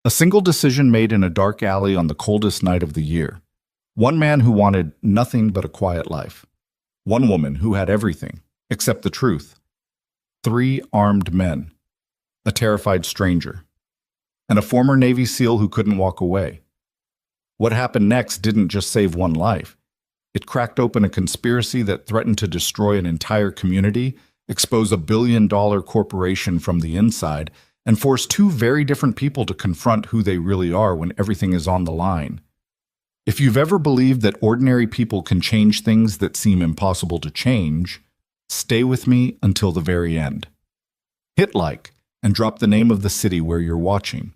A single decision made in a dark alley on the coldest night of the year. One man who wanted nothing but a quiet life. One woman who had everything, except the truth. Three armed men. A terrified stranger. And a former Navy SEAL who couldn't walk away. What happened next didn't just save one life. It cracked open a conspiracy that threatened to destroy an entire community, expose a billion-dollar corporation from the inside, and force two very different people to confront who they really are when everything is on the line. If you've ever believed that ordinary people can change things that seem impossible to change, stay with me until the very end. Hit like and drop the name of the city where you're watching.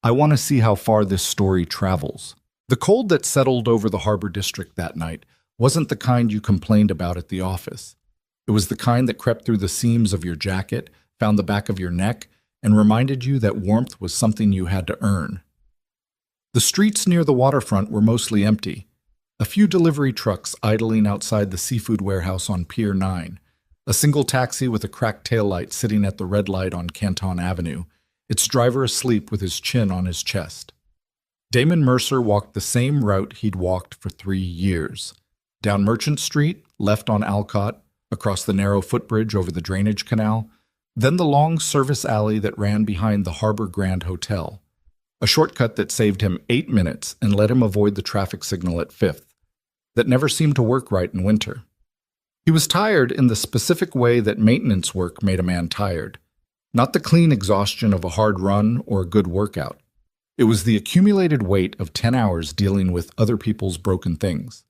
I want to see how far this story travels. The cold that settled over the Harbor District that night wasn't the kind you complained about at the office. It was the kind that crept through the seams of your jacket, found the back of your neck, and reminded you that warmth was something you had to earn. The streets near the waterfront were mostly empty. A few delivery trucks idling outside the seafood warehouse on Pier 9. A single taxi with a cracked taillight sitting at the red light on Canton Avenue, its driver asleep with his chin on his chest. Damon Mercer walked the same route he'd walked for 3 years. Down Merchant Street, left on Alcott, across the narrow footbridge over the drainage canal, then the long service alley that ran behind the Harbor Grand Hotel. A shortcut that saved him 8 minutes and let him avoid the traffic signal at 5th, that never seemed to work right in winter. He was tired in the specific way that maintenance work made a man tired, not the clean exhaustion of a hard run or a good workout. It was the accumulated weight of 10 hours dealing with other people's broken things.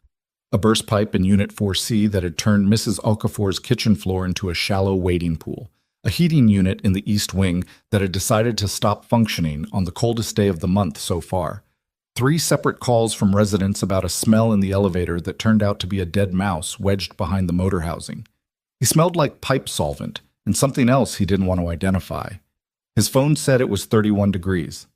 A burst pipe in Unit 4C that had turned Mrs. Okafor's kitchen floor into a shallow wading pool. A heating unit in the East Wing that had decided to stop functioning on the coldest day of the month so far. 3 separate calls from residents about a smell in the elevator that turned out to be a dead mouse wedged behind the motor housing. He smelled like pipe solvent and something else he didn't want to identify. His phone said it was 31 degrees.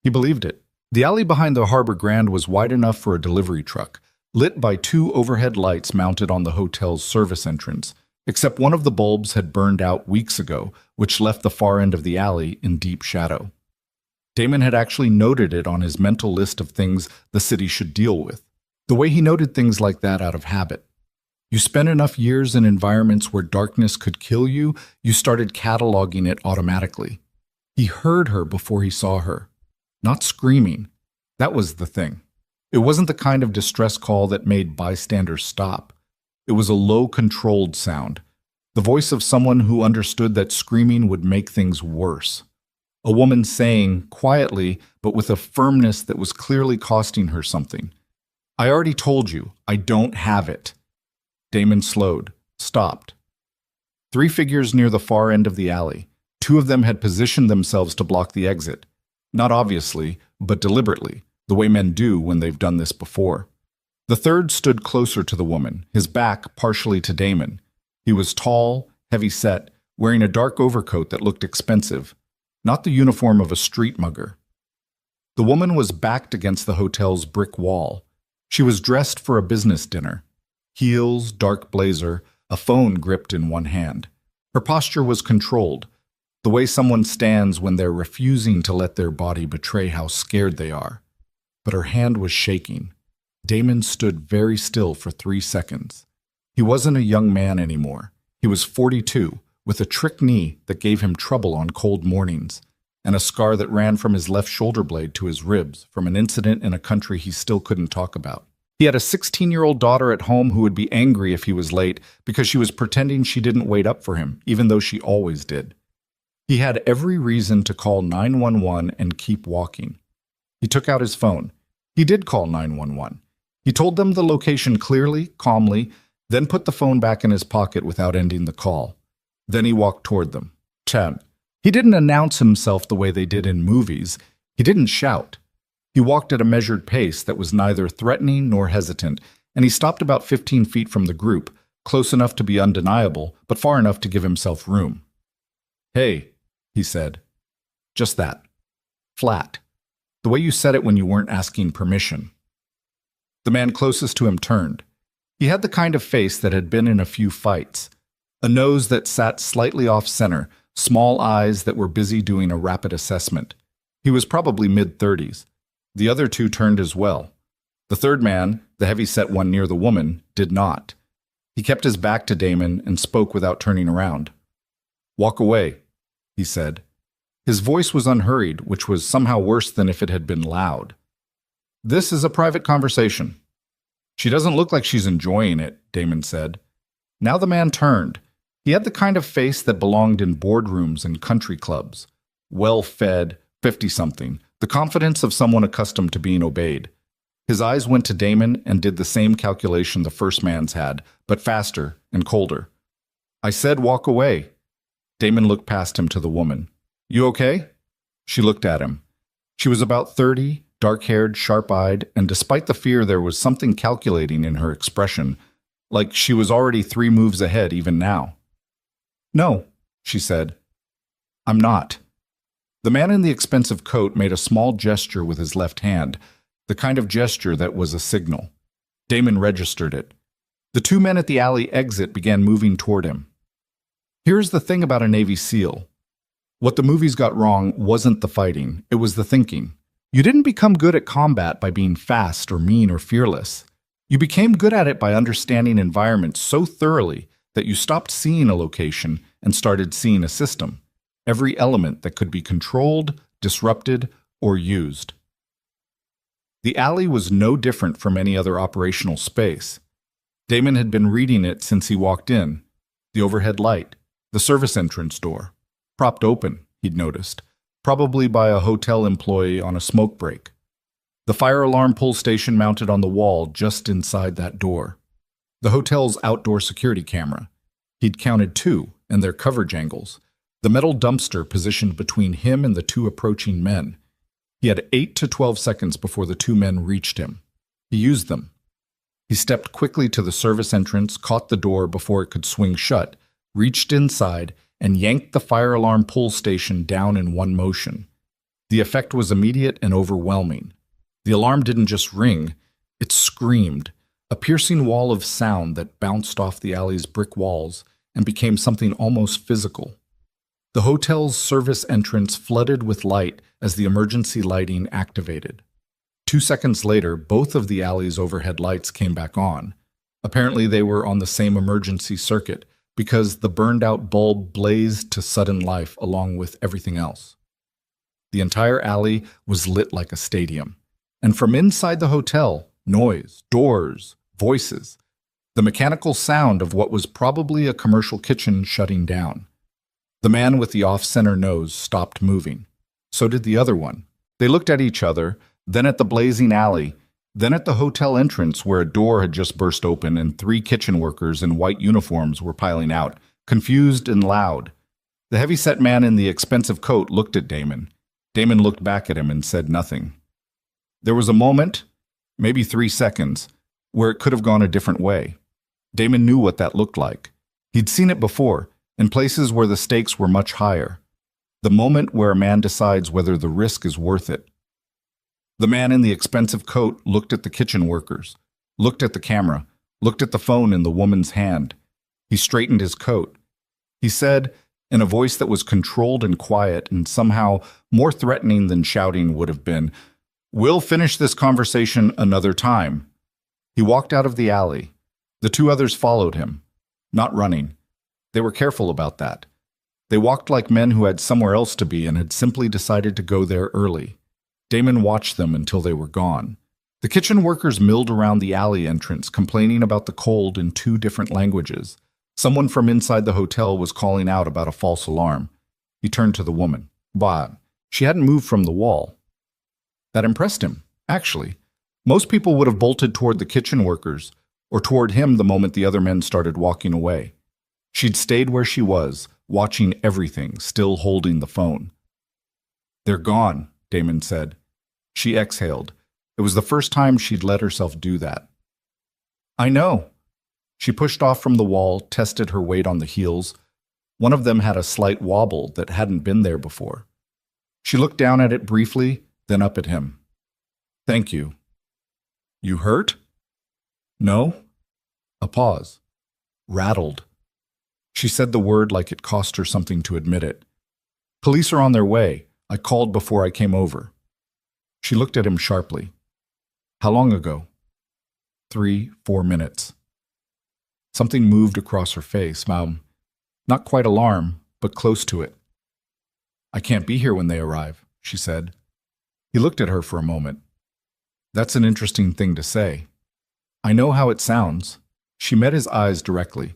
He believed it. The alley behind the Harbor Grand was wide enough for a delivery truck, lit by 2 overhead lights mounted on the hotel's service entrance, except one of the bulbs had burned out weeks ago, which left the far end of the alley in deep shadow. Damon had actually noted it on his mental list of things the city should deal with. The way he noted things like that out of habit. You spend enough years in environments where darkness could kill you, you started cataloging it automatically. He heard her before he saw her. Not screaming. That was the thing. It wasn't the kind of distress call that made bystanders stop. It was a low, controlled sound. The voice of someone who understood that screaming would make things worse. A woman saying, quietly, but with a firmness that was clearly costing her something, "I already told you, I don't have it." Damon slowed, stopped. 3 figures near the far end of the alley. 2 of them had positioned themselves to block the exit. Not obviously, but deliberately, the way men do when they've done this before. The third stood closer to the woman, his back partially to Damon. He was tall, heavy-set, wearing a dark overcoat that looked expensive, not the uniform of a street mugger. The woman was backed against the hotel's brick wall. She was dressed for a business dinner. Heels, dark blazer, a phone gripped in one hand. Her posture was controlled, the way someone stands when they're refusing to let their body betray how scared they are. But her hand was shaking. Damon stood very still for 3 seconds. He wasn't a young man anymore. He was 42, with a trick knee that gave him trouble on cold mornings, and a scar that ran from his left shoulder blade to his ribs from an incident in a country he still couldn't talk about. He had a 16-year-old daughter at home who would be angry if he was late because she was pretending she didn't wait up for him, even though she always did. He had every reason to call 911 and keep walking. He took out his phone. He did call 911. He told them the location clearly, calmly, then put the phone back in his pocket without ending the call. Then he walked toward them. 10. He didn't announce himself the way they did in movies. He didn't shout. He walked at a measured pace that was neither threatening nor hesitant, and he stopped about 15 feet from the group, close enough to be undeniable, but far enough to give himself room. "Hey," he said. Just that. Flat. The way you said it when you weren't asking permission. The man closest to him turned. He had the kind of face that had been in a few fights. A nose that sat slightly off-center, small eyes that were busy doing a rapid assessment. He was probably mid-30s. The other two turned as well. The third man, the heavy-set one near the woman, did not. He kept his back to Damon and spoke without turning around. "Walk away," he said. His voice was unhurried, which was somehow worse than if it had been loud. "This is a private conversation." "She doesn't look like she's enjoying it," Damon said. Now the man turned. He had the kind of face that belonged in boardrooms and country clubs. Well-fed, 50-something, the confidence of someone accustomed to being obeyed. His eyes went to Damon and did the same calculation the first man's had, but faster and colder. "I said walk away." Damon looked past him to the woman. "You okay?" She looked at him. She was about 30, dark-haired, sharp-eyed, and despite the fear there was something calculating in her expression, like she was already 3 moves ahead even now. "No," she said. "I'm not." The man in the expensive coat made a small gesture with his left hand, the kind of gesture that was a signal. Damon registered it. The 2 men at the alley exit began moving toward him. Here's the thing about a Navy SEAL. What the movies got wrong wasn't the fighting, it was the thinking. You didn't become good at combat by being fast or mean or fearless. You became good at it by understanding environments so thoroughly that you stopped seeing a location and started seeing a system, every element that could be controlled, disrupted, or used. The alley was no different from any other operational space. Damon had been reading it since he walked in. The overhead light, the service entrance door, propped open, he'd noticed, probably by a hotel employee on a smoke break. The fire alarm pull station mounted on the wall just inside that door. The hotel's outdoor security camera. He'd counted 2, and their coverage angles. The metal dumpster positioned between him and the 2 approaching men. He had 8 to 12 seconds before the 2 men reached him. He used them. He stepped quickly to the service entrance, caught the door before it could swing shut, reached inside, and yanked the fire alarm pull station down in one motion. The effect was immediate and overwhelming. The alarm didn't just ring, it screamed, a piercing wall of sound that bounced off the alley's brick walls and became something almost physical. The hotel's service entrance flooded with light as the emergency lighting activated. 2 seconds later, both of the alley's overhead lights came back on. Apparently they were on the same emergency circuit, because the burned-out bulb blazed to sudden life along with everything else. The entire alley was lit like a stadium, and from inside the hotel, noise, doors, voices, the mechanical sound of what was probably a commercial kitchen shutting down. The man with the off-center nose stopped moving. So did the other one. They looked at each other, then at the blazing alley, then at the hotel entrance where a door had just burst open and 3 kitchen workers in white uniforms were piling out, confused and loud. The heavy-set man in the expensive coat looked at Damon. Damon looked back at him and said nothing. There was a moment, maybe 3 seconds, where it could have gone a different way. Damon knew what that looked like. He'd seen it before, in places where the stakes were much higher. The moment where a man decides whether the risk is worth it. The man in the expensive coat looked at the kitchen workers, looked at the camera, looked at the phone in the woman's hand. He straightened his coat. He said, in a voice that was controlled and quiet and somehow more threatening than shouting would have been, "We'll finish this conversation another time." He walked out of the alley. The 2 others followed him, not running. They were careful about that. They walked like men who had somewhere else to be and had simply decided to go there early. Damon watched them until they were gone. The kitchen workers milled around the alley entrance, complaining about the cold in 2 different languages. Someone from inside the hotel was calling out about a false alarm. He turned to the woman. But she hadn't moved from the wall. That impressed him, actually. Most people would have bolted toward the kitchen workers, or toward him the moment the other men started walking away. She'd stayed where she was, watching everything, still holding the phone. "They're gone," Damon said. She exhaled. It was the first time she'd let herself do that. "I know." She pushed off from the wall, tested her weight on the heels. One of them had a slight wobble that hadn't been there before. She looked down at it briefly, then up at him. "Thank you." "You hurt?" "No." A pause. Rattled. She said the word like it cost her something to admit it. "Police are on their way. I called before I came over. She looked at him sharply. How long ago? 3, 4 minutes. Something moved across her face, not quite alarm, but close to it. I can't be here when they arrive, she said. He looked at her for a moment. That's an interesting thing to say. I know how it sounds. She met his eyes directly.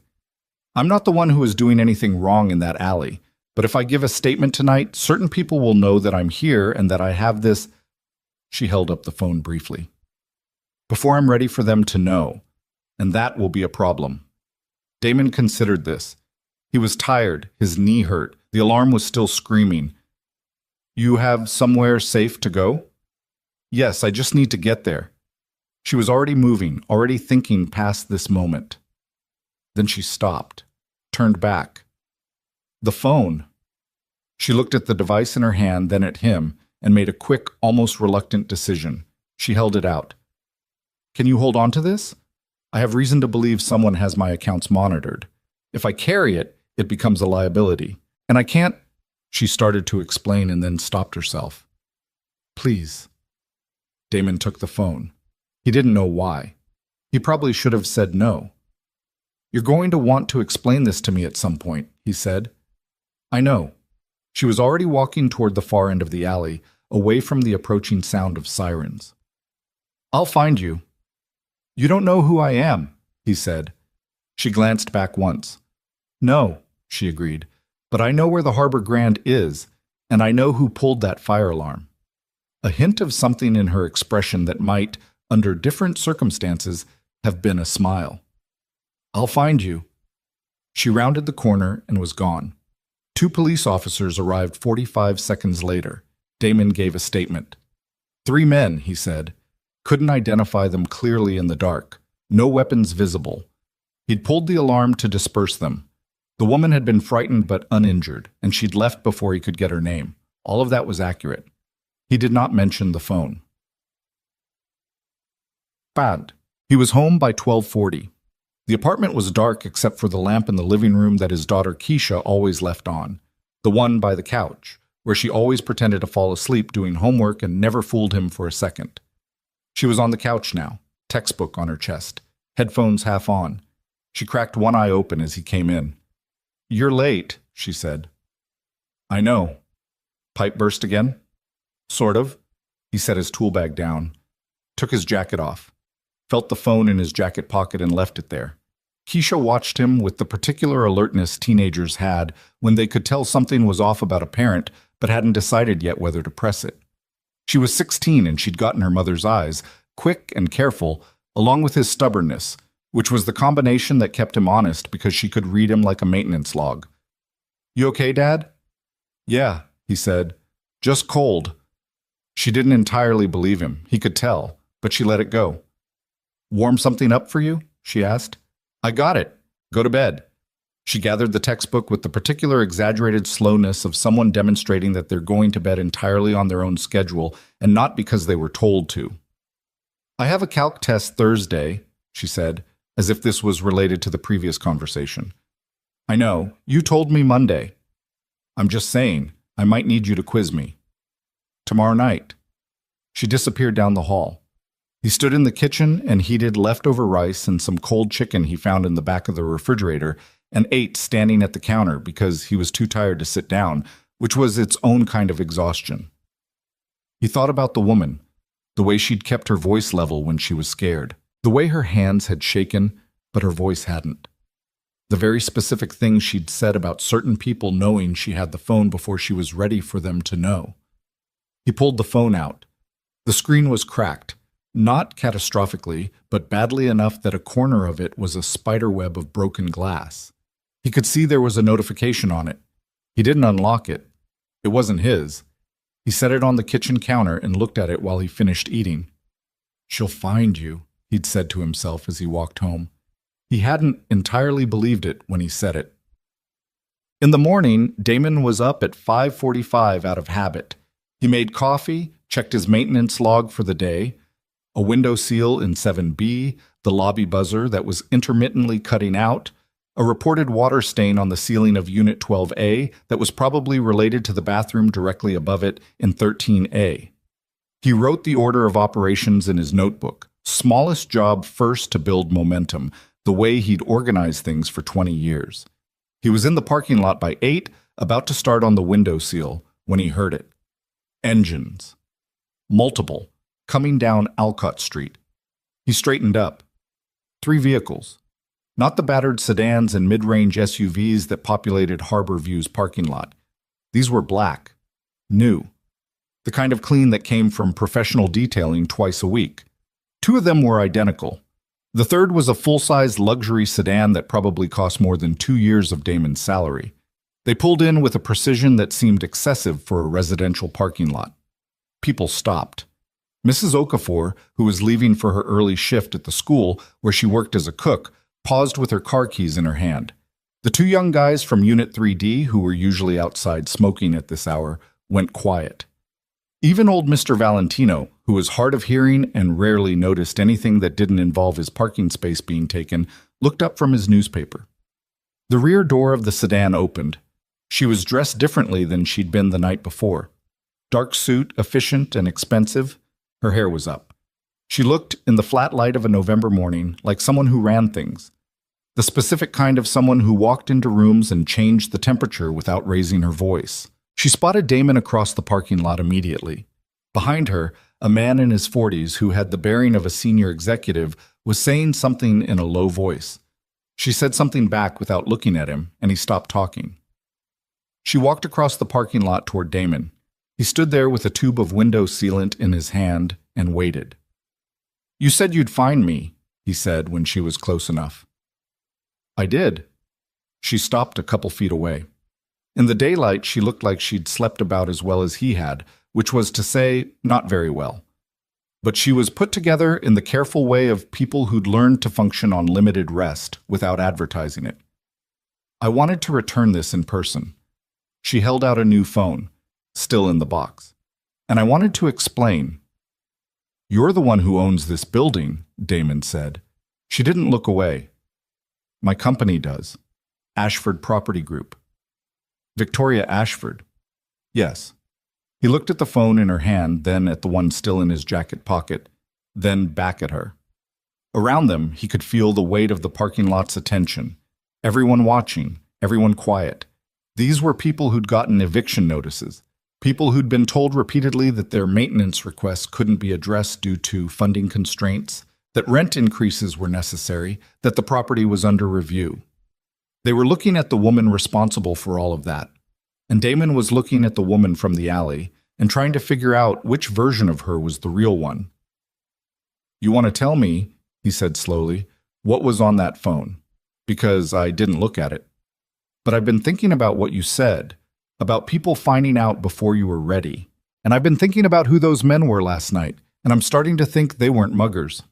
I'm not the one who is doing anything wrong in that alley, but if I give a statement tonight, certain people will know that I'm here and that I have this. She held up the phone briefly. Before I'm ready for them to know, and that will be a problem. Damon considered this. He was tired, his knee hurt, the alarm was still screaming. You have somewhere safe to go? Yes, I just need to get there. She was already moving, already thinking past this moment. Then she stopped, turned back. The phone. She looked at the device in her hand, then at him, and made a quick, almost reluctant decision. She held it out. Can you hold on to this? I have reason to believe someone has my accounts monitored. If I carry it, it becomes a liability. And I can't. She started to explain and then stopped herself. Please. Damon took the phone. He didn't know why. He probably should have said no. You're going to want to explain this to me at some point, he said. I know. She was already walking toward the far end of the alley, away from the approaching sound of sirens. I'll find you. You don't know who I am, he said. She glanced back once. No, she agreed, but I know where the Harbor Grand is, and I know who pulled that fire alarm. A hint of something in her expression that might, under different circumstances, have been a smile. I'll find you. She rounded the corner and was gone. 2 police officers arrived 45 seconds later. Damon gave a statement. 3 men, he said. Couldn't identify them clearly in the dark. No weapons visible. He'd pulled the alarm to disperse them. The woman had been frightened but uninjured, and she'd left before he could get her name. All of that was accurate. He did not mention the phone. Bad. He was home by 12:40. The apartment was dark except for the lamp in the living room that his daughter Keisha always left on, the one by the couch, where she always pretended to fall asleep doing homework and never fooled him for a second. She was on the couch now, textbook on her chest, headphones half on. She cracked one eye open as he came in. You're late, she said. I know. Pipe burst again? Sort of. He set his tool bag down, took his jacket off, felt the phone in his jacket pocket and left it there. Keisha watched him with the particular alertness teenagers had when they could tell something was off about a parent but hadn't decided yet whether to press it. She was 16 and she'd gotten her mother's eyes, quick and careful, along with his stubbornness, which was the combination that kept him honest because she could read him like a maintenance log. You okay, Dad? Yeah, he said. Just cold. She didn't entirely believe him, he could tell, but she let it go. Warm something up for you? She asked. I got it. Go to bed. She gathered the textbook with the particular exaggerated slowness of someone demonstrating that they're going to bed entirely on their own schedule and not because they were told to. I have a calc test Thursday, she said, as if this was related to the previous conversation. I know. You told me Monday. I'm just saying, I might need you to quiz me. Tomorrow night. She disappeared down the hall. He stood in the kitchen and heated leftover rice and some cold chicken he found in the back of the refrigerator and ate standing at the counter because he was too tired to sit down, which was its own kind of exhaustion. He thought about the woman, the way she'd kept her voice level when she was scared, the way her hands had shaken, but her voice hadn't. The very specific things she'd said about certain people knowing she had the phone before she was ready for them to know. He pulled the phone out. The screen was cracked, not catastrophically, but badly enough that a corner of it was a spider web of broken glass. He could see there was a notification on it. He didn't unlock it. It wasn't his. He set it on the kitchen counter and looked at it while he finished eating. She'll find you, he'd said to himself as he walked home. He hadn't entirely believed it when he said it. In the morning, Damon was up at 5:45 out of habit. He made coffee, checked his maintenance log for the day, a window seal in 7B, the lobby buzzer that was intermittently cutting out, A reported water stain on the ceiling of Unit 12A that was probably related to the bathroom directly above it in 13A. He wrote the order of operations in his notebook. Smallest job first to build momentum, the way he'd organized things for 20 years. He was in the parking lot by 8, about to start on the window seal, when he heard it. Engines. Multiple, coming down Alcott Street. He straightened up. 3 vehicles. Not the battered sedans and mid-range SUVs that populated Harbor View's parking lot. These were black. New. The kind of clean that came from professional detailing twice a week. 2 of them were identical. The third was a full-size luxury sedan that probably cost more than 2 years of Damon's salary. They pulled in with a precision that seemed excessive for a residential parking lot. People stopped. Mrs. Okafor, who was leaving for her early shift at the school where she worked as a cook, paused with her car keys in her hand. The 2 young guys from Unit 3D, who were usually outside smoking at this hour, went quiet. Even old Mr. Valentino, who was hard of hearing and rarely noticed anything that didn't involve his parking space being taken, looked up from his newspaper. The rear door of the sedan opened. She was dressed differently than she'd been the night before. Dark suit, efficient and expensive. Her hair was up. She looked, in the flat light of a November morning, like someone who ran things. The specific kind of someone who walked into rooms and changed the temperature without raising her voice. She spotted Damon across the parking lot immediately. Behind her, a man in his 40s who had the bearing of a senior executive was saying something in a low voice. She said something back without looking at him, and he stopped talking. She walked across the parking lot toward Damon. He stood there with a tube of window sealant in his hand and waited. "You said you'd find me," he said when she was close enough. "I did." She stopped a couple feet away. In the daylight, she looked like she'd slept about as well as he had, which was to say, not very well. But she was put together in the careful way of people who'd learned to function on limited rest without advertising it. "I wanted to return this in person." She held out a new phone, still in the box. "And I wanted to explain." "You're the one who owns this building," Damon said. She didn't look away. "My company does. Ashford Property Group." "Victoria Ashford." "Yes." He looked at the phone in her hand, then at the one still in his jacket pocket, then back at her. Around them, he could feel the weight of the parking lot's attention. Everyone watching, everyone quiet. These were people who'd gotten eviction notices, people who'd been told repeatedly that their maintenance requests couldn't be addressed due to funding constraints, that rent increases were necessary, that the property was under review. They were looking at the woman responsible for all of that, and Damon was looking at the woman from the alley and trying to figure out which version of her was the real one. "You want to tell me," he said slowly, "what was on that phone? Because I didn't look at it. But I've been thinking about what you said, about people finding out before you were ready. And I've been thinking about who those men were last night, and I'm starting to think they weren't muggers."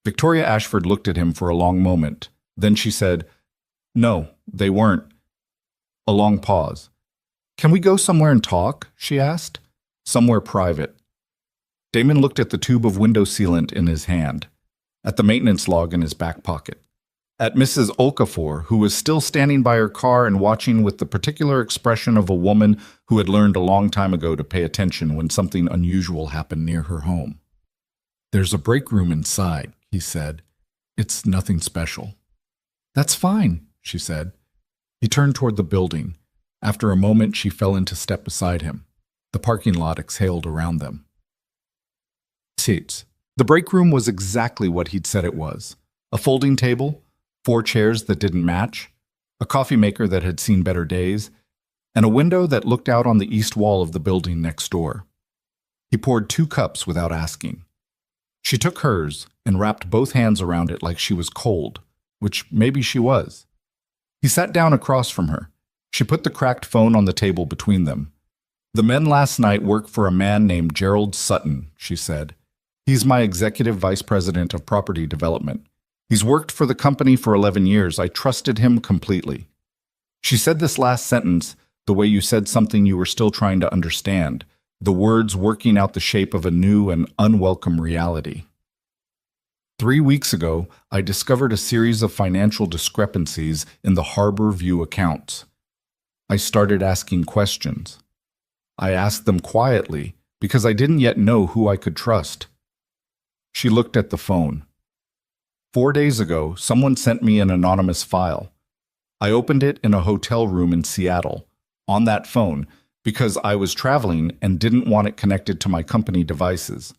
Victoria Ashford looked at him for a long moment. Then she said, "No, they weren't." A long pause. "Can we go somewhere and talk?" she asked. "Somewhere private." Damon looked at the tube of window sealant in his hand, at the maintenance log in his back pocket, at Mrs. Okafor, who was still standing by her car and watching with the particular expression of a woman who had learned a long time ago to pay attention when something unusual happened near her home. "There's a break room inside," he said. "It's nothing special." "That's fine," she said. He turned toward the building. After a moment, she fell into step beside him. The parking lot exhaled around them. Seats. The break room was exactly what he'd said it was. A folding table, 4 chairs that didn't match, a coffee maker that had seen better days, and a window that looked out on the east wall of the building next door. He poured 2 cups without asking. She took hers and wrapped both hands around it like she was cold, which maybe she was. He sat down across from her. She put the cracked phone on the table between them. "The men last night work for a man named Gerald Sutton," she said. "He's my executive vice president of property development. He's worked for the company for 11 years. I trusted him completely." She said this last sentence the way you said something you were still trying to understand, the words working out the shape of a new and unwelcome reality. 3 weeks ago, I discovered a series of financial discrepancies in the Harbor View accounts. I started asking questions. I asked them quietly because I didn't yet know who I could trust. She looked at the phone. 4 days ago, someone sent me an anonymous file. I opened it in a hotel room in Seattle, on that phone, because I was traveling and didn't want it connected to my company devices.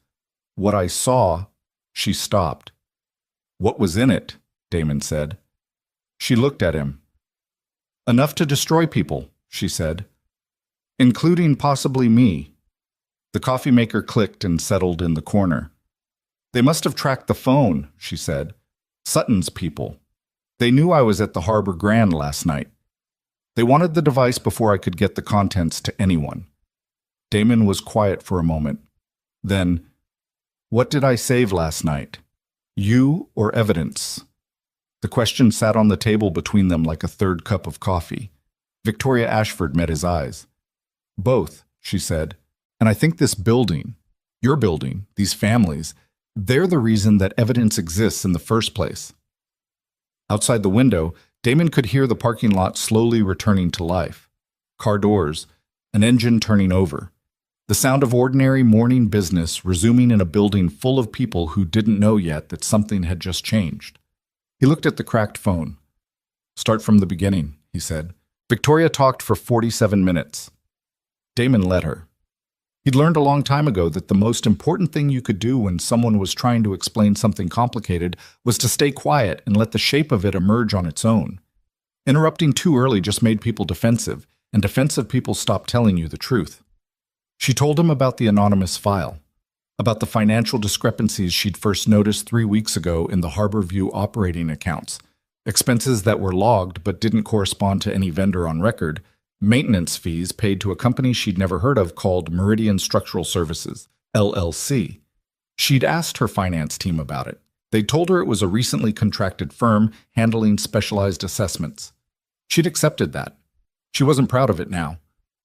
What I saw, she stopped. What was in it? Damon said. She looked at him. Enough to destroy people, she said. Including possibly me. The coffee maker clicked and settled in the corner. They must have tracked the phone, she said. Sutton's people. They knew I was at the Harbor Grand last night. They wanted the device before I could get the contents to anyone. Damon was quiet for a moment. Then, what did I save last night? You or evidence? The question sat on the table between them like a third cup of coffee. Victoria Ashford met his eyes. Both, she said. And I think this building, your building, these families, they're the reason that evidence exists in the first place. Outside the window, Damon could hear the parking lot slowly returning to life. Car doors, an engine turning over. The sound of ordinary morning business resuming in a building full of people who didn't know yet that something had just changed. He looked at the cracked phone. Start from the beginning, he said. Victoria talked for 47 minutes. Damon let her. He'd learned a long time ago that the most important thing you could do when someone was trying to explain something complicated was to stay quiet and let the shape of it emerge on its own. Interrupting too early just made people defensive, and defensive people stopped telling you the truth. She told him about the anonymous file, about the financial discrepancies she'd first noticed 3 weeks ago in the Harbor View operating accounts, expenses that were logged but didn't correspond to any vendor on record, maintenance fees paid to a company she'd never heard of called Meridian Structural Services, LLC. She'd asked her finance team about it. They'd told her it was a recently contracted firm handling specialized assessments. She'd accepted that. She wasn't proud of it now.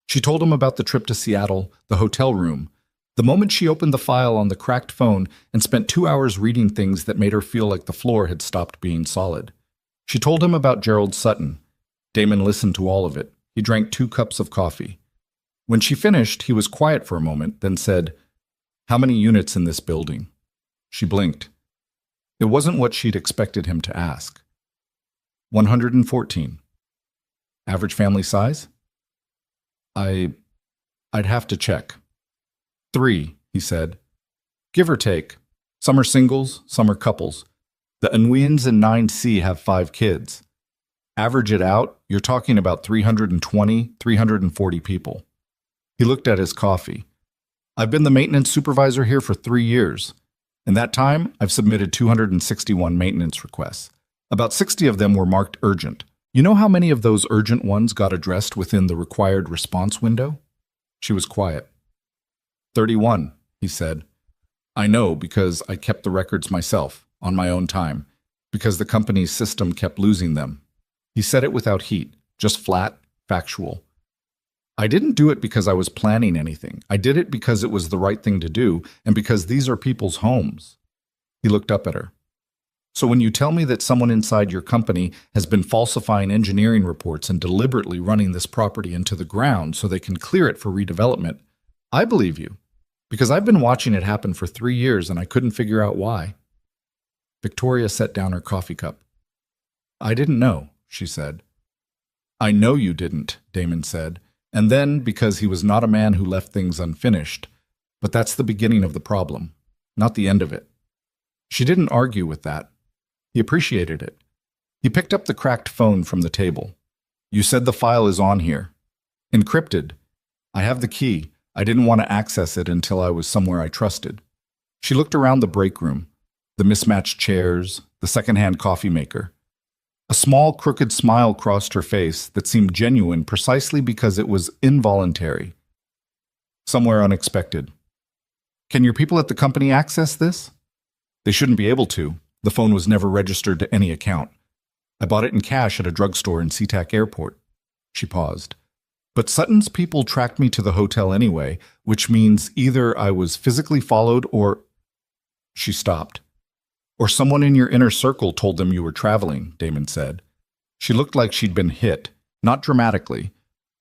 She told him about the trip to Seattle, the hotel room, the moment she opened the file on the cracked phone and spent 2 hours reading things that made her feel like the floor had stopped being solid. She told him about Gerald Sutton. Damon listened to all of it. He drank 2 cups of coffee. When she finished, he was quiet for a moment, then said, "How many units in this building?" She blinked. It wasn't what she'd expected him to ask. 114. Average family size? I'd have to check. 3, he said. Give or take. Some are singles, some are couples. The Nguyen's in 9C have 5 kids. Average it out, you're talking about 320, 340 people. He looked at his coffee. I've been the maintenance supervisor here for 3 years. In that time, I've submitted 261 maintenance requests. About 60 of them were marked urgent. You know how many of those urgent ones got addressed within the required response window? She was quiet. 31, he said. I know because I kept the records myself, on my own time, because the company's system kept losing them. He said it without heat, just flat, factual. I didn't do it because I was planning anything. I did it because it was the right thing to do, and because these are people's homes. He looked up at her. So when you tell me that someone inside your company has been falsifying engineering reports and deliberately running this property into the ground so they can clear it for redevelopment, I believe you, because I've been watching it happen for 3 years and I couldn't figure out why. Victoria set down her coffee cup. I didn't know, she said. I know you didn't, Damon said, and then because he was not a man who left things unfinished. But that's the beginning of the problem, not the end of it. She didn't argue with that. He appreciated it. He picked up the cracked phone from the table. You said the file is on here. Encrypted. I have the key. I didn't want to access it until I was somewhere I trusted. She looked around the break room, the mismatched chairs, the secondhand coffee maker. A small, crooked smile crossed her face that seemed genuine precisely because it was involuntary. Somewhere unexpected. Can your people at the company access this? They shouldn't be able to. The phone was never registered to any account. I bought it in cash at a drugstore in SeaTac Airport. She paused. But Sutton's people tracked me to the hotel anyway, which means either I was physically followed or... She stopped. Or someone in your inner circle told them you were traveling, Damon said. She looked like she'd been hit, not dramatically,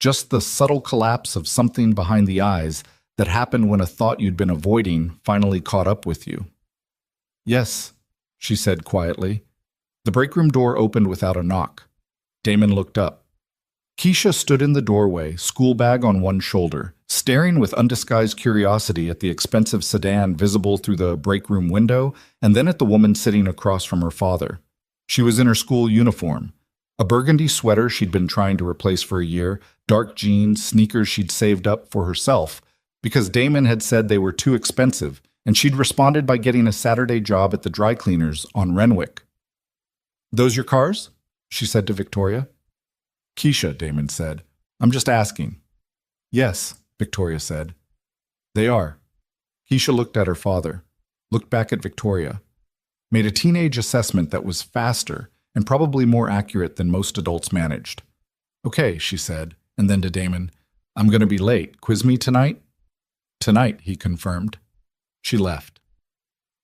just the subtle collapse of something behind the eyes that happened when a thought you'd been avoiding finally caught up with you. Yes, she said quietly. The break room door opened without a knock. Damon looked up. Keisha stood in the doorway, school bag on one shoulder, staring with undisguised curiosity at the expensive sedan visible through the break room window and then at the woman sitting across from her father. She was in her school uniform, a burgundy sweater she'd been trying to replace for a year, dark jeans, sneakers she'd saved up for herself because Damon had said they were too expensive, and she'd responded by getting a Saturday job at the dry cleaners on Renwick. "Those your cars?" she said to Victoria. "Keisha," Damon said. "I'm just asking." "Yes," Victoria said. "They are." Keisha looked at her father, looked back at Victoria, made a teenage assessment that was faster and probably more accurate than most adults managed. "Okay," she said, and then to Damon, "I'm going to be late. Quiz me tonight?" "Tonight," he confirmed. She left.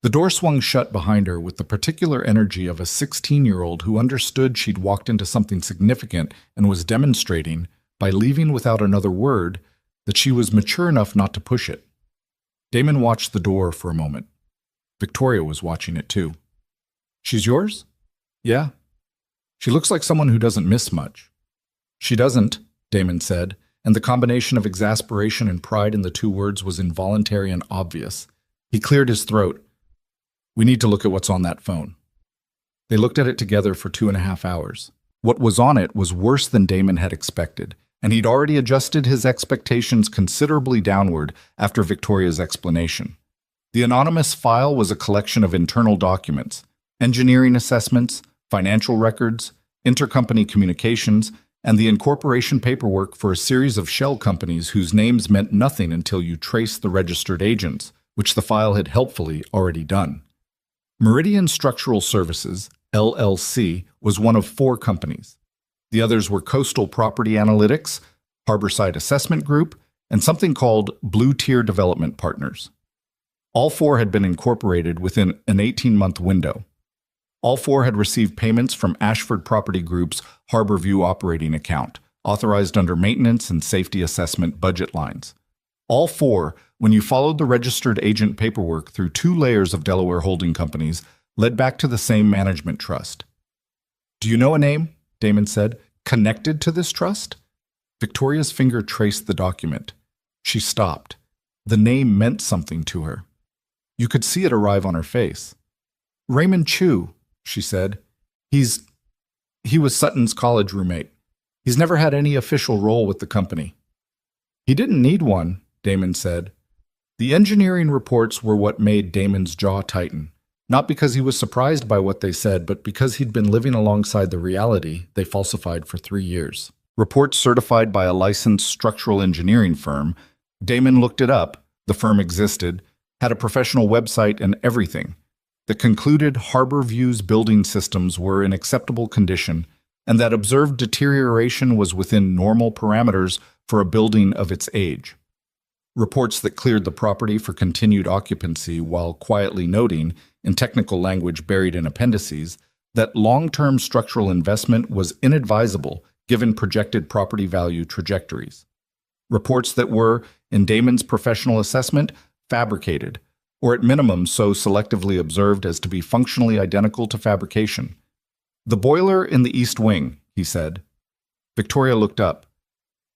The door swung shut behind her with the particular energy of a 16-year-old who understood she'd walked into something significant and was demonstrating, by leaving without another word, that she was mature enough not to push it. Damon watched the door for a moment. Victoria was watching it too. "She's yours?" "Yeah." "She looks like someone who doesn't miss much." "She doesn't," Damon said, and the combination of exasperation and pride in the two words was involuntary and obvious. He cleared his throat. "We need to look at what's on that phone." They looked at it together for 2.5 hours. What was on it was worse than Damon had expected, and he'd already adjusted his expectations considerably downward after Victoria's explanation. The anonymous file was a collection of internal documents, engineering assessments, financial records, intercompany communications, and the incorporation paperwork for a series of shell companies whose names meant nothing until you traced the registered agents, which the file had helpfully already done. Meridian Structural Services, LLC, was one of 4 companies. The others were Coastal Property Analytics, Harborside Assessment Group, and something called Blue Tier Development Partners. All 4 had been incorporated within an 18-month window. All 4 had received payments from Ashford Property Group's Harborview operating account, authorized under maintenance and safety assessment budget lines. All 4, when you followed the registered agent paperwork through 2 layers of Delaware holding companies, led back to the same management trust. "Do you know a name?" Damon said, "connected to this trust?" Victoria's finger traced the document. She stopped. The name meant something to her. You could see it arrive on her face. "Raymond Chu," she said. He was Sutton's college roommate. He's never had any official role with the company." "He didn't need one," Damon said. The engineering reports were what made Damon's jaw tighten, not because he was surprised by what they said, but because he'd been living alongside the reality they falsified for 3 years. Reports certified by a licensed structural engineering firm. Damon looked it up. The firm existed, had a professional website and everything. That concluded Harborview's building systems were in acceptable condition, and that observed deterioration was within normal parameters for a building of its age. Reports that cleared the property for continued occupancy while quietly noting, in technical language buried in appendices, that long-term structural investment was inadvisable given projected property value trajectories. Reports that were, in Damon's professional assessment, fabricated, or at minimum so selectively observed as to be functionally identical to fabrication. "The boiler in the east wing," he said. Victoria looked up.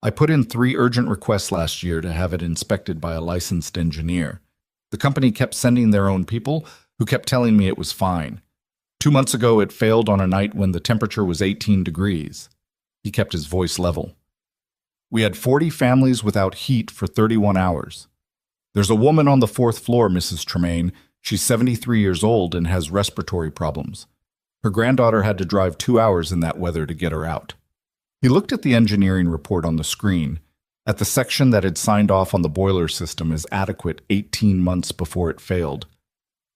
"I put in 3 urgent requests last year to have it inspected by a licensed engineer. The company kept sending their own people who kept telling me it was fine. 2 months ago it failed on a night when the temperature was 18 degrees. He kept his voice level. "We had 40 families without heat for 31 hours. There's a woman on the 4th floor, Mrs. Tremaine. She's 73 years old and has respiratory problems. Her granddaughter had to drive 2 hours in that weather to get her out." He looked at the engineering report on the screen, at the section that had signed off on the boiler system as adequate 18 months before it failed.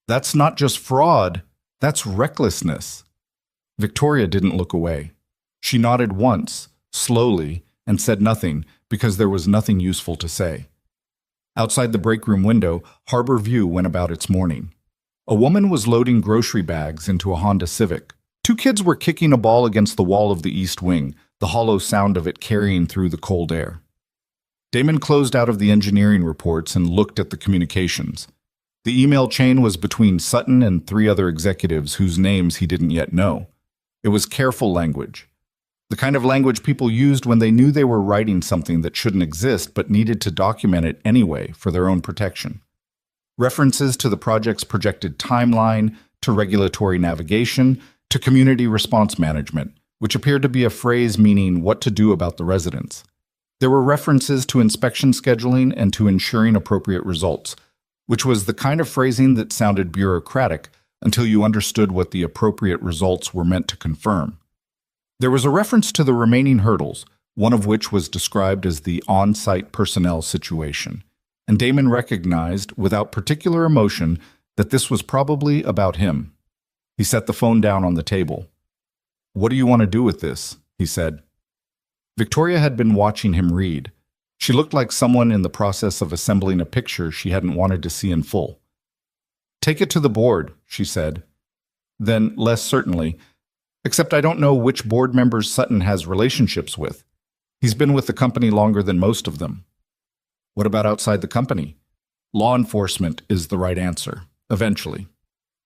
"That's not just fraud, that's recklessness." Victoria didn't look away. She nodded once, slowly, and said nothing because there was nothing useful to say. Outside the break room window, Harborview went about its morning. A woman was loading grocery bags into a Honda Civic. Two kids were kicking a ball against the wall of the east wing, the hollow sound of it carrying through the cold air. Damon closed out of the engineering reports and looked at the communications. The email chain was between Sutton and three other executives whose names he didn't yet know. It was careful language. The kind of language people used when they knew they were writing something that shouldn't exist but needed to document it anyway for their own protection. References to the project's projected timeline, to regulatory navigation, to community response management, which appeared to be a phrase meaning what to do about the residents. There were references to inspection scheduling and to ensuring appropriate results, which was the kind of phrasing that sounded bureaucratic until you understood what the appropriate results were meant to confirm. There was a reference to the remaining hurdles, one of which was described as the on-site personnel situation, and Damon recognized, without particular emotion, that this was probably about him. He set the phone down on the table. "What do you want to do with this?" he said. Victoria had been watching him read. She looked like someone in the process of assembling a picture she hadn't wanted to see in full. "Take it to the board," she said. Then, less certainly, "Except I don't know which board members Sutton has relationships with. He's been with the company longer than most of them." "What about outside the company?" "Law enforcement is the right answer, eventually."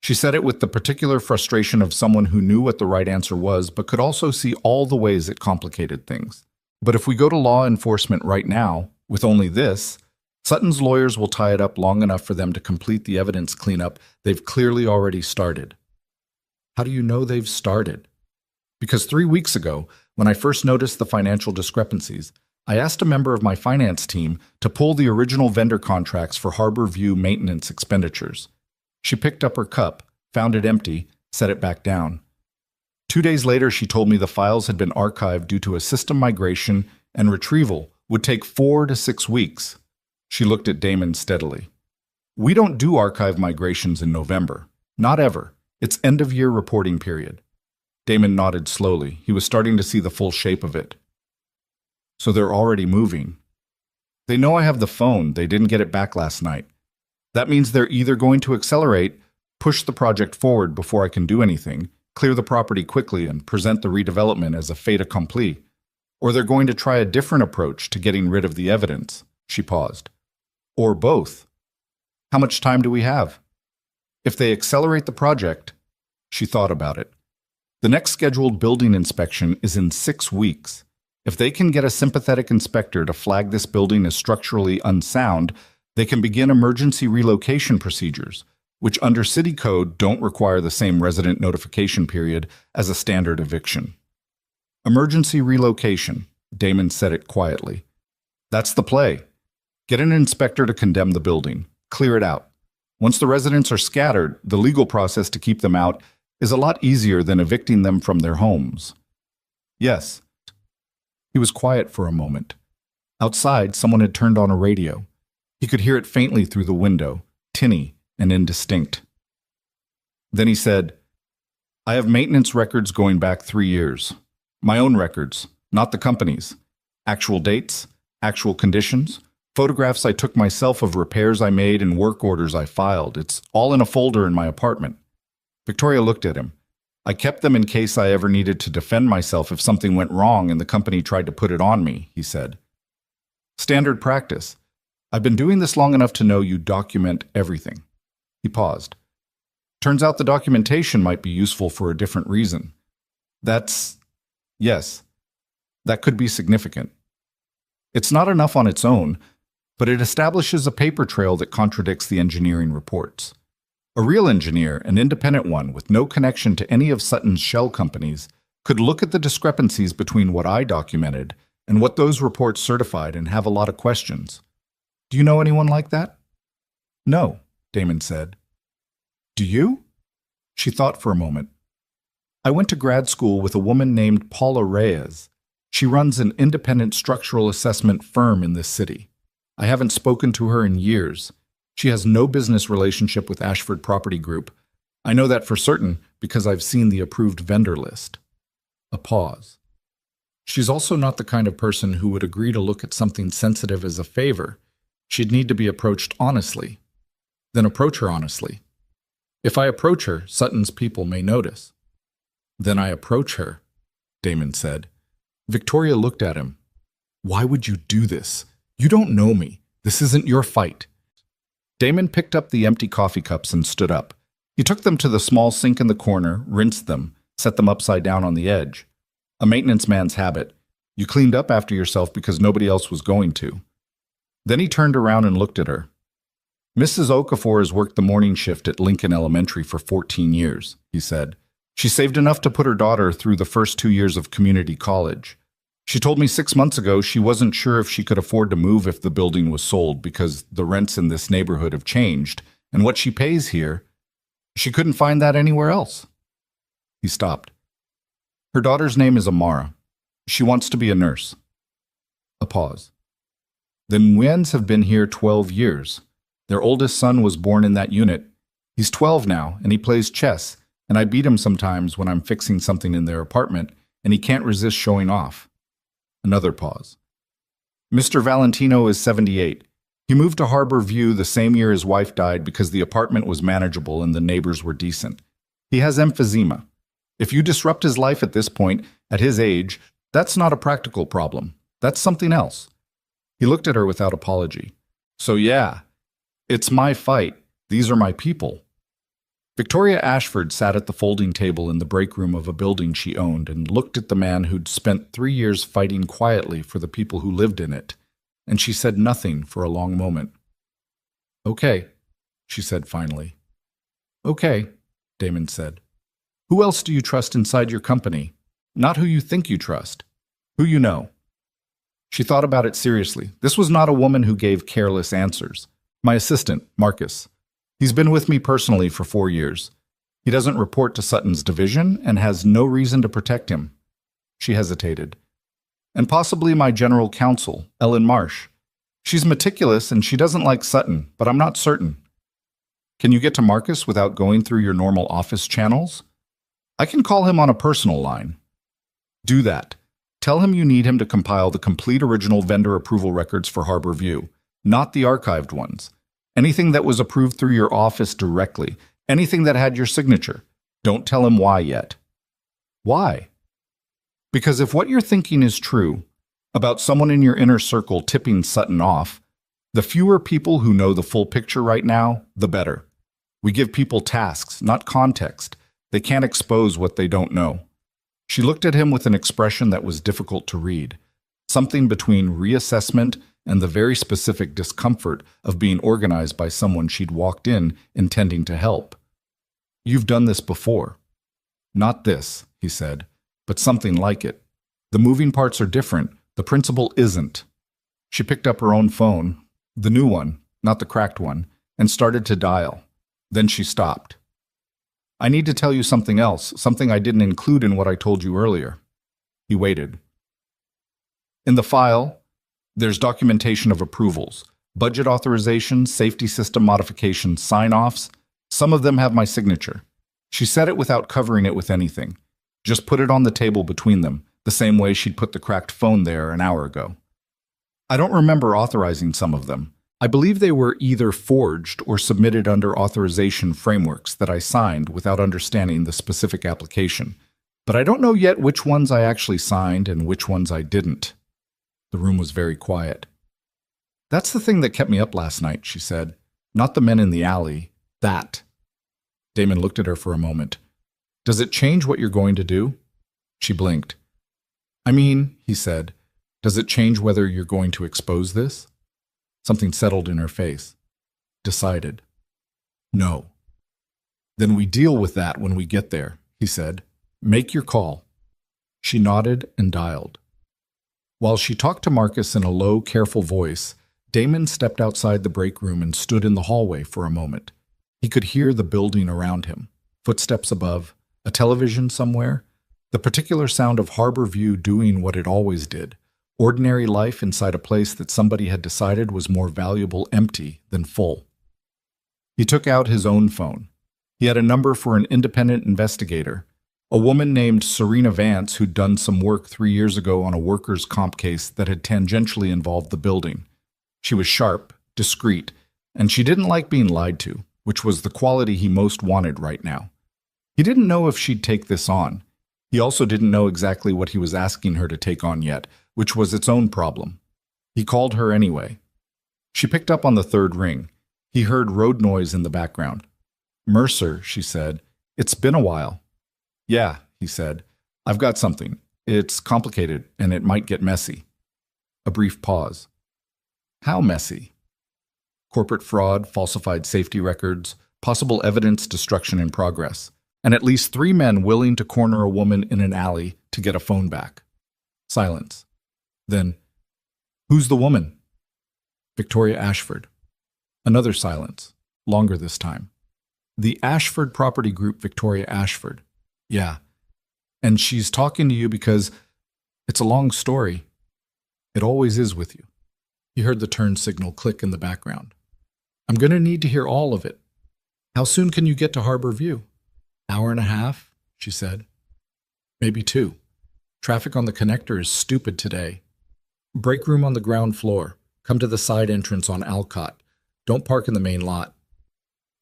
She said it with the particular frustration of someone who knew what the right answer was but could also see all the ways it complicated things. "But if we go to law enforcement right now, with only this, Sutton's lawyers will tie it up long enough for them to complete the evidence cleanup they've clearly already started." "How do you know they've started?" "Because 3 weeks ago, when I first noticed the financial discrepancies, I asked a member of my finance team to pull the original vendor contracts for Harbor View maintenance expenditures. She picked up her cup, found it empty, set it back down. 2 days later, she told me the files had been archived due to a system migration, and retrieval would take 4 to 6 weeks. She looked at Damon steadily. "We don't do archive migrations in November. Not ever. It's end-of-year reporting period." Damon nodded slowly. He was starting to see the full shape of it. "So they're already moving." "They know I have the phone. They didn't get it back last night. That means they're either going to accelerate, push the project forward before I can do anything, clear the property quickly and present the redevelopment as a fait accompli, or they're going to try a different approach to getting rid of the evidence." She paused. "Or both. How much time do we have?" "If they accelerate the project," she thought about it, "the next scheduled building inspection is in 6 weeks. If they can get a sympathetic inspector to flag this building as structurally unsound, they can begin emergency relocation procedures, which under city code don't require the same resident notification period as a standard eviction." "Emergency relocation," Damon said it quietly. "That's the play. Get an inspector to condemn the building, clear it out. Once the residents are scattered, the legal process to keep them out is a lot easier than evicting them from their homes." "Yes." He was quiet for a moment. Outside, someone had turned on a radio. He could hear it faintly through the window, tinny and indistinct. Then he said, "I have maintenance records going back 3 years. My own records, not the company's. Actual dates, actual conditions, photographs I took myself of repairs I made and work orders I filed. It's all in a folder in my apartment." Victoria looked at him. "I kept them in case I ever needed to defend myself if something went wrong and the company tried to put it on me," he said. "Standard practice. I've been doing this long enough to know you document everything." He paused. "Turns out the documentation might be useful for a different reason." Yes, that could be significant. It's not enough on its own, but it establishes a paper trail that contradicts the engineering reports. A real engineer, an independent one with no connection to any of Sutton's shell companies, could look at the discrepancies between what I documented and what those reports certified and have a lot of questions. Do you know anyone like that?" "No," Damon said. "Do you?" She thought for a moment. "I went to grad school with a woman named Paula Reyes. She runs an independent structural assessment firm in this city. I haven't spoken to her in years. She has no business relationship with Ashford Property Group. I know that for certain because I've seen the approved vendor list." A pause. "She's also not the kind of person who would agree to look at something sensitive as a favor. She'd need to be approached honestly." "Then approach her honestly." If I approach her, Sutton's people may notice. Then I approach her, Damon said. Victoria looked at him. Why would you do this? You don't know me. This isn't your fight. Damon picked up the empty coffee cups and stood up. He took them to the small sink in the corner, rinsed them, set them upside down on the edge. A maintenance man's habit. You cleaned up after yourself because nobody else was going to. Then he turned around and looked at her. Mrs. Okafor has worked the morning shift at Lincoln Elementary for 14 years, he said. She saved enough to put her daughter through the first 2 years of community college. She told me 6 months ago she wasn't sure if she could afford to move if the building was sold because the rents in this neighborhood have changed, and what she pays here, she couldn't find that anywhere else. He stopped. Her daughter's name is Amara. She wants to be a nurse. A pause. The Nguyen's have been here 12 years. Their oldest son was born in that unit. He's 12 now, and he plays chess, and I beat him sometimes when I'm fixing something in their apartment, and he can't resist showing off. Another pause. Mr. Valentino is 78. He moved to Harbor View the same year his wife died because the apartment was manageable and the neighbors were decent. He has emphysema. If you disrupt his life at this point, at his age, that's not a practical problem. That's something else. He looked at her without apology. So yeah, it's my fight. These are my people. Victoria Ashford sat at the folding table in the break room of a building she owned and looked at the man who'd spent 3 years fighting quietly for the people who lived in it, and she said nothing for a long moment. Okay, she said finally. Okay, Damon said. Who else do you trust inside your company? Not who you think you trust. Who you know. She thought about it seriously. This was not a woman who gave careless answers. My assistant, Marcus. He's been with me personally for 4 years. He doesn't report to Sutton's division and has no reason to protect him. She hesitated. And possibly my general counsel, Ellen Marsh. She's meticulous and she doesn't like Sutton, but I'm not certain. Can you get to Marcus without going through your normal office channels? I can call him on a personal line. Do that. Tell him you need him to compile the complete original vendor approval records for Harbor View, not the archived ones. Anything that was approved through your office directly. Anything that had your signature. Don't tell him why yet. Why? Because if what you're thinking is true, about someone in your inner circle tipping Sutton off, the fewer people who know the full picture right now, the better. We give people tasks, not context. They can't expose what they don't know. She looked at him with an expression that was difficult to read, something between reassessment and the very specific discomfort of being organized by someone she'd walked in intending to help. You've done this before. Not this, he said, but something like it. The moving parts are different. The principle isn't. She picked up her own phone, the new one, not the cracked one, and started to dial. Then she stopped. I need to tell you something else, something I didn't include in what I told you earlier. He waited. In the file, there's documentation of approvals, budget authorizations, safety system modifications, sign-offs. Some of them have my signature. She said it without covering it with anything. Just put it on the table between them, the same way she'd put the cracked phone there an hour ago. I don't remember authorizing some of them. I believe they were either forged or submitted under authorization frameworks that I signed without understanding the specific application. But I don't know yet which ones I actually signed and which ones I didn't. The room was very quiet. That's the thing that kept me up last night, she said. Not the men in the alley. That. Damon looked at her for a moment. Does it change what you're going to do? She blinked. I mean, he said, does it change whether you're going to expose this? Something settled in her face. Decided. No. Then we deal with that when we get there, he said. Make your call. She nodded and dialed. While she talked to Marcus in a low, careful voice, Damon stepped outside the break room and stood in the hallway for a moment. He could hear the building around him, footsteps above, a television somewhere, the particular sound of Harbor View doing what it always did, ordinary life inside a place that somebody had decided was more valuable empty than full. He took out his own phone. He had a number for an independent investigator, a woman named Serena Vance who'd done some work 3 years ago on a workers' comp case that had tangentially involved the building. She was sharp, discreet, and she didn't like being lied to. which was the quality he most wanted right now. He didn't know if she'd take this on. He also didn't know exactly what he was asking her to take on yet, which was its own problem. He called her anyway. She picked up on the third ring. He heard road noise in the background. "Mercer," she said. "It's been a while." "Yeah," he said. "I've got something. It's complicated, and it might get messy." A brief pause. "How messy?" "Corporate fraud, falsified safety records, possible evidence destruction in progress, and at least 3 men willing to corner a woman in an alley to get a phone back." Silence. Then, "Who's the woman?" "Victoria Ashford." Another silence, longer this time. "The Ashford Property Group, Victoria Ashford." "Yeah. And she's talking to you because it's a long story. It always is with you." He heard the turn signal click in the background. "I'm going to need to hear all of it. How soon can you get to Harbor View?" "Hour and a half," she said. "Maybe 2. Traffic on the connector is stupid today. Break room on the ground floor. Come to the side entrance on Alcott. Don't park in the main lot."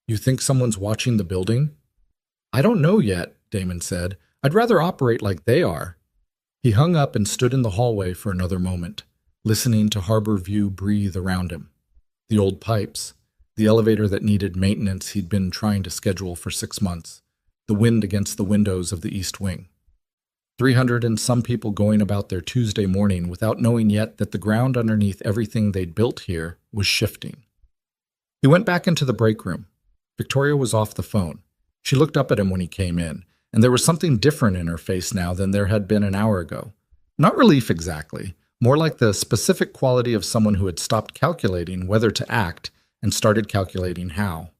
"You think someone's watching the building?" "I don't know yet," Damon said. "I'd rather operate like they are." He hung up and stood in the hallway for another moment, listening to Harbor View breathe around him. The old pipes, the elevator that needed maintenance he'd been trying to schedule for 6 months, the wind against the windows of the East Wing. 300 and some people going about their Tuesday morning without knowing yet that the ground underneath everything they'd built here was shifting. He went back into the break room. Victoria was off the phone. She looked up at him when he came in, and there was something different in her face now than there had been an hour ago. Not relief exactly, more like the specific quality of someone who had stopped calculating whether to act and started calculating how.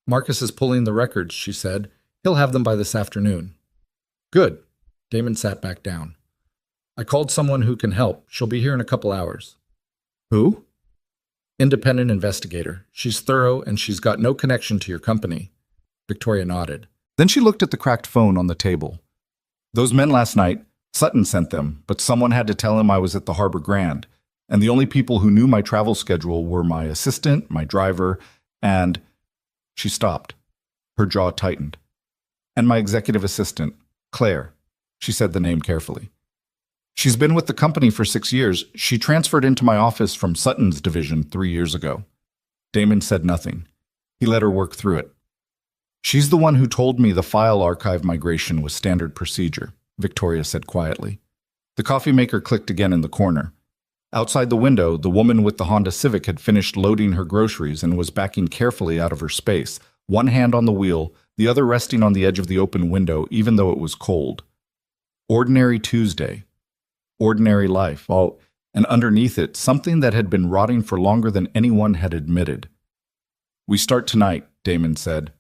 "Marcus is pulling the records," she said. "He'll have them by this afternoon." "Good." Damon sat back down. "I called someone who can help. She'll be here in a couple hours." "Who?" "Independent investigator. She's thorough, and she's got no connection to your company." Victoria nodded. Then she looked at the cracked phone on the table. "Those men last night, Sutton sent them, but someone had to tell him I was at the Harbor Grand, and the only people who knew my travel schedule were my assistant, my driver, and—" She stopped. Her jaw tightened. "And my executive assistant, Claire." She said the name carefully. "She's been with the company for 6 years. She transferred into my office from Sutton's division 3 years ago." Damon said nothing. He let her work through it. "She's the one who told me the file archive migration was standard procedure," Victoria said quietly. The coffee maker clicked again in the corner. Outside the window, the woman with the Honda Civic had finished loading her groceries and was backing carefully out of her space, one hand on the wheel, the other resting on the edge of the open window, even though it was cold. Ordinary Tuesday. Ordinary life. Oh, and underneath it, something that had been rotting for longer than anyone had admitted. "We start tonight," Damon said.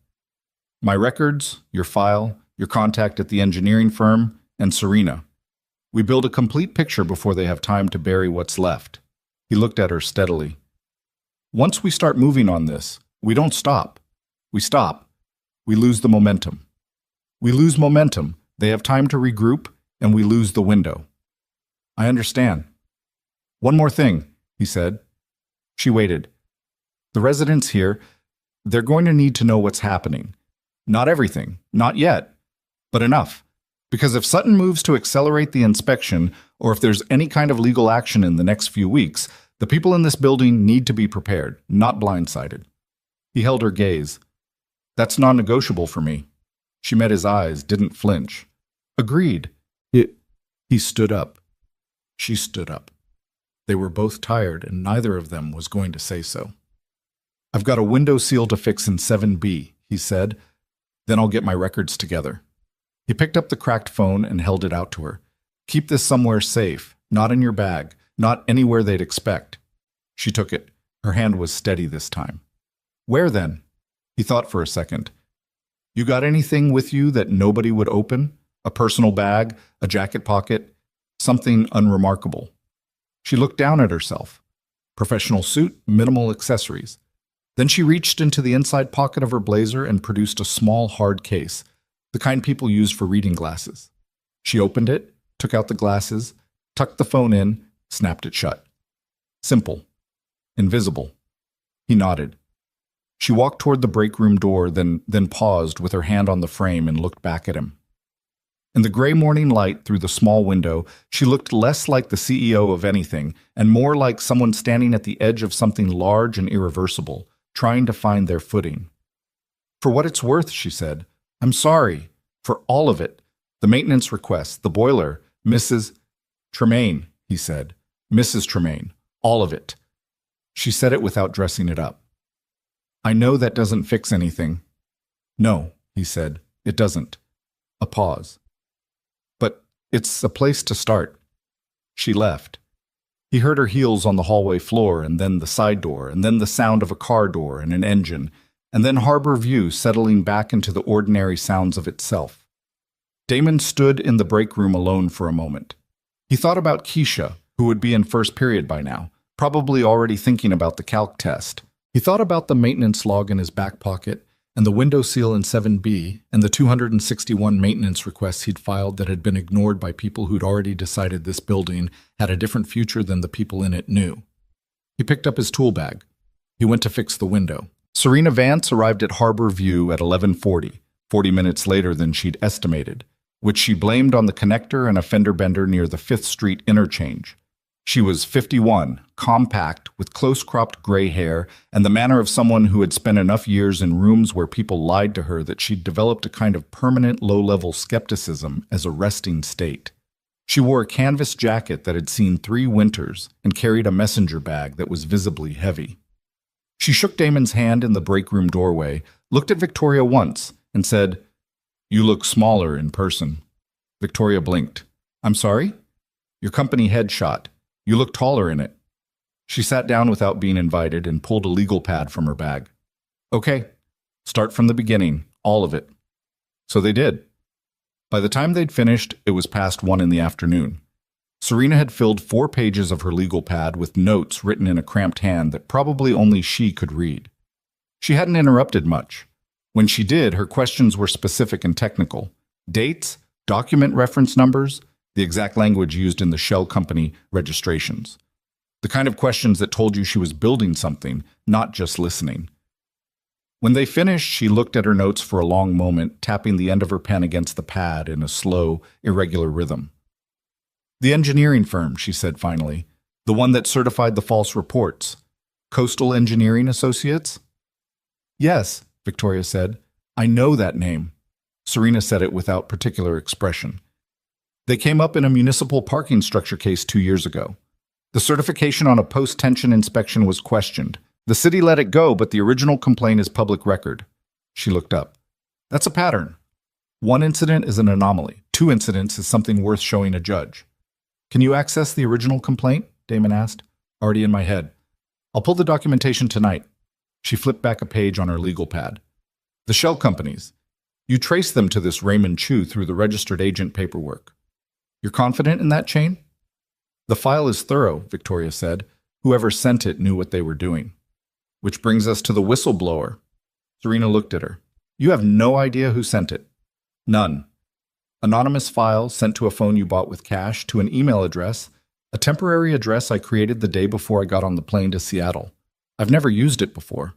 "My records, your file, your contact at the engineering firm, and Serena. We build a complete picture before they have time to bury what's left." He looked at her steadily. "Once we start moving on this, we don't stop. We stop. We lose the momentum. We lose momentum. They have time to regroup, and we lose the window." "I understand." "One more thing," he said. She waited. "The residents here, they're going to need to know what's happening. Not everything, not yet, but enough. Because if Sutton moves to accelerate the inspection, or if there's any kind of legal action in the next few weeks, the people in this building need to be prepared, not blindsided." He held her gaze. "That's non-negotiable for me." She met his eyes, didn't flinch. "Agreed." He stood up. She stood up. They were both tired, and neither of them was going to say so. "I've got a window seal to fix in 7B, he said. "Then I'll get my records together." He picked up the cracked phone and held it out to her. "Keep this somewhere safe, not in your bag, not anywhere they'd expect." She took it. Her hand was steady this time. "Where then?" He thought for a second. "You got anything with you that nobody would open? A personal bag, a jacket pocket, something unremarkable?" She looked down at herself. Professional suit, minimal accessories. Then she reached into the inside pocket of her blazer and produced a small, hard case, the kind people use for reading glasses. She opened it, took out the glasses, tucked the phone in, snapped it shut. Simple. Invisible. He nodded. She walked toward the break room door, then paused with her hand on the frame and looked back at him. In the gray morning light through the small window, she looked less like the CEO of anything and more like someone standing at the edge of something large and irreversible, trying to find their footing. "For what it's worth," she said, "I'm sorry. For all of it. The maintenance request, the boiler, Mrs. Tremaine," he said. "Mrs. Tremaine. All of it." She said it without dressing it up. "I know that doesn't fix anything." "No," he said, "it doesn't." A pause. "But it's a place to start." She left. He heard her heels on the hallway floor, and then the side door, and then the sound of a car door and an engine, and then Harbor View settling back into the ordinary sounds of itself. Damon stood in the break room alone for a moment. He thought about Keisha, who would be in first period by now, probably already thinking about the calc test. He thought about the maintenance log in his back pocket, and the window seal in 7B, and the 261 maintenance requests he'd filed that had been ignored by people who'd already decided this building had a different future than the people in it knew. He picked up his tool bag. He went to fix the window. Serena Vance arrived at Harbor View at 11:40, 40 minutes later than she'd estimated, which she blamed on the connector and a fender bender near the 5th Street interchange. She was 51, compact, with close-cropped gray hair, and the manner of someone who had spent enough years in rooms where people lied to her that she'd developed a kind of permanent low-level skepticism as a resting state. She wore a canvas jacket that had seen 3 winters and carried a messenger bag that was visibly heavy. She shook Damon's hand in the break room doorway, looked at Victoria once, and said, "You look smaller in person." Victoria blinked. "I'm sorry?" "Your company headshot. You look taller in it." She sat down without being invited and pulled a legal pad from her bag. "Okay, start from the beginning, all of it." So they did. By the time they'd finished, it was past 1 in the afternoon. Serena had filled 4 pages of her legal pad with notes written in a cramped hand that probably only she could read. She hadn't interrupted much. When she did, her questions were specific and technical. Dates, document reference numbers, the exact language used in the shell company registrations. The kind of questions that told you she was building something, not just listening. When they finished, she looked at her notes for a long moment, tapping the end of her pen against the pad in a slow, irregular rhythm. "The engineering firm," she said finally. "The one that certified the false reports. Coastal Engineering Associates?" "Yes," Victoria said. "I know that name." Serena said it without particular expression. "They came up in a municipal parking structure case 2 years ago. The certification on a post-tension inspection was questioned. The city let it go, but the original complaint is public record." She looked up. "That's a pattern. 1 incident is an anomaly. 2 incidents is something worth showing a judge." "Can you access the original complaint?" Damon asked. "Already in my head. I'll pull the documentation tonight." She flipped back a page on her legal pad. "The shell companies. You trace them to this Raymond Chu through the registered agent paperwork. You're confident in that chain?" "The file is thorough," Victoria said. "Whoever sent it knew what they were doing." "Which brings us to the whistleblower." Serena looked at her. "You have no idea who sent it?" "None. Anonymous file sent to a phone you bought with cash, to an email address, a temporary address I created the day before I got on the plane to Seattle. I've never used it before."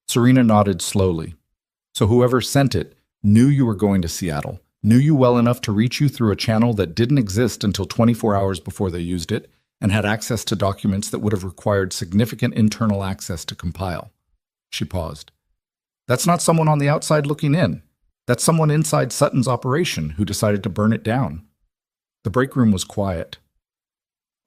Serena nodded slowly. "So whoever sent it knew you were going to Seattle, knew you well enough to reach you through a channel that didn't exist until 24 hours before they used it, and had access to documents that would have required significant internal access to compile." She paused. "That's not someone on the outside looking in. That's someone inside Sutton's operation who decided to burn it down." The break room was quiet.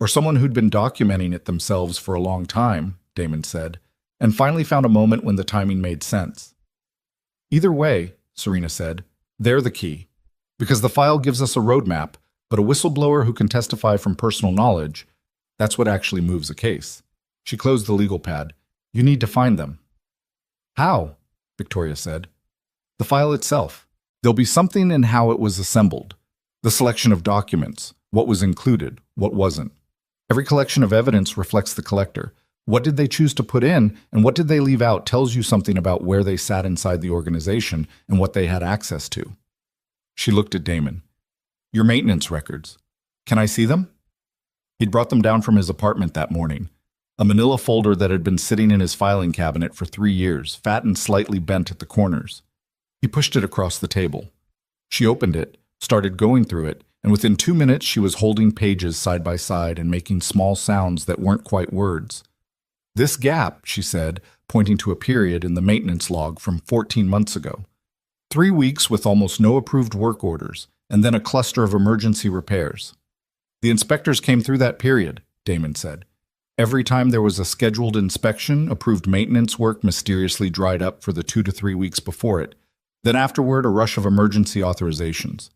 "Or someone who'd been documenting it themselves for a long time," Damon said, and finally found a moment when the timing made sense. "Either way," Serena said, "they're the key. Because the file gives us a roadmap, but a whistleblower who can testify from personal knowledge, that's what actually moves a case." She closed the legal pad. "You need to find them." "How?" Victoria said. "The file itself. There'll be something in how it was assembled. The selection of documents, what was included, what wasn't. Every collection of evidence reflects the collector. What did they choose to put in, and what did they leave out tells you something about where they sat inside the organization and what they had access to." She looked at Damon. "Your maintenance records. Can I see them?" He'd brought them down from his apartment that morning. a manila folder that had been sitting in his filing cabinet for 3 years, fat and slightly bent at the corners. He pushed it across the table. She opened it, started going through it, and within 2 minutes she was holding pages side by side and making small sounds that weren't quite words. "This gap," she said, pointing to a period in the maintenance log from 14 months ago. 3 weeks with almost no approved work orders, and then a cluster of emergency repairs. "The inspectors came through that period," Damon said. "Every time there was a scheduled inspection, approved maintenance work mysteriously dried up for the 2 to 3 weeks before it. Then afterward, a rush of emergency authorizations."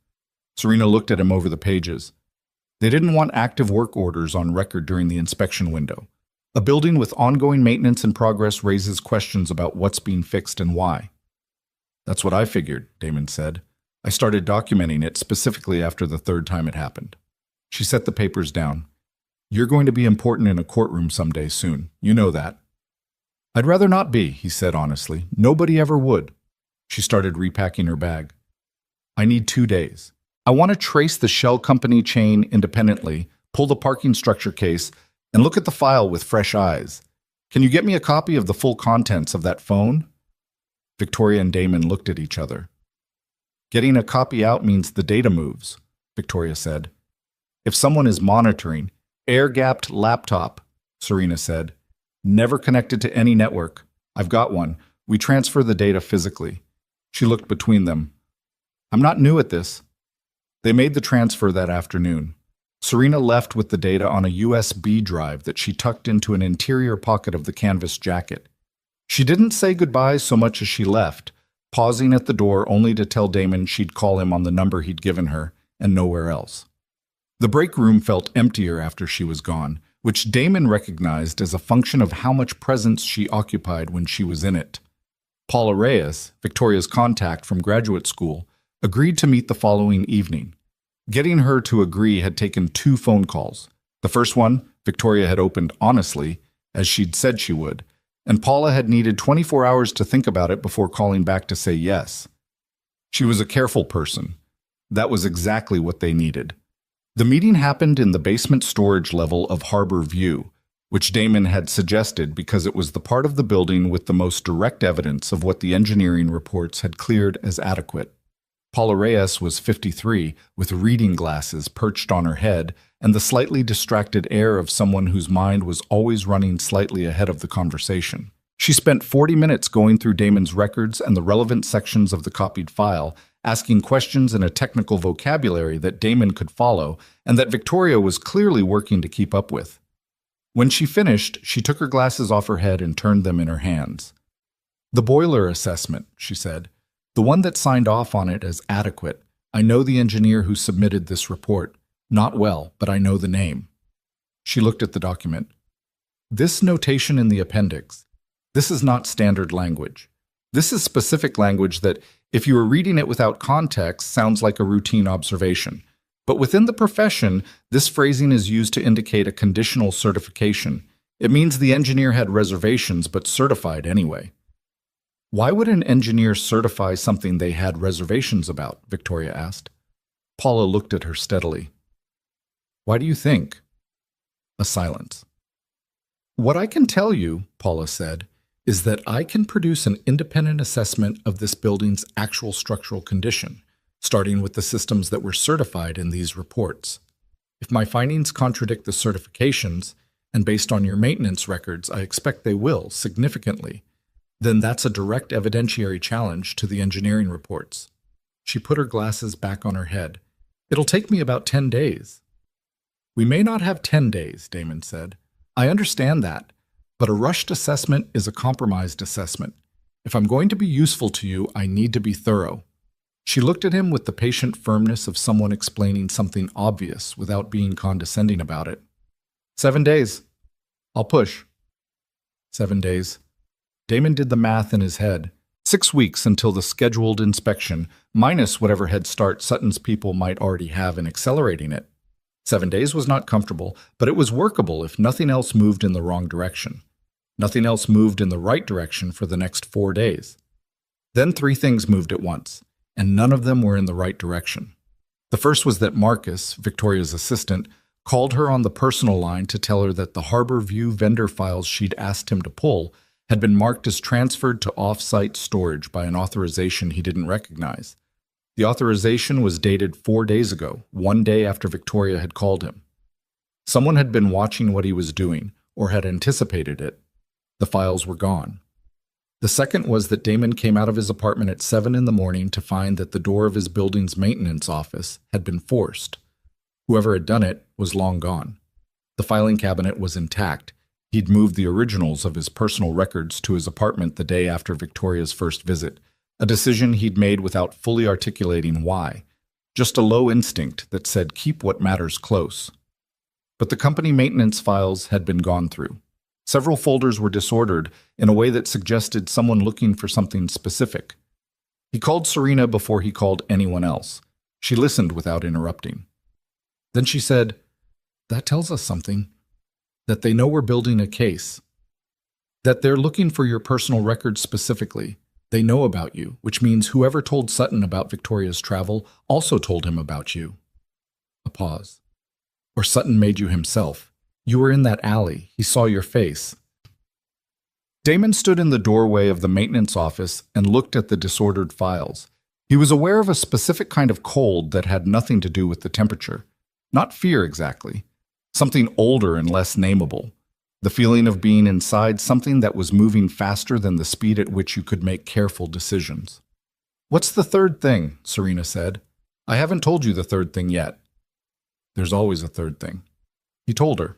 Serena looked at him over the pages. They didn't want active work orders on record during the inspection window. A building with ongoing maintenance in progress raises questions about what's being fixed and why. "That's what I figured," Damon said. "I started documenting it specifically after the 3rd time it happened." She set the papers down. "You're going to be important in a courtroom someday soon. You know that." "I'd rather not be," he said honestly. "Nobody ever would." She started repacking her bag. "I need 2 days. I want to trace the shell company chain independently, pull the parking structure case, and look at the file with fresh eyes. Can you get me a copy of the full contents of that phone?" Victoria and Damon looked at each other. "Getting a copy out means the data moves," Victoria said. "If someone is monitoring, air-gapped laptop," Serena said. "Never connected to any network. I've got one. We transfer the data physically." She looked between them. "I'm not new at this." They made the transfer that afternoon. Serena left with the data on a USB drive that she tucked into an interior pocket of the canvas jacket. She didn't say goodbye so much as she left, pausing at the door only to tell Damon she'd call him on the number he'd given her, and nowhere else. The break room felt emptier after she was gone, which Damon recognized as a function of how much presence she occupied when she was in it. Paula Reyes, Victoria's contact from graduate school, agreed to meet the following evening. Getting her to agree had taken 2 phone calls. The first one, Victoria had opened honestly, as she'd said she would, and Paula had needed 24 hours to think about it before calling back to say yes. She was a careful person. That was exactly what they needed. The meeting happened in the basement storage level of Harbor View, which Damon had suggested because it was the part of the building with the most direct evidence of what the engineering reports had cleared as adequate. Paula Reyes was 53, with reading glasses perched on her head and the slightly distracted air of someone whose mind was always running slightly ahead of the conversation. She spent 40 minutes going through Damon's records and the relevant sections of the copied file, asking questions in a technical vocabulary that Damon could follow and that Victoria was clearly working to keep up with. When she finished, she took her glasses off her head and turned them in her hands. "The boiler assessment," she said. "The one that signed off on it as adequate. I know the engineer who submitted this report. Not well, but I know the name." She looked at the document. "This notation in the appendix, this is not standard language. This is specific language that, if you were reading it without context, sounds like a routine observation. But within the profession, this phrasing is used to indicate a conditional certification. It means the engineer had reservations but certified anyway." "Why would an engineer certify something they had reservations about?" Victoria asked. Paula looked at her steadily. "Why do you think?" A silence. "What I can tell you," Paula said, "is that I can produce an independent assessment of this building's actual structural condition, starting with the systems that were certified in these reports. If my findings contradict the certifications, and based on your maintenance records, I expect they will, significantly, then that's a direct evidentiary challenge to the engineering reports." She put her glasses back on her head. "It'll take me about 10 days. "We may not have 10 days, Damon said. "I understand that, but a rushed assessment is a compromised assessment. If I'm going to be useful to you, I need to be thorough." She looked at him with the patient firmness of someone explaining something obvious without being condescending about it. 7 days. I'll push." 7 days. Damon did the math in his head. 6 weeks until the scheduled inspection, minus whatever head start Sutton's people might already have in accelerating it. 7 days was not comfortable, but it was workable if nothing else moved in the wrong direction. Nothing else moved in the right direction for the next 4 days. Then 3 things moved at once, and none of them were in the right direction. The first was that Marcus, Victoria's assistant, called her on the personal line to tell her that the Harbor View vendor files she'd asked him to pull had been marked as transferred to off-site storage by an authorization he didn't recognize. The authorization was dated 4 days ago, 1 day after Victoria had called him. Someone had been watching what he was doing, or had anticipated it. The files were gone. The second was that Damon came out of his apartment at 7 in the morning to find that the door of his building's maintenance office had been forced. Whoever had done it was long gone. The filing cabinet was intact. He'd moved the originals of his personal records to his apartment the day after Victoria's first visit, a decision he'd made without fully articulating why, just a low instinct that said keep what matters close. But the company maintenance files had been gone through. Several folders were disordered in a way that suggested someone looking for something specific. He called Serena before he called anyone else. She listened without interrupting. Then she said, "That tells us something. That they know we're building a case. That they're looking for your personal records specifically. They know about you, which means whoever told Sutton about Victoria's travel also told him about you." A pause. Or Sutton made you himself. You were in that alley. He saw your face. Damon stood in the doorway of the maintenance office and looked at the disordered files. He was aware of a specific kind of cold that had nothing to do with the temperature. Not fear exactly. Something older and less nameable. The feeling of being inside something that was moving faster than the speed at which you could make careful decisions. "What's the third thing?" Serena said. "I haven't told you the third thing yet." "There's always a third thing." He told her.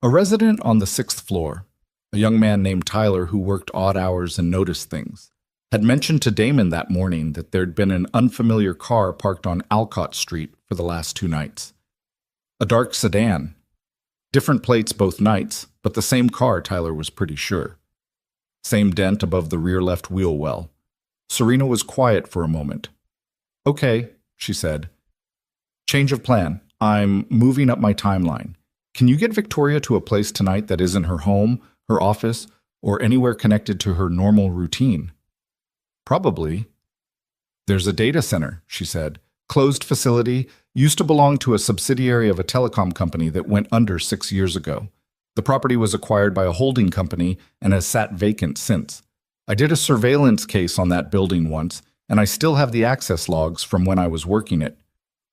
A resident on the 6th floor, a young man named Tyler who worked odd hours and noticed things, had mentioned to Damon that morning that there'd been an unfamiliar car parked on Alcott Street for the last 2 nights. A dark sedan. Different plates both nights, but the same car, Tyler was pretty sure. Same dent above the rear left wheel well. Serena was quiet for a moment. "Okay," she said. "Change of plan. I'm moving up my timeline. Can you get Victoria to a place tonight that isn't her home, her office, or anywhere connected to her normal routine?" "Probably." "There's a data center," she said. "Closed facility, used to belong to a subsidiary of a telecom company that went under 6 years ago. The property was acquired by a holding company and has sat vacant since. I did a surveillance case on that building once, and I still have the access logs from when I was working it."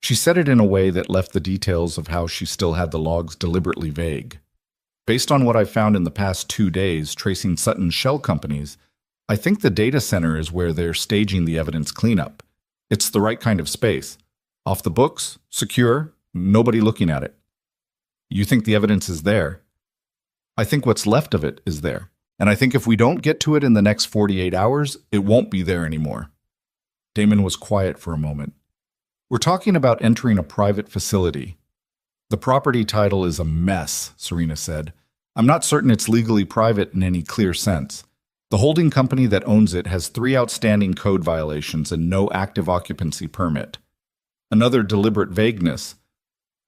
She said it in a way that left the details of how she still had the logs deliberately vague. "Based on what I've found in the past 2 days tracing Sutton's shell companies, I think the data center is where they're staging the evidence cleanup. It's the right kind of space. Off the books, secure, nobody looking at it." "You think the evidence is there?" "I think what's left of it is there. And I think if we don't get to it in the next 48 hours, it won't be there anymore." Damon was quiet for a moment. "We're talking about entering a private facility." "The property title is a mess," Serena said. "I'm not certain it's legally private in any clear sense. The holding company that owns it has 3 outstanding code violations and no active occupancy permit." Another deliberate vagueness.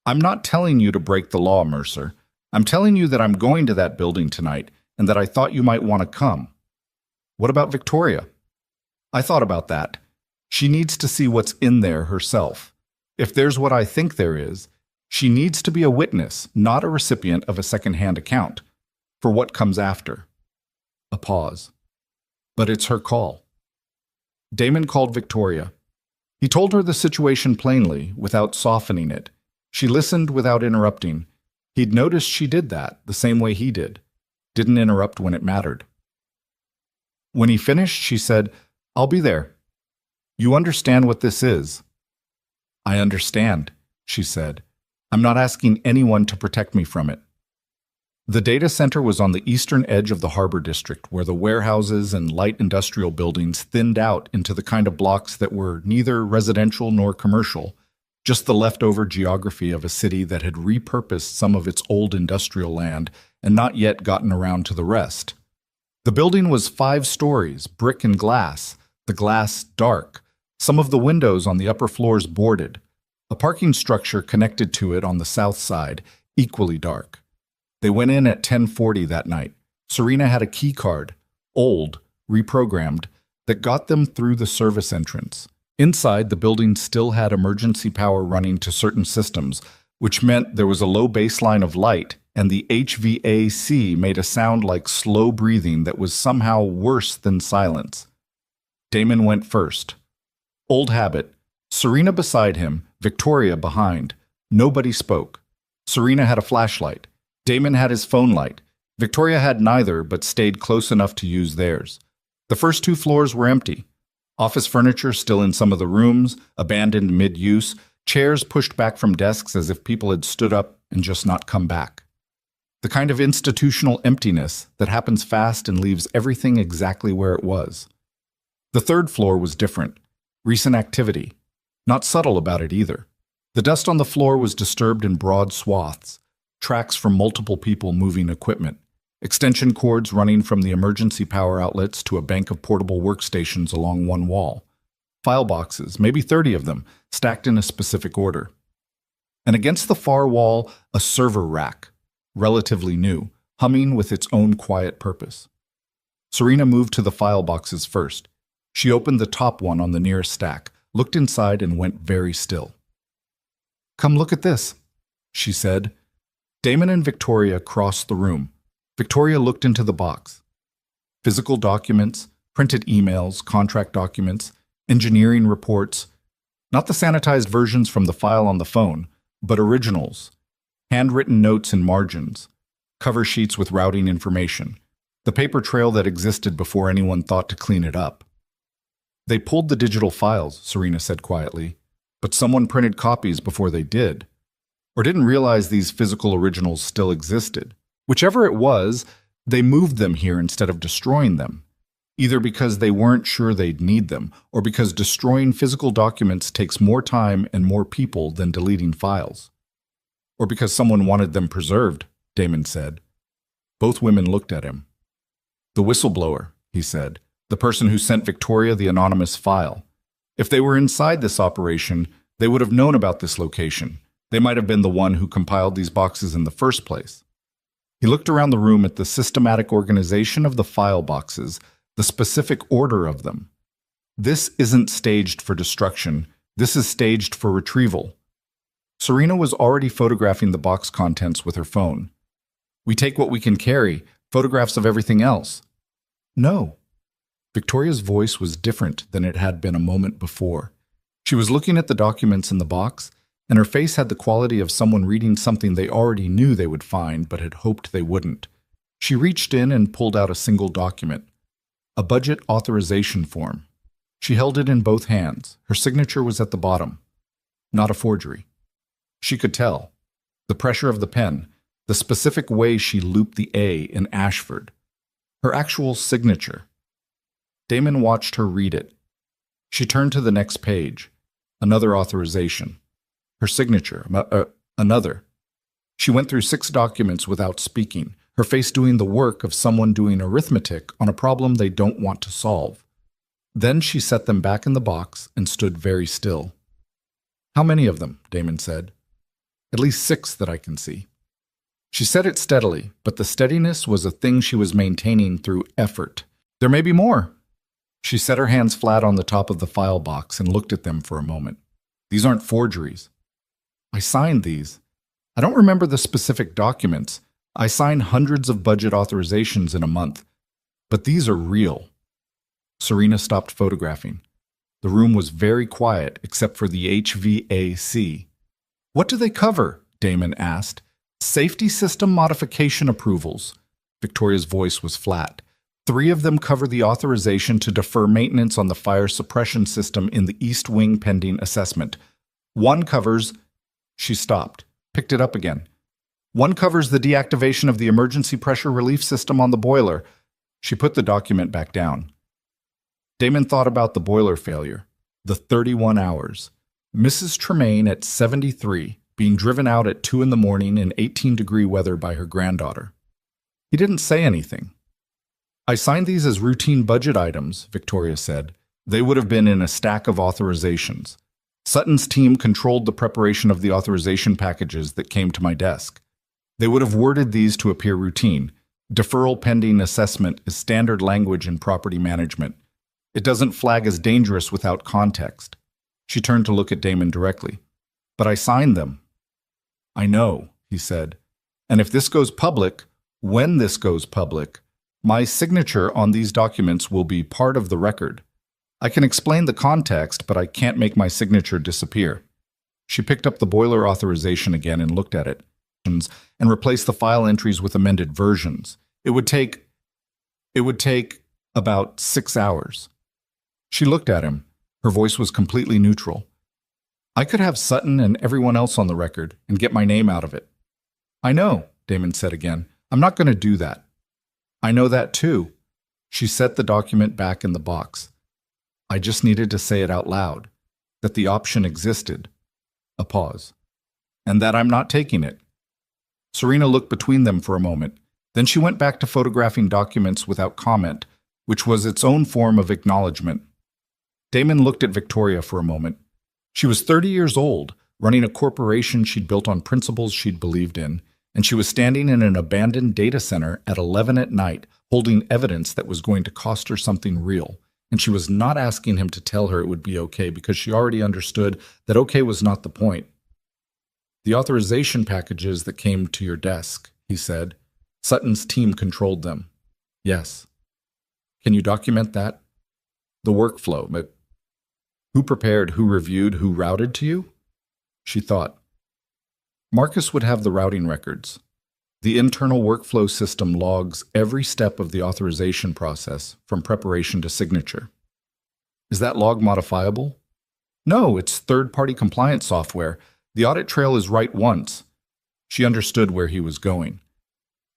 "I'm not telling you to break the law, Mercer. I'm telling you that I'm going to that building tonight and that I thought you might want to come." "What about Victoria?" "I thought about that. She needs to see what's in there herself. If there's what I think there is, she needs to be a witness, not a recipient of a second-hand account, for what comes after." A pause. "But it's her call." Damon called Victoria. He told her the situation plainly, without softening it. She listened without interrupting. He'd noticed she did that, the same way he did. Didn't interrupt when it mattered. When he finished, she said, "I'll be there. You understand what this is?" "I understand," she said. "I'm not asking anyone to protect me from it." The data center was on the eastern edge of the Harbor District, where the warehouses and light industrial buildings thinned out into the kind of blocks that were neither residential nor commercial, just the leftover geography of a city that had repurposed some of its old industrial land and not yet gotten around to the rest. The building was 5 stories, brick and glass, the glass dark, some of the windows on the upper floors boarded, a parking structure connected to it on the south side, equally dark. They went in at 10:40 that night. Serena had a key card, old, reprogrammed, that got them through the service entrance. Inside, the building still had emergency power running to certain systems, which meant there was a low baseline of light, and the HVAC made a sound like slow breathing that was somehow worse than silence. Damon went first. Old habit. Serena beside him, Victoria behind. Nobody spoke. Serena had a flashlight. Damon had his phone light. Victoria had neither, but stayed close enough to use theirs. The first 2 floors were empty. Office furniture still in some of the rooms, abandoned mid-use, chairs pushed back from desks as if people had stood up and just not come back. The kind of institutional emptiness that happens fast and leaves everything exactly where it was. The 3rd floor was different. Recent activity. Not subtle about it either. The dust on the floor was disturbed in broad swaths, tracks from multiple people moving equipment, extension cords running from the emergency power outlets to a bank of portable workstations along one wall. File boxes, maybe 30 of them, stacked in a specific order. And against the far wall, a server rack, relatively new, humming with its own quiet purpose. Serena moved to the file boxes first. She opened the top one on the nearest stack, looked inside, and went very still. "Come look at this," she said. Damon and Victoria crossed the room. Victoria looked into the box. Physical documents, printed emails, contract documents, engineering reports. Not the sanitized versions from the file on the phone, but originals. Handwritten notes and margins. Cover sheets with routing information. The paper trail that existed before anyone thought to clean it up. "They pulled the digital files," Serena said quietly, "but someone printed copies before they did. Or didn't realize these physical originals still existed. Whichever it was, they moved them here instead of destroying them. Either because they weren't sure they'd need them, or because destroying physical documents takes more time and more people than deleting files. Or because someone wanted them preserved," Damon said. Both women looked at him. "The whistleblower," he said. "The person who sent Victoria the anonymous file. If they were inside this operation, they would have known about this location. They might have been the one who compiled these boxes in the first place." He looked around the room at the systematic organization of the file boxes, the specific order of them. "This isn't staged for destruction. This is staged for retrieval." Serena was already photographing the box contents with her phone. "We take what we can carry, photographs of everything else." "No." Victoria's voice was different than it had been a moment before. She was looking at the documents in the box, and her face had the quality of someone reading something they already knew they would find but had hoped they wouldn't. She reached in and pulled out a single document. A budget authorization form. She held it in both hands. Her signature was at the bottom. Not a forgery. She could tell. The pressure of the pen, the specific way she looped the A in Ashford. Her actual signature. Damon watched her read it. She turned to the next page. Another authorization. Her signature. Another. She went through 6 documents without speaking, her face doing the work of someone doing arithmetic on a problem they don't want to solve. Then she set them back in the box and stood very still. "How many of them?" Damon said. "At least 6 that I can see." She said it steadily, but the steadiness was a thing she was maintaining through effort. "There may be more." She set her hands flat on the top of the file box and looked at them for a moment. "These aren't forgeries. I signed these. I don't remember the specific documents. I signed hundreds of budget authorizations in a month. But these are real." Serena stopped photographing. The room was very quiet except for the HVAC. "What do they cover?" Damon asked. "Safety system modification approvals." Victoria's voice was flat. 3 of them cover the authorization to defer maintenance on the fire suppression system in the East Wing pending assessment. 1 covers... She stopped, picked it up again. "1 covers the deactivation of the emergency pressure relief system on the boiler." She put the document back down. Damon thought about the boiler failure, the 31 hours. Mrs. Tremaine at 73, being driven out at 2 in the morning in 18-degree weather by her granddaughter. He didn't say anything. "I signed these as routine budget items," Victoria said. "They would have been in a stack of authorizations. Sutton's team controlled the preparation of the authorization packages that came to my desk. They would have worded these to appear routine. Deferral pending assessment is standard language in property management. It doesn't flag as dangerous without context." She turned to look at Damon directly. "But I signed them." I know, he said. And if this goes public, when this goes public, my signature on these documents will be part of the record. I can explain the context, but I can't make my signature disappear. She picked up the boiler authorization again and looked at it, and replaced the file entries with amended versions. It would take about 6 hours. She looked at him. Her voice was completely neutral. I could have Sutton and everyone else on the record and get my name out of it. I know, Damon said again. I'm not going to do that. I know that too. She set the document back in the box. I just needed to say it out loud, that the option existed. A pause. And that I'm not taking it. Serena looked between them for a moment. Then she went back to photographing documents without comment, which was its own form of acknowledgement. Damon looked at Victoria for a moment. She was 30 years old, running a corporation she'd built on principles she'd believed in, and she was standing in an abandoned data center at 11 at night, holding evidence that was going to cost her something real. And she was not asking him to tell her it would be okay because she already understood that okay was not the point. The authorization packages that came to your desk, he said. Sutton's team controlled them. Yes. Can you document that? The workflow, but who prepared, who reviewed, who routed to you? She thought. Marcus would have the routing records. The internal workflow system logs every step of the authorization process, from preparation to signature. Is that log modifiable? No, it's third-party compliance software. The audit trail is right once. She understood where he was going.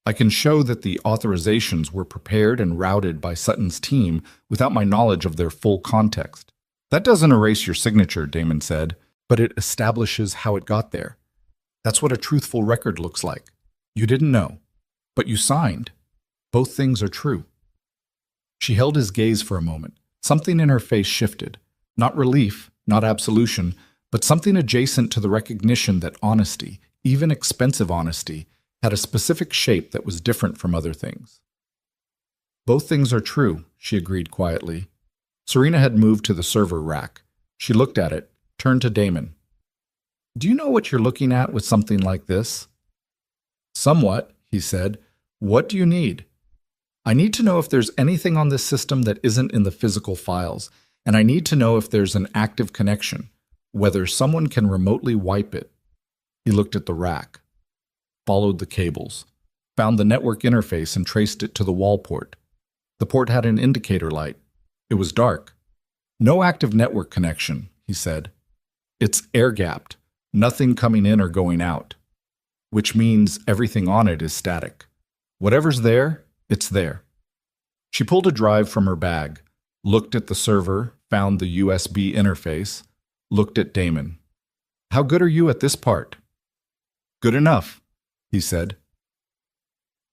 I can show that the authorizations were prepared and routed by Sutton's team without my knowledge of their full context. That doesn't erase your signature, Damon said, but it establishes how it got there. That's what a truthful record looks like. You didn't know, but you signed. Both things are true. She held his gaze for a moment. Something in her face shifted. Not relief, not absolution, but something adjacent to the recognition that honesty, even expensive honesty, had a specific shape that was different from other things. Both things are true, she agreed quietly. Serena had moved to the server rack. She looked at it, turned to Damon. Do you know what you're looking at with something like this? Somewhat, he said. What do you need? I need to know if there's anything on this system that isn't in the physical files, and I need to know if there's an active connection, whether someone can remotely wipe it. He looked at the rack, followed the cables, found the network interface and traced it to the wall port. The port had an indicator light. It was dark. No active network connection, he said. It's air-gapped, nothing coming in or going out, which means everything on it is static. Whatever's there, it's there. She pulled a drive from her bag, looked at the server, found the USB interface, looked at Damon. How good are you at this part? Good enough, he said.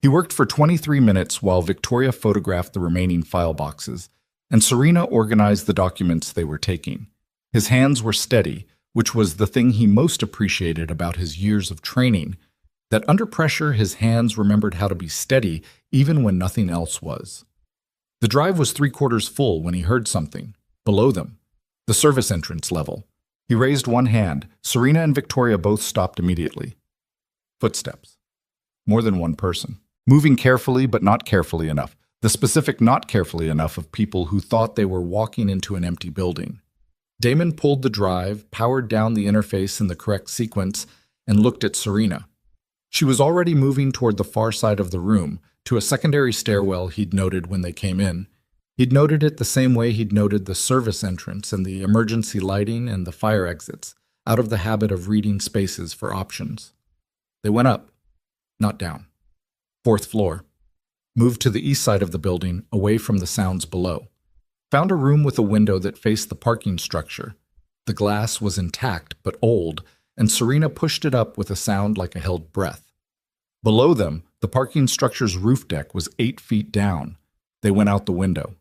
He worked for 23 minutes while Victoria photographed the remaining file boxes, and Serena organized the documents they were taking. His hands were steady, which was the thing he most appreciated about his years of training, that under pressure his hands remembered how to be steady even when nothing else was. The drive was 3/4 full when he heard something, below them, the service entrance level. He raised one hand. Serena and Victoria both stopped immediately. Footsteps. More than one person. Moving carefully but not carefully enough. The specific not carefully enough of people who thought they were walking into an empty building. Damon pulled the drive, powered down the interface in the correct sequence, and looked at Serena. She was already moving toward the far side of the room, to a secondary stairwell he'd noted when they came in. He'd noted it the same way he'd noted the service entrance and the emergency lighting and the fire exits, out of the habit of reading spaces for options. They went up, not down. 4th floor. Moved to the east side of the building, away from the sounds below. Found a room with a window that faced the parking structure. The glass was intact but old, and Serena pushed it up with a sound like a held breath. Below them, the parking structure's roof deck was 8 feet down. They went out the window.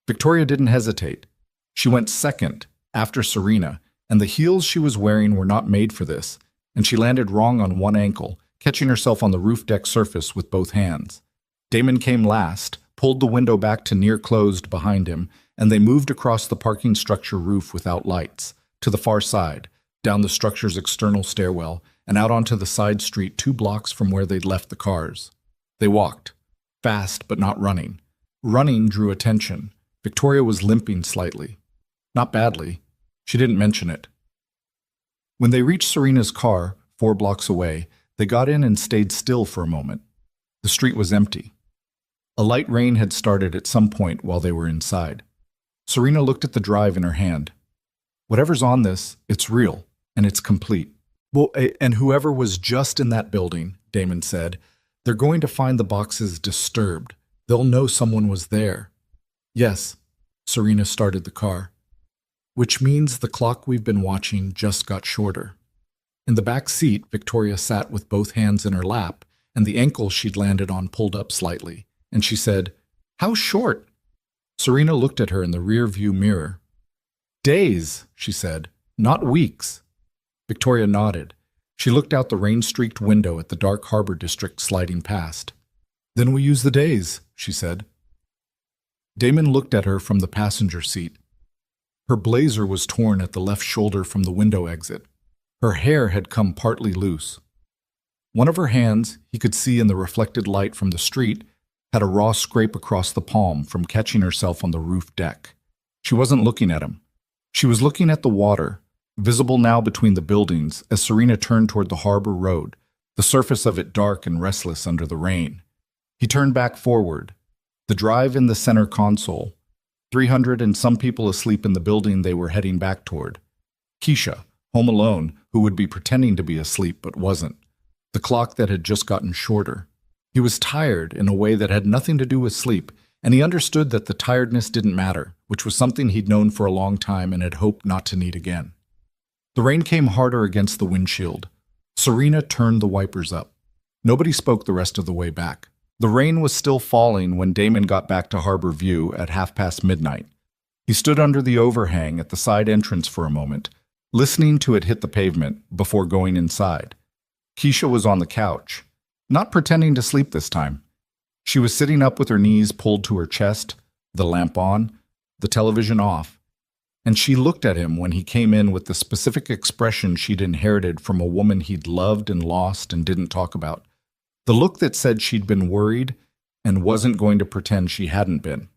Victoria didn't hesitate. She went second, after Serena, and the heels she was wearing were not made for this, and she landed wrong on one ankle, catching herself on the roof deck surface with both hands. Damon came last, pulled the window back to near closed behind him, and they moved across the parking structure roof without lights, to the far side, down the structure's external stairwell, and out onto the side street 2 blocks from where they'd left the cars. They walked, fast but not running. Running drew attention. Victoria was limping slightly. Not badly. She didn't mention it. When they reached Serena's car, 4 blocks away, they got in and stayed still for a moment. The street was empty. A light rain had started at some point while they were inside. Serena looked at the drive in her hand. Whatever's on this, it's real, and it's complete. Well, and whoever was just in that building, Damon said, they're going to find the boxes disturbed. They'll know someone was there. Yes, Serena started the car. Which means the clock we've been watching just got shorter. In the back seat, Victoria sat with both hands in her lap, and the ankle she'd landed on pulled up slightly, and she said, "How short?" Serena looked at her in the rear-view mirror. "Days," she said, "not weeks." Victoria nodded. She looked out the rain-streaked window at the dark harbor district sliding past. "Then we use the days," she said. Damon looked at her from the passenger seat. Her blazer was torn at the left shoulder from the window exit. Her hair had come partly loose. One of her hands, he could see in the reflected light from the street, had a raw scrape across the palm from catching herself on the roof deck. She wasn't looking at him. She was looking at the water, visible now between the buildings as Serena turned toward the harbor road, the surface of it dark and restless under the rain. He turned back forward. The drive in the center console. 300 and some people asleep in the building they were heading back toward. Keisha, home alone, who would be pretending to be asleep but wasn't. The clock that had just gotten shorter. He was tired in a way that had nothing to do with sleep, and he understood that the tiredness didn't matter, which was something he'd known for a long time and had hoped not to need again. The rain came harder against the windshield. Serena turned the wipers up. Nobody spoke the rest of the way back. The rain was still falling when Damon got back to Harbor View at midnight. He stood under the overhang at the side entrance for a moment, listening to it hit the pavement before going inside. Keisha was on the couch, not pretending to sleep this time. She was sitting up with her knees pulled to her chest, the lamp on, the television off, and she looked at him when he came in with the specific expression she'd inherited from a woman he'd loved and lost and didn't talk about. The look that said she'd been worried and wasn't going to pretend she hadn't been.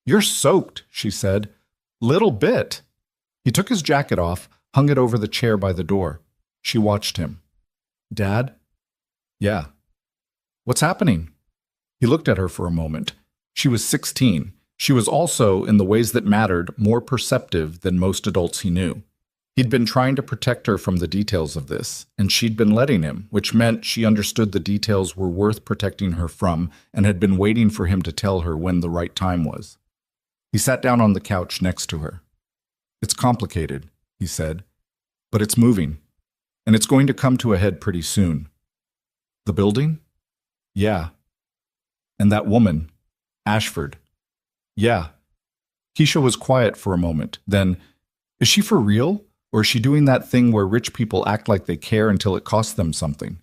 "You're soaked," she said. "Little bit." He took his jacket off, hung it over the chair by the door. She watched him. "Dad?" "Yeah." "What's happening?" He looked at her for a moment. She was 16. She was also, in the ways that mattered, more perceptive than most adults he knew. He'd been trying to protect her from the details of this, and she'd been letting him, which meant she understood the details were worth protecting her from and had been waiting for him to tell her when the right time was. He sat down on the couch next to her. "It's complicated," he said, "but it's moving, and it's going to come to a head pretty soon." "The building?" "Yeah." "And that woman, Ashford?" "Yeah." Keisha was quiet for a moment. Then, "Is she for real? Or is she doing that thing where rich people act like they care until it costs them something?"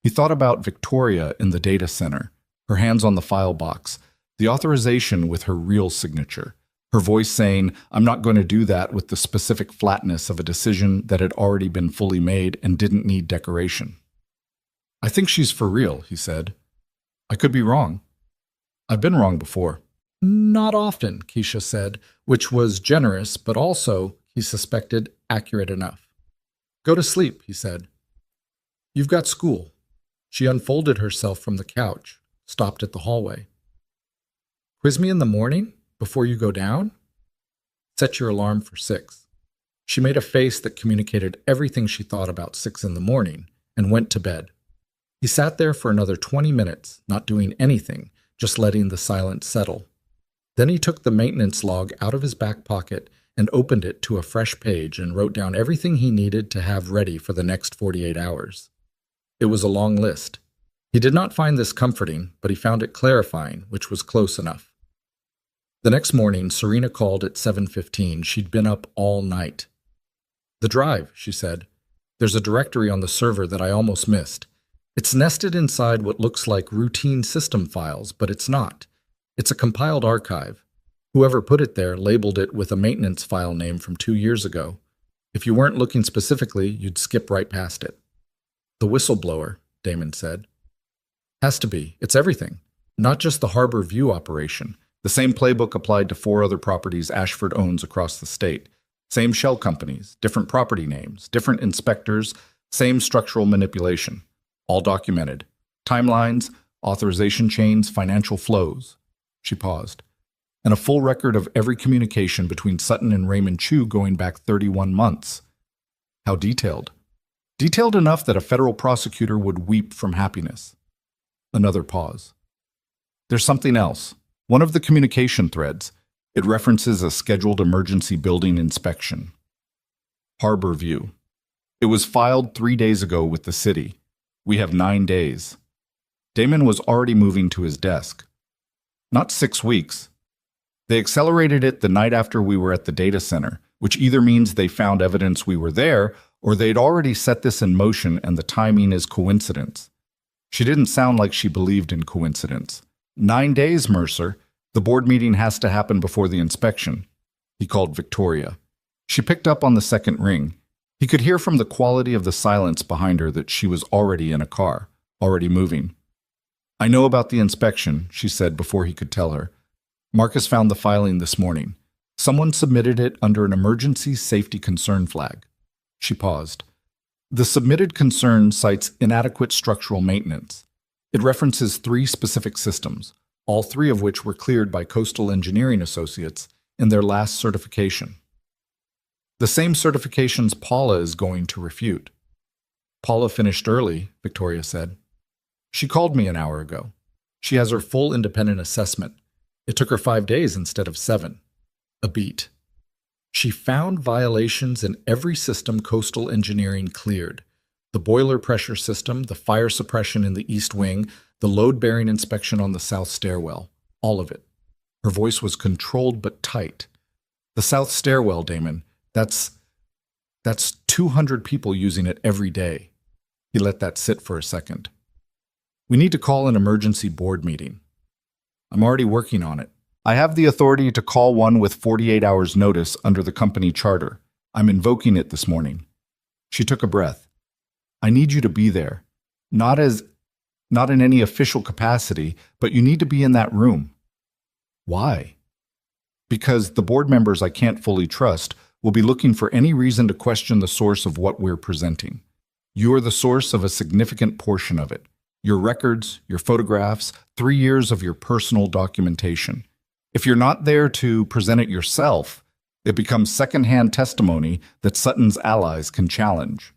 He thought about Victoria in the data center, her hands on the file box, the authorization with her real signature, her voice saying, "I'm not going to do that," with the specific flatness of a decision that had already been fully made and didn't need decoration. "I think she's for real," he said. "I could be wrong. I've been wrong before." "Not often," Keisha said, which was generous, but also, he suspected, accurate enough. "Go to sleep," he said. "You've got school." She unfolded herself from the couch, stopped at the hallway. "Quiz me in the morning, before you go down?" "Set your alarm for 6. She made a face that communicated everything she thought about 6 in the morning, and went to bed. He sat there for another 20 minutes, not doing anything, just letting the silence settle. Then he took the maintenance log out of his back pocket and opened it to a fresh page and wrote down everything he needed to have ready for the next 48 hours. It was a long list. He did not find this comforting, but he found it clarifying, which was close enough. The next morning, Serena called at 7:15. She'd been up all night. "The drive," she said. "There's a directory on the server that I almost missed. It's nested inside what looks like routine system files, but it's not. It's a compiled archive. Whoever put it there labeled it with a maintenance file name from 2 years ago. If you weren't looking specifically, you'd skip right past it." The whistleblower, Damon said. Has to be. It's everything. Not just the Harbor View operation. The same playbook applied to 4 other properties Ashford owns across the state. Same shell companies, different property names, different inspectors, same structural manipulation. All documented. Timelines, authorization chains, financial flows. She paused. And a full record of every communication between Sutton and Raymond Chu going back 31 months. How detailed. Detailed enough that a federal prosecutor would weep from happiness. Another pause. There's something else. One of the communication threads, it references a scheduled emergency building inspection. Harbor View. It was filed 3 days ago with the city. We have 9 days. Damon was already moving to his desk. Not 6 weeks. They accelerated it the night after we were at the data center, which either means they found evidence we were there or they'd already set this in motion and the timing is coincidence. She didn't sound like she believed in coincidence. 9 days, Mercer. The board meeting has to happen before the inspection. He called Victoria. She picked up on the second ring. He could hear from the quality of the silence behind her that she was already in a car, already moving. I know about the inspection, she said before he could tell her. Marcus found the filing this morning. Someone submitted it under an emergency safety concern flag. She paused. The submitted concern cites inadequate structural maintenance. It references 3 specific systems, all 3 of which were cleared by Coastal Engineering Associates in their last certification. The same certifications Paula is going to refute. Paula finished early, Victoria said. She called me an hour ago. She has her full independent assessment. It took her 5 days instead of 7. A beat. She found violations in every system Coastal Engineering cleared. The boiler pressure system, the fire suppression in the east wing, the load-bearing inspection on the south stairwell. All of it. Her voice was controlled but tight. The south stairwell, Damon, that's 200 people using it every day. He let that sit for a second. We need to call an emergency board meeting. I'm already working on it. I have the authority to call one with 48 hours notice under the company charter. I'm invoking it this morning. She took a breath. I need you to be there. Not in any official capacity, but you need to be in that room. Why? Because the board members I can't fully trust will be looking for any reason to question the source of what we're presenting. You are the source of a significant portion of it. Your records, your photographs, 3 years of your personal documentation. If you're not there to present it yourself, it becomes secondhand testimony that Sutton's allies can challenge.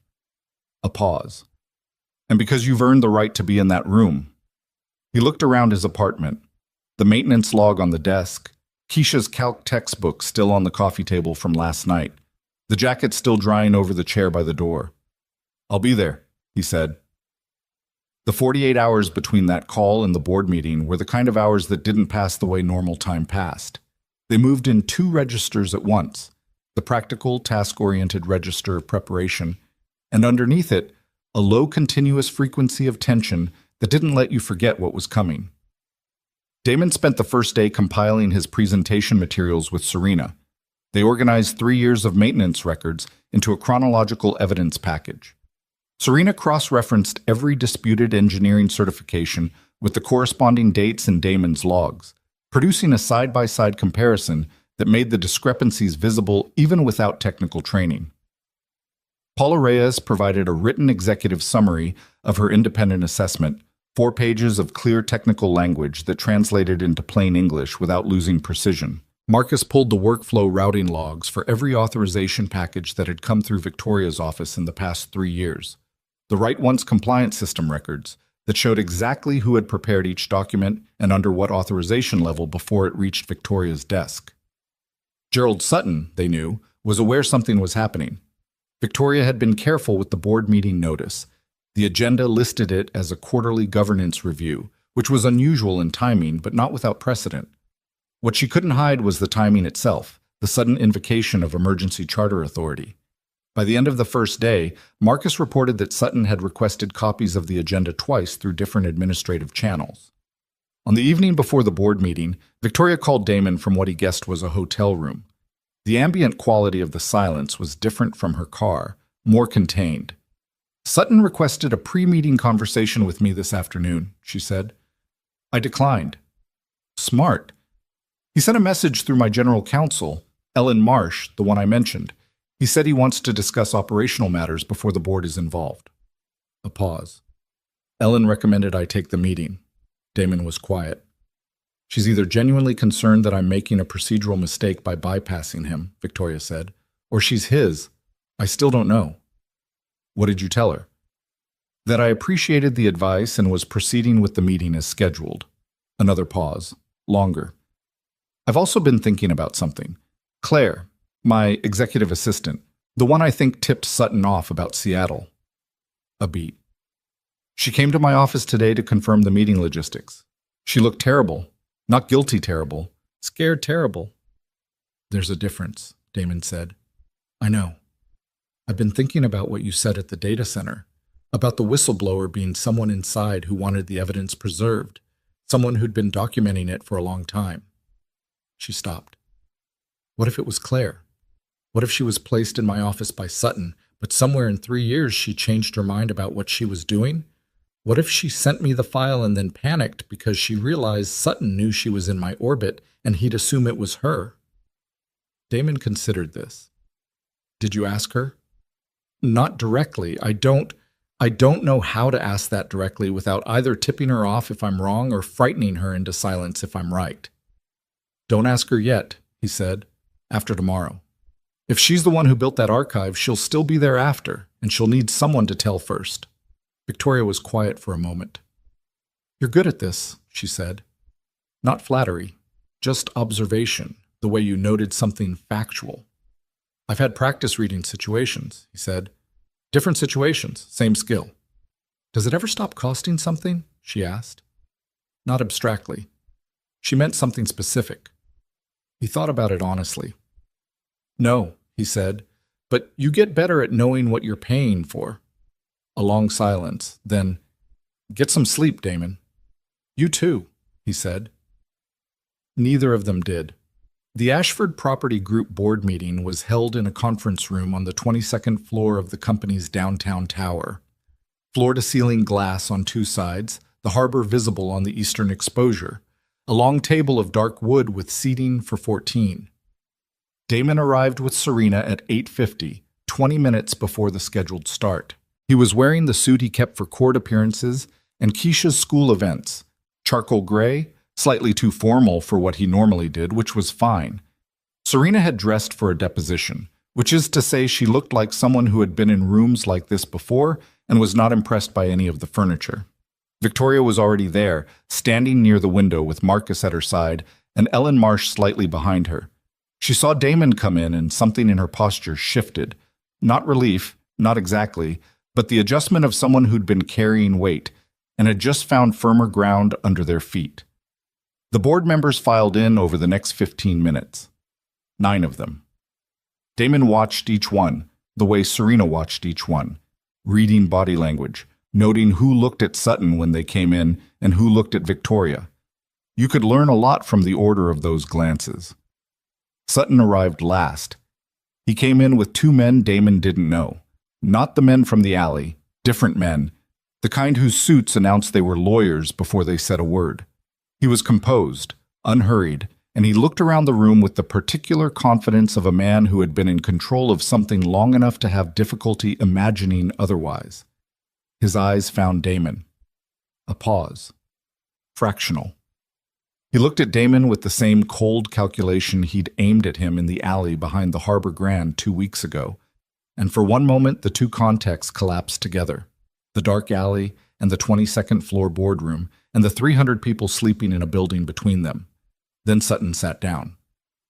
A pause. And because you've earned the right to be in that room. He looked around his apartment, the maintenance log on the desk, Keisha's calc textbook still on the coffee table from last night, the jacket still drying over the chair by the door. I'll be there, he said. The 48 hours between that call and the board meeting were the kind of hours that didn't pass the way normal time passed. They moved in 2 registers at once, the practical, task-oriented register of preparation, and underneath it, a low continuous frequency of tension that didn't let you forget what was coming. Damon spent the first day compiling his presentation materials with Serena. They organized 3 years of maintenance records into a chronological evidence package. Serena cross-referenced every disputed engineering certification with the corresponding dates in Damon's logs, producing a side-by-side comparison that made the discrepancies visible even without technical training. Paula Reyes provided a written executive summary of her independent assessment, 4 pages of clear technical language that translated into plain English without losing precision. Marcus pulled the workflow routing logs for every authorization package that had come through Victoria's office in the past 3 years. The Right Once compliance system records that showed exactly who had prepared each document and under what authorization level before it reached Victoria's desk. Gerald Sutton, they knew, was aware something was happening. Victoria had been careful with the board meeting notice. The agenda listed it as a quarterly governance review, which was unusual in timing but not without precedent. What she couldn't hide was the timing itself, the sudden invocation of emergency charter authority. By the end of the first day, Marcus reported that Sutton had requested copies of the agenda twice through different administrative channels. On the evening before the board meeting, Victoria called Damon from what he guessed was a hotel room. The ambient quality of the silence was different from her car, more contained. Sutton requested a pre-meeting conversation with me this afternoon, she said. I declined. Smart. He sent a message through my general counsel, Ellen Marsh, the one I mentioned. He said he wants to discuss operational matters before the board is involved. A pause. Ellen recommended I take the meeting. Damon was quiet. She's either genuinely concerned that I'm making a procedural mistake by bypassing him, Victoria said, or she's his. I still don't know. What did you tell her? That I appreciated the advice and was proceeding with the meeting as scheduled. Another pause. Longer. I've also been thinking about something. Claire, my executive assistant, the one I think tipped Sutton off about Seattle. A beat. She came to my office today to confirm the meeting logistics. She looked terrible. Not guilty terrible. Scared terrible. There's a difference, Damon said. I know. I've been thinking about what you said at the data center, about the whistleblower being someone inside who wanted the evidence preserved, someone who'd been documenting it for a long time. She stopped. What if it was Claire? What if she was placed in my office by Sutton, but somewhere in 3 years she changed her mind about what she was doing? What if she sent me the file and then panicked because she realized Sutton knew she was in my orbit and he'd assume it was her? Damon considered this. Did you ask her? Not directly. I don't know how to ask that directly without either tipping her off if I'm wrong or frightening her into silence if I'm right. Don't ask her yet, he said, after tomorrow. If she's the one who built that archive, she'll still be there after, and she'll need someone to tell first. Victoria was quiet for a moment. You're good at this, she said. Not flattery, just observation, the way you noted something factual. I've had practice reading situations, he said. Different situations, same skill. Does it ever stop costing something? She asked. Not abstractly. She meant something specific. He thought about it honestly. No, he said, but you get better at knowing what you're paying for. A long silence, then, get some sleep, Damon. You too, he said. Neither of them did. The Ashford Property Group board meeting was held in a conference room on the 22nd floor of the company's downtown tower. Floor-to-ceiling glass on 2 sides, the harbor visible on the eastern exposure, a long table of dark wood with seating for 14. Damon arrived with Serena at 8:50, 20 minutes before the scheduled start. He was wearing the suit he kept for court appearances and Keisha's school events, charcoal gray, slightly too formal for what he normally did, which was fine. Serena had dressed for a deposition, which is to say she looked like someone who had been in rooms like this before and was not impressed by any of the furniture. Victoria was already there, standing near the window with Marcus at her side and Ellen Marsh slightly behind her. She saw Damon come in and something in her posture shifted. Not relief, not exactly, but the adjustment of someone who'd been carrying weight and had just found firmer ground under their feet. The board members filed in over the next 15 minutes. 9 of them. Damon watched each one, the way Serena watched each one, reading body language, noting who looked at Sutton when they came in and who looked at Victoria. You could learn a lot from the order of those glances. Sutton arrived last. He came in with 2 men Damon didn't know. Not the men from the alley, different men, the kind whose suits announced they were lawyers before they said a word. He was composed, unhurried, and he looked around the room with the particular confidence of a man who had been in control of something long enough to have difficulty imagining otherwise. His eyes found Damon. A pause. Fractional. He looked at Damon with the same cold calculation he'd aimed at him in the alley behind the Harbor Grand 2 weeks ago, and for one moment the two contexts collapsed together. The dark alley and the 22nd floor boardroom, and the 300 people sleeping in a building between them. Then Sutton sat down.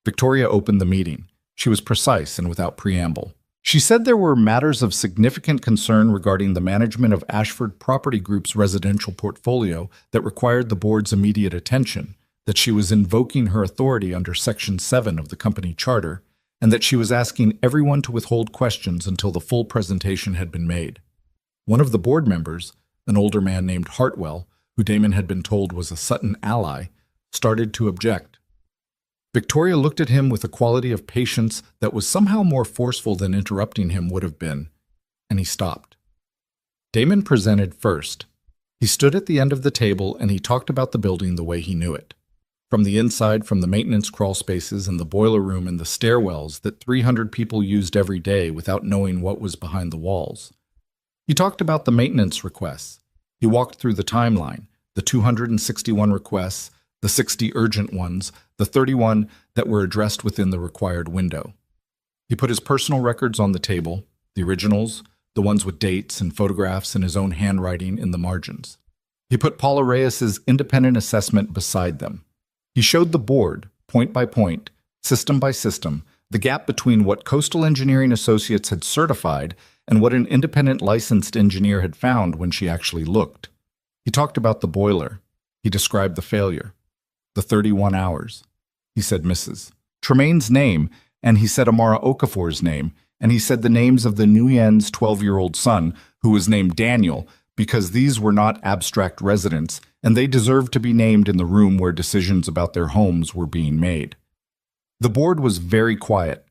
Victoria opened the meeting. She was precise and without preamble. She said there were matters of significant concern regarding the management of Ashford Property Group's residential portfolio that required the board's immediate attention, that she was invoking her authority under Section 7 of the company charter, and that she was asking everyone to withhold questions until the full presentation had been made. One of the board members, an older man named Hartwell, who Damon had been told was a Sutton ally, started to object. Victoria looked at him with a quality of patience that was somehow more forceful than interrupting him would have been, and he stopped. Damon presented first. He stood at the end of the table and he talked about the building the way he knew it. From the inside, from the maintenance crawl spaces and the boiler room and the stairwells that 300 people used every day without knowing what was behind the walls. He talked about the maintenance requests. He walked through the timeline, the 261 requests, the 60 urgent ones, the 31 that were addressed within the required window. He put his personal records on the table, the originals, the ones with dates and photographs in his own handwriting in the margins. He put Paula Reyes's independent assessment beside them. He showed the board, point by point, system by system, the gap between what Coastal Engineering Associates had certified and what an independent licensed engineer had found when she actually looked. He talked about the boiler. He described the failure. The 31 hours. He said Mrs. Tremaine's name, and he said Amara Okafor's name, and he said the names of the Nguyen's 12-year-old son, who was named Daniel, because these were not abstract residents, and they deserved to be named in the room where decisions about their homes were being made. The board was very quiet.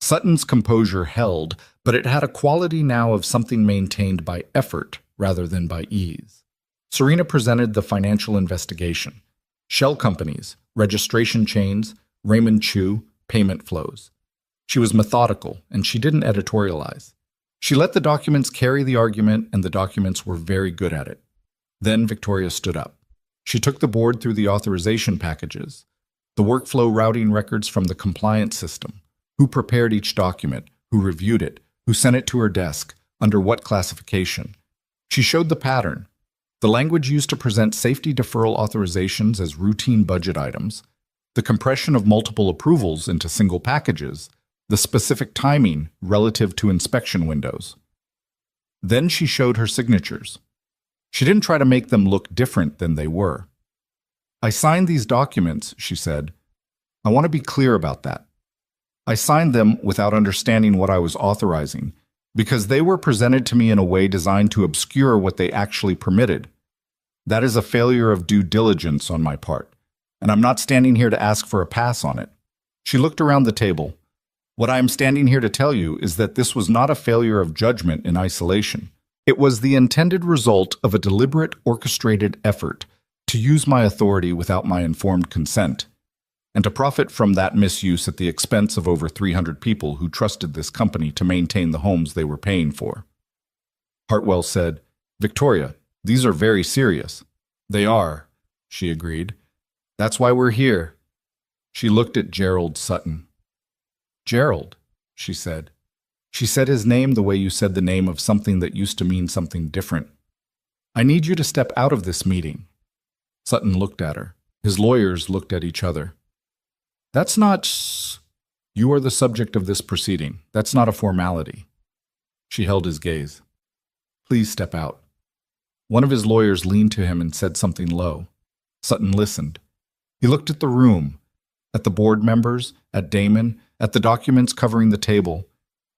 Sutton's composure held, but it had a quality now of something maintained by effort rather than by ease. Serena presented the financial investigation. Shell companies, registration chains, Raymond Chu, payment flows. She was methodical, and she didn't editorialize. She let the documents carry the argument, and the documents were very good at it. Then Victoria stood up. She took the board through the authorization packages, the workflow routing records from the compliance system, who prepared each document, who reviewed it, who sent it to her desk, under what classification. She showed the pattern, the language used to present safety deferral authorizations as routine budget items, the compression of multiple approvals into single packages, the specific timing relative to inspection windows. Then she showed her signatures. She didn't try to make them look different than they were. I signed these documents, she said. I want to be clear about that. I signed them without understanding what I was authorizing, because they were presented to me in a way designed to obscure what they actually permitted. That is a failure of due diligence on my part, and I'm not standing here to ask for a pass on it. She looked around the table. What I am standing here to tell you is that this was not a failure of judgment in isolation. It was the intended result of a deliberate, orchestrated effort to use my authority without my informed consent, and to profit from that misuse at the expense of over 300 people who trusted this company to maintain the homes they were paying for. Hartwell said, Victoria, these are very serious. They are, she agreed. That's why we're here. She looked at Gerald Sutton. Gerald, she said. She said his name the way you said the name of something that used to mean something different. I need you to step out of this meeting. Sutton looked at her. His lawyers looked at each other. That's not... You are the subject of this proceeding. That's not a formality. She held his gaze. Please step out. One of his lawyers leaned to him and said something low. Sutton listened. He looked at the room, at the board members, at Damon, at the documents covering the table,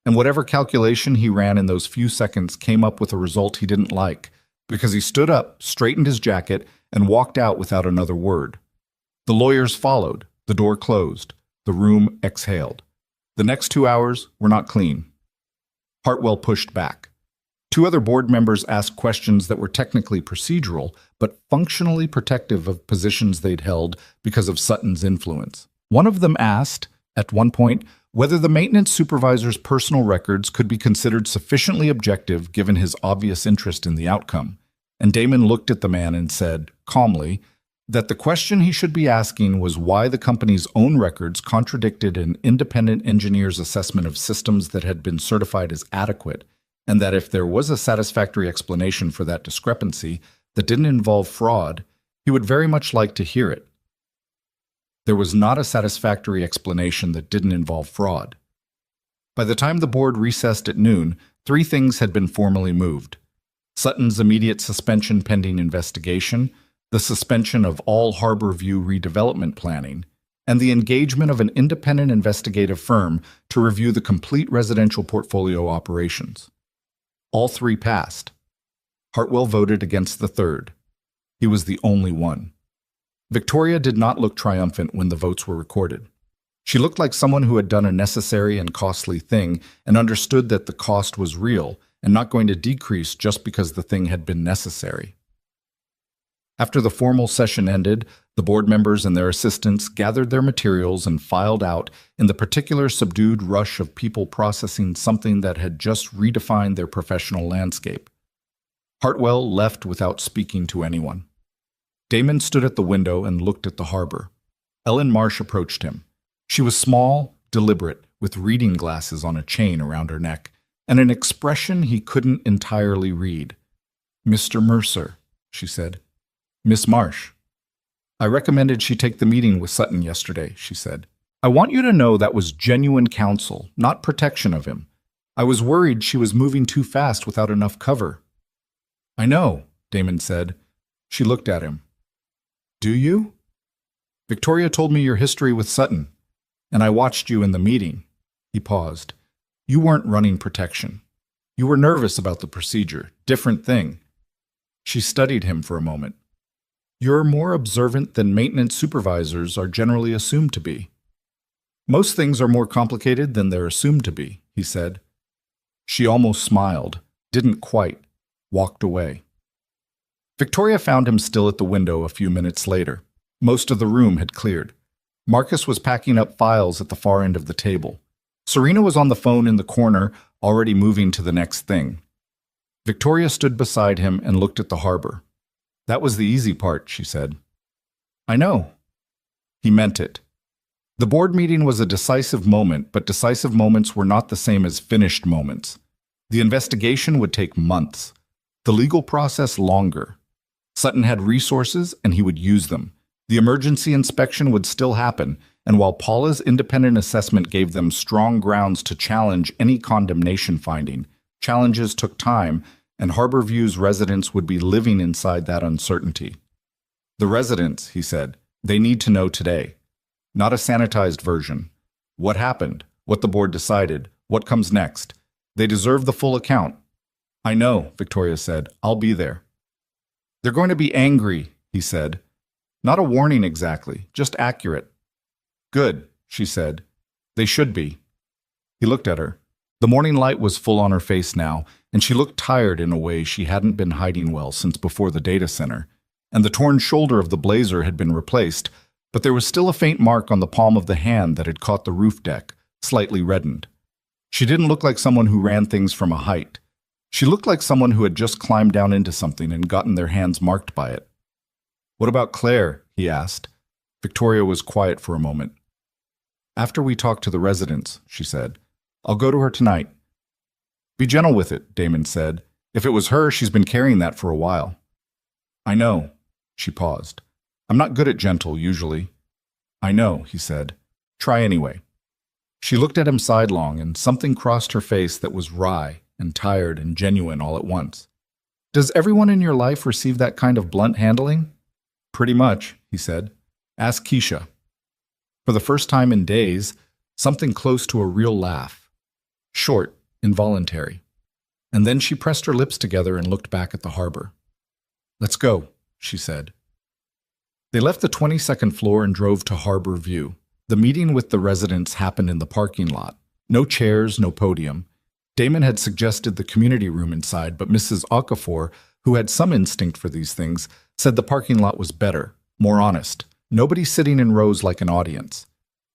and whatever calculation he ran in those few seconds came up with a result he didn't like, because he stood up, straightened his jacket, and walked out without another word. The lawyers followed. The door closed. The room exhaled. The next 2 hours were not clean. Hartwell pushed back. 2 other board members asked questions that were technically procedural, but functionally protective of positions they'd held because of Sutton's influence. One of them asked, at one point, whether the maintenance supervisor's personal records could be considered sufficiently objective given his obvious interest in the outcome. And Damon looked at the man and said, calmly, that the question he should be asking was why the company's own records contradicted an independent engineer's assessment of systems that had been certified as adequate, and that if there was a satisfactory explanation for that discrepancy that didn't involve fraud, he would very much like to hear it. There was not a satisfactory explanation that didn't involve fraud. By the time the board recessed at noon, 3 things had been formally moved. Sutton's immediate suspension pending investigation, the suspension of all Harbor View redevelopment planning, and the engagement of an independent investigative firm to review the complete residential portfolio operations. All 3 passed. Hartwell voted against the third. He was the only one. Victoria did not look triumphant when the votes were recorded. She looked like someone who had done a necessary and costly thing and understood that the cost was real and not going to decrease just because the thing had been necessary. After the formal session ended, the board members and their assistants gathered their materials and filed out in the particular subdued rush of people processing something that had just redefined their professional landscape. Hartwell left without speaking to anyone. Damon stood at the window and looked at the harbor. Ellen Marsh approached him. She was small, deliberate, with reading glasses on a chain around her neck, and an expression he couldn't entirely read. "Mr. Mercer," she said. "Miss Marsh." "I recommended she take the meeting with Sutton yesterday," she said. "I want you to know that was genuine counsel, not protection of him. I was worried she was moving too fast without enough cover." "I know," Damon said. She looked at him. "Do you?" "Victoria told me your history with Sutton, and I watched you in the meeting." He paused. "You weren't running protection. You were nervous about the procedure. Different thing." She studied him for a moment. "You're more observant than maintenance supervisors are generally assumed to be." "Most things are more complicated than they're assumed to be," he said. She almost smiled, didn't quite, walked away. Victoria found him still at the window a few minutes later. Most of the room had cleared. Marcus was packing up files at the far end of the table. Serena was on the phone in the corner, already moving to the next thing. Victoria stood beside him and looked at the harbor. "That was the easy part," she said. "I know." He meant it. The board meeting was a decisive moment, but decisive moments were not the same as finished moments. The investigation would take months. The legal process longer. Sutton had resources, and he would use them. The emergency inspection would still happen, and while Paula's independent assessment gave them strong grounds to challenge any condemnation finding, challenges took time, and Harborview's residents would be living inside that uncertainty. "The residents," he said, "they need to know today. Not a sanitized version. What happened, what the board decided, what comes next. They deserve the full account." "I know," Victoria said. "I'll be there." "They're going to be angry," he said. "Not a warning exactly, just accurate." "Good," she said. "They should be." He looked at her. The morning light was full on her face now, and she looked tired in a way she hadn't been hiding well since before the data center, and the torn shoulder of the blazer had been replaced, but there was still a faint mark on the palm of the hand that had caught the roof deck, slightly reddened. She didn't look like someone who ran things from a height. She looked like someone who had just climbed down into something and gotten their hands marked by it. "What about Claire?" he asked. Victoria was quiet for a moment. "After we talk to the residents," she said. "I'll go to her tonight." "Be gentle with it," Damon said. "If it was her, she's been carrying that for a while." "I know." She paused. "I'm not good at gentle, usually." "I know," he said. "Try anyway." She looked at him sidelong, and something crossed her face that was wry and tired and genuine all at once. "Does everyone in your life receive that kind of blunt handling?" "Pretty much," he said. "Ask Keisha." For the first time in days, something close to a real laugh. Short, involuntary. And then she pressed her lips together and looked back at the harbor. "Let's go," she said. They left the 22nd floor and drove to Harborview. The meeting with the residents happened in the parking lot. No chairs, no podium. Damon had suggested the community room inside, but Mrs. Okafor, who had some instinct for these things, said the parking lot was better, more honest. Nobody sitting in rows like an audience.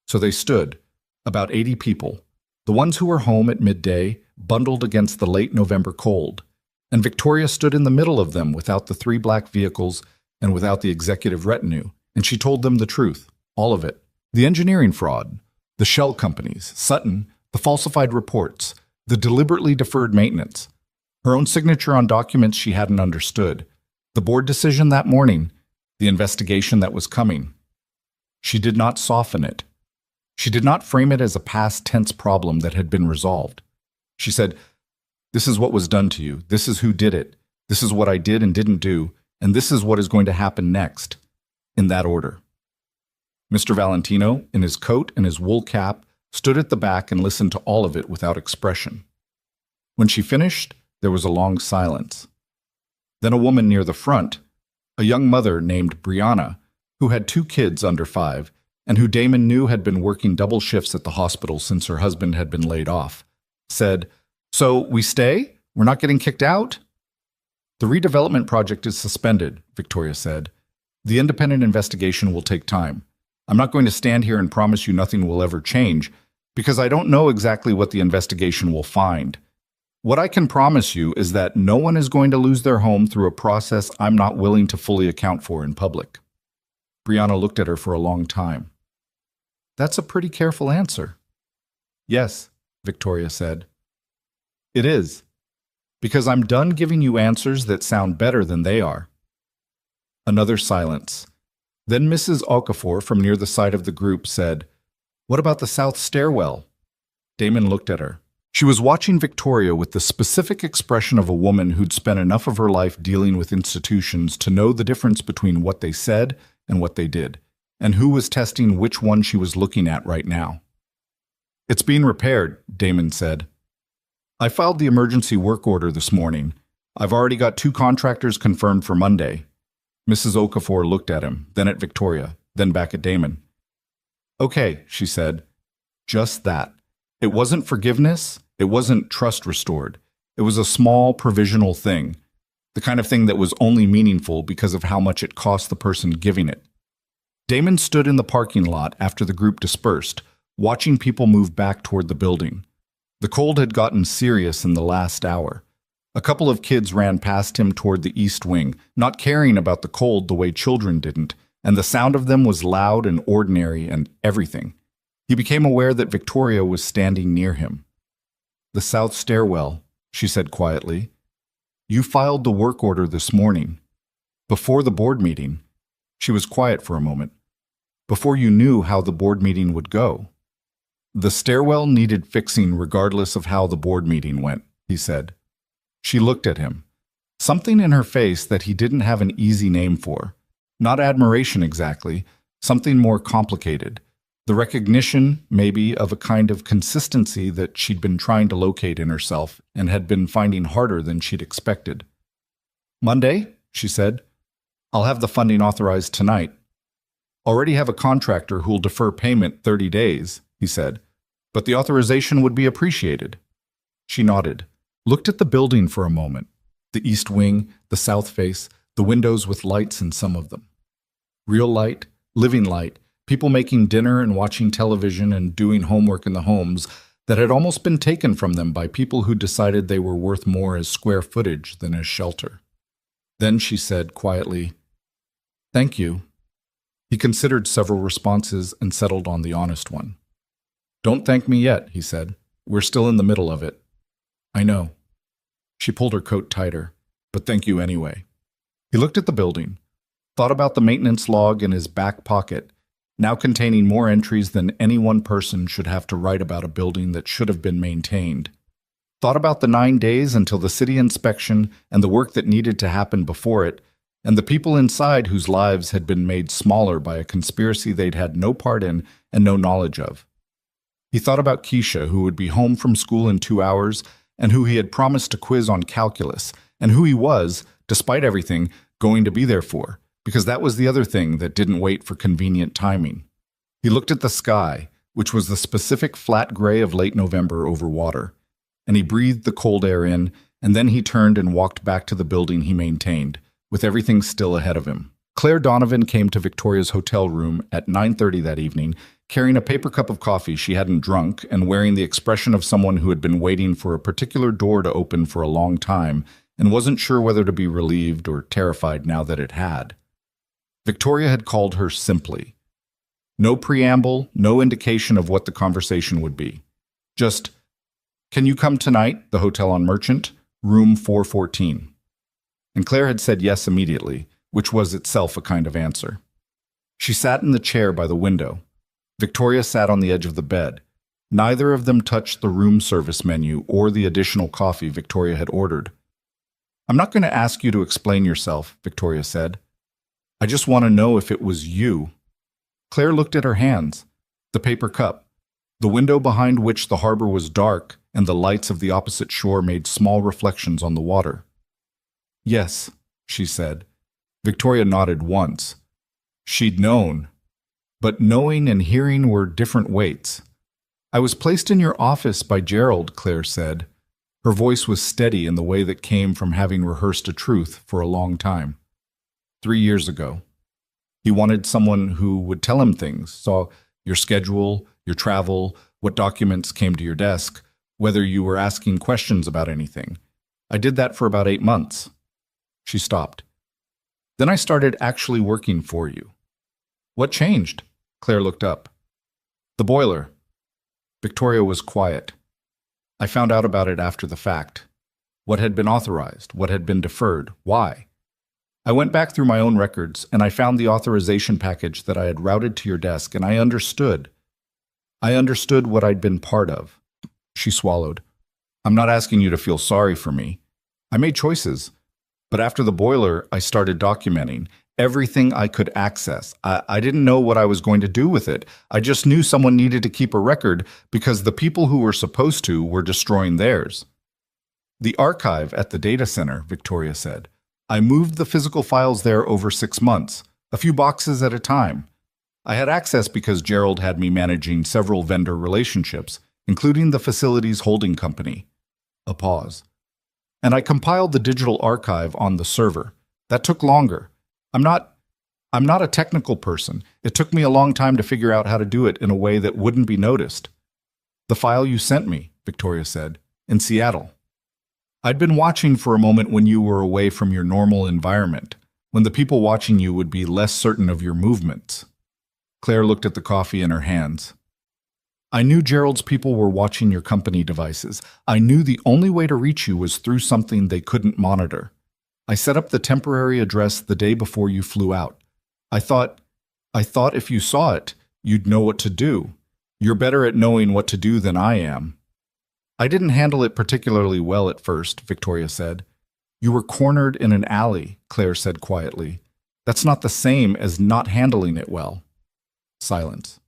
So they stood, about 80 people, the ones who were home at midday, bundled against the late November cold. And Victoria stood in the middle of them without the 3 black vehicles and without the executive retinue, and she told them the truth, all of it. The engineering fraud, the shell companies, Sutton, the falsified reports, the deliberately deferred maintenance, her own signature on documents she hadn't understood, the board decision that morning, the investigation that was coming. She did not soften it. She did not frame it as a past tense problem that had been resolved. She said, "This is what was done to you. This is who did it. This is what I did and didn't do. And this is what is going to happen next." In that order. Mr. Valentino, in his coat and his wool cap, stood at the back and listened to all of it without expression. When she finished, there was a long silence. Then a woman near the front, a young mother named Brianna, who had 2 kids under 5, and who Damon knew had been working double shifts at the hospital since her husband had been laid off, said, "So we stay? We're not getting kicked out? The redevelopment project is suspended, Victoria said. The independent investigation will take time. I'm not going to stand here and promise you nothing will ever change, because I don't know exactly what the investigation will find. What I can promise you is that no one is going to lose their home through a process I'm not willing to fully account for in public. Brianna looked at her for a long time. That's a pretty careful answer. Yes, Victoria said. It is, because I'm done giving you answers that sound better than they are. Another silence. Then Mrs. Okafor from near the side of the group said, "What about the south stairwell?" Damon looked at her. She was watching Victoria with the specific expression of a woman who'd spent enough of her life dealing with institutions to know the difference between what they said and what they did, and who was testing which one she was looking at right now. It's being repaired, Damon said. I filed the emergency work order this morning. I've already got 2 contractors confirmed for Monday. Mrs. Okafor looked at him, then at Victoria, then back at Damon. Okay, she said. Just that. It wasn't forgiveness. It wasn't trust restored. It was a small, provisional thing, the kind of thing that was only meaningful because of how much it cost the person giving it. Damon stood in the parking lot after the group dispersed, watching people move back toward the building. The cold had gotten serious in the last hour. A couple of kids ran past him toward the east wing, not caring about the cold the way children didn't, and the sound of them was loud and ordinary and everything. He became aware that Victoria was standing near him. The south stairwell, she said quietly. You filed the work order this morning. Before the board meeting. She was quiet for a moment. Before you knew how the board meeting would go. The stairwell needed fixing regardless of how the board meeting went, he said. She looked at him. Something in her face that he didn't have an easy name for. Not admiration exactly, something more complicated. The recognition, maybe, of a kind of consistency that she'd been trying to locate in herself and had been finding harder than she'd expected. Monday, she said. I'll have the funding authorized tonight. Already have a contractor who'll defer payment 30 days, he said. But the authorization would be appreciated. She nodded, looked at the building for a moment. The east wing, the south face, the windows with lights in some of them. Real light, living light, people making dinner and watching television and doing homework in the homes that had almost been taken from them by people who decided they were worth more as square footage than as shelter. Then she said quietly, "Thank you." He considered several responses and settled on the honest one. "Don't thank me yet," he said. "We're still in the middle of it." "I know." She pulled her coat tighter, "But thank you anyway." He looked at the building, thought about the maintenance log in his back pocket, now containing more entries than any one person should have to write about a building that should have been maintained. Thought about the 9 days until the city inspection and the work that needed to happen before it, and the people inside whose lives had been made smaller by a conspiracy they'd had no part in and no knowledge of. He thought about Keisha, who would be home from school in 2 hours, and who he had promised to quiz on calculus, and who he was, despite everything, going to be there for, because that was the other thing that didn't wait for convenient timing. He looked at the sky, which was the specific flat gray of late November over water, and he breathed the cold air in, and then he turned and walked back to the building he maintained, with everything still ahead of him. Claire Donovan came to Victoria's hotel room at 9:30 that evening, carrying a paper cup of coffee she hadn't drunk and wearing the expression of someone who had been waiting for a particular door to open for a long time and wasn't sure whether to be relieved or terrified now that it had. Victoria had called her simply. No preamble, no indication of what the conversation would be. Just, "Can you come tonight, the hotel on Merchant, room 414. And Claire had said yes immediately, which was itself a kind of answer. She sat in the chair by the window. Victoria sat on the edge of the bed. Neither of them touched the room service menu or the additional coffee Victoria had ordered. "I'm not going to ask you to explain yourself," Victoria said. "I just want to know if it was you." Claire looked at her hands, the paper cup, the window behind which the harbor was dark and the lights of the opposite shore made small reflections on the water. "Yes," she said. Victoria nodded once. She'd known. But knowing and hearing were different weights. "I was placed in your office by Gerald," Claire said. Her voice was steady in the way that came from having rehearsed a truth for a long time. 3 years ago, he wanted someone who would tell him things, saw your schedule, your travel, what documents came to your desk, whether you were asking questions about anything. I did that for about 8 months. She stopped. Then I started actually working for you. What changed? Claire looked up. The boiler. Victoria was quiet. I found out about it after the fact. What had been authorized, what had been deferred, why? I went back through my own records, and I found the authorization package that I had routed to your desk, and I understood. I understood what I'd been part of. She swallowed. I'm not asking you to feel sorry for me. I made choices. But after the boiler, I started documenting everything I could access. I didn't know what I was going to do with it. I just knew someone needed to keep a record because the people who were supposed to were destroying theirs. The archive at the data center, Victoria said. I moved the physical files there over 6 months, a few boxes at a time. I had access because Gerald had me managing several vendor relationships, including the facilities holding company. A pause. And I compiled the digital archive on the server. That took longer. I'm not a technical person. It took me a long time to figure out how to do it in a way that wouldn't be noticed. The file you sent me, Victoria said, in Seattle. I'd been watching for a moment when you were away from your normal environment, when the people watching you would be less certain of your movements. Claire looked at the coffee in her hands. I knew Gerald's people were watching your company devices. I knew the only way to reach you was through something they couldn't monitor. I set up the temporary address the day before you flew out. I thought if you saw it, you'd know what to do. You're better at knowing what to do than I am. I didn't handle it particularly well at first, Victoria said. You were cornered in an alley, Claire said quietly. That's not the same as not handling it well. Silence.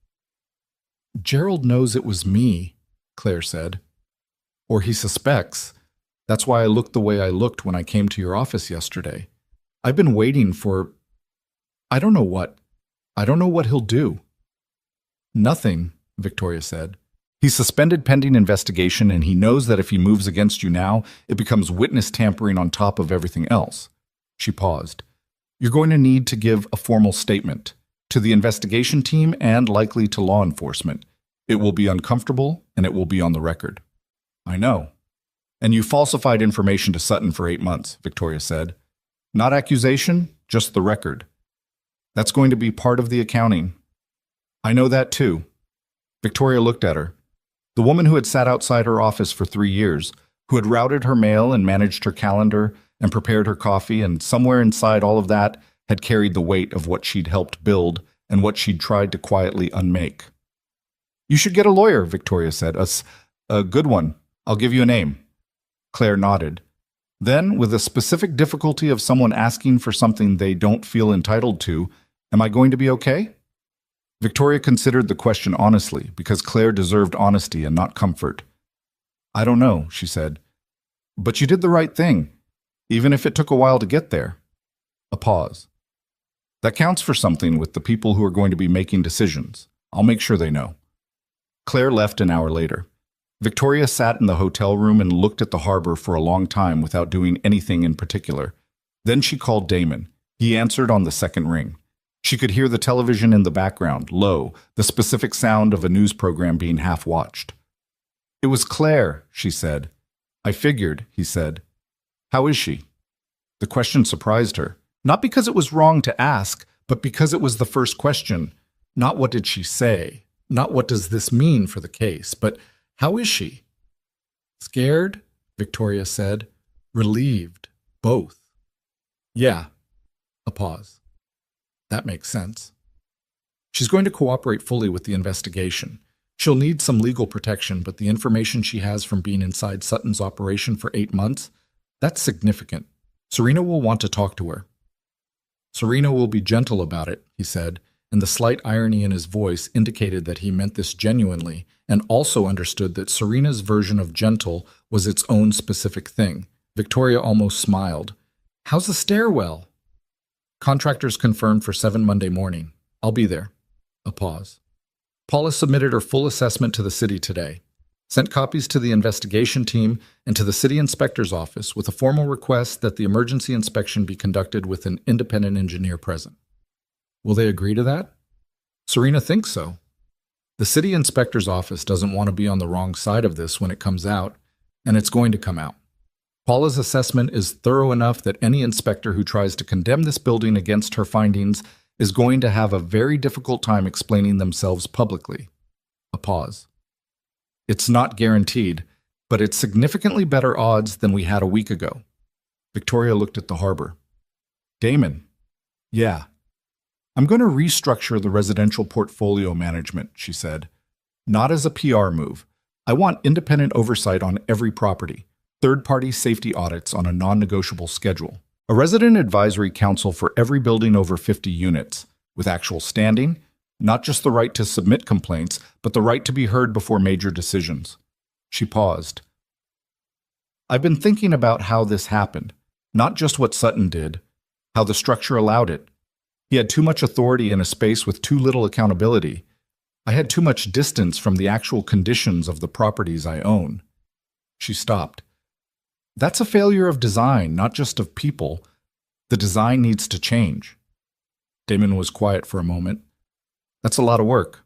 Gerald knows it was me, Claire said. Or he suspects. That's why I looked the way I looked when I came to your office yesterday. I've been waiting for... I don't know what. I don't know what he'll do. Nothing, Victoria said. He's suspended pending investigation, and he knows that if he moves against you now, it becomes witness tampering on top of everything else. She paused. You're going to need to give a formal statement to the investigation team and likely to law enforcement. It will be uncomfortable, and it will be on the record. I know. And you falsified information to Sutton for 8 months, Victoria said. Not accusation, just the record. That's going to be part of the accounting. I know that too. Victoria looked at her. The woman who had sat outside her office for 3 years, who had routed her mail and managed her calendar and prepared her coffee, and somewhere inside all of that had carried the weight of what she'd helped build and what she'd tried to quietly unmake. You should get a lawyer, Victoria said. A good one. I'll give you a name. Claire nodded. Then, with the specific difficulty of someone asking for something they don't feel entitled to, am I going to be okay? Victoria considered the question honestly, because Claire deserved honesty and not comfort. I don't know, she said. But you did the right thing, even if it took a while to get there. A pause. That counts for something with the people who are going to be making decisions. I'll make sure they know. Claire left an hour later. Victoria sat in the hotel room and looked at the harbor for a long time without doing anything in particular. Then she called Damon. He answered on the second ring. She could hear the television in the background, low, the specific sound of a news program being half-watched. It was Claire, she said. I figured, he said. How is she? The question surprised her. Not because it was wrong to ask, but because it was the first question. Not what did she say, not what does this mean for the case, but how is she? Scared, Victoria said. Relieved, both. Yeah. A pause. That makes sense. She's going to cooperate fully with the investigation. She'll need some legal protection, but the information she has from being inside Sutton's operation for 8 months, that's significant. Serena will want to talk to her. Serena will be gentle about it, he said, and the slight irony in his voice indicated that he meant this genuinely and also understood that Serena's version of gentle was its own specific thing. Victoria almost smiled. How's the stairwell? Contractors confirmed for 7 Monday morning. I'll be there. A pause. Paula submitted her full assessment to the city today. sent copies to the investigation team and to the city inspector's office with a formal request that the emergency inspection be conducted with an independent engineer present. Will they agree to that? Serena thinks so. The city inspector's office doesn't want to be on the wrong side of this when it comes out, and it's going to come out. Paula's assessment is thorough enough that any inspector who tries to condemn this building against her findings is going to have a very difficult time explaining themselves publicly. A pause. It's not guaranteed, but it's significantly better odds than we had a week ago. Victoria looked at the harbor. Damon. Yeah. I'm going to restructure the residential portfolio management, she said. Not as a PR move. I want independent oversight on every property, third-party safety audits on a non-negotiable schedule, a resident advisory council for every building over 50 units, with actual standing, not just the right to submit complaints, but the right to be heard before major decisions. She paused. I've been thinking about how this happened, not just what Sutton did, how the structure allowed it. He had too much authority in a space with too little accountability. I had too much distance from the actual conditions of the properties I own. She stopped. That's a failure of design, not just of people. The design needs to change. Damon was quiet for a moment. That's a lot of work.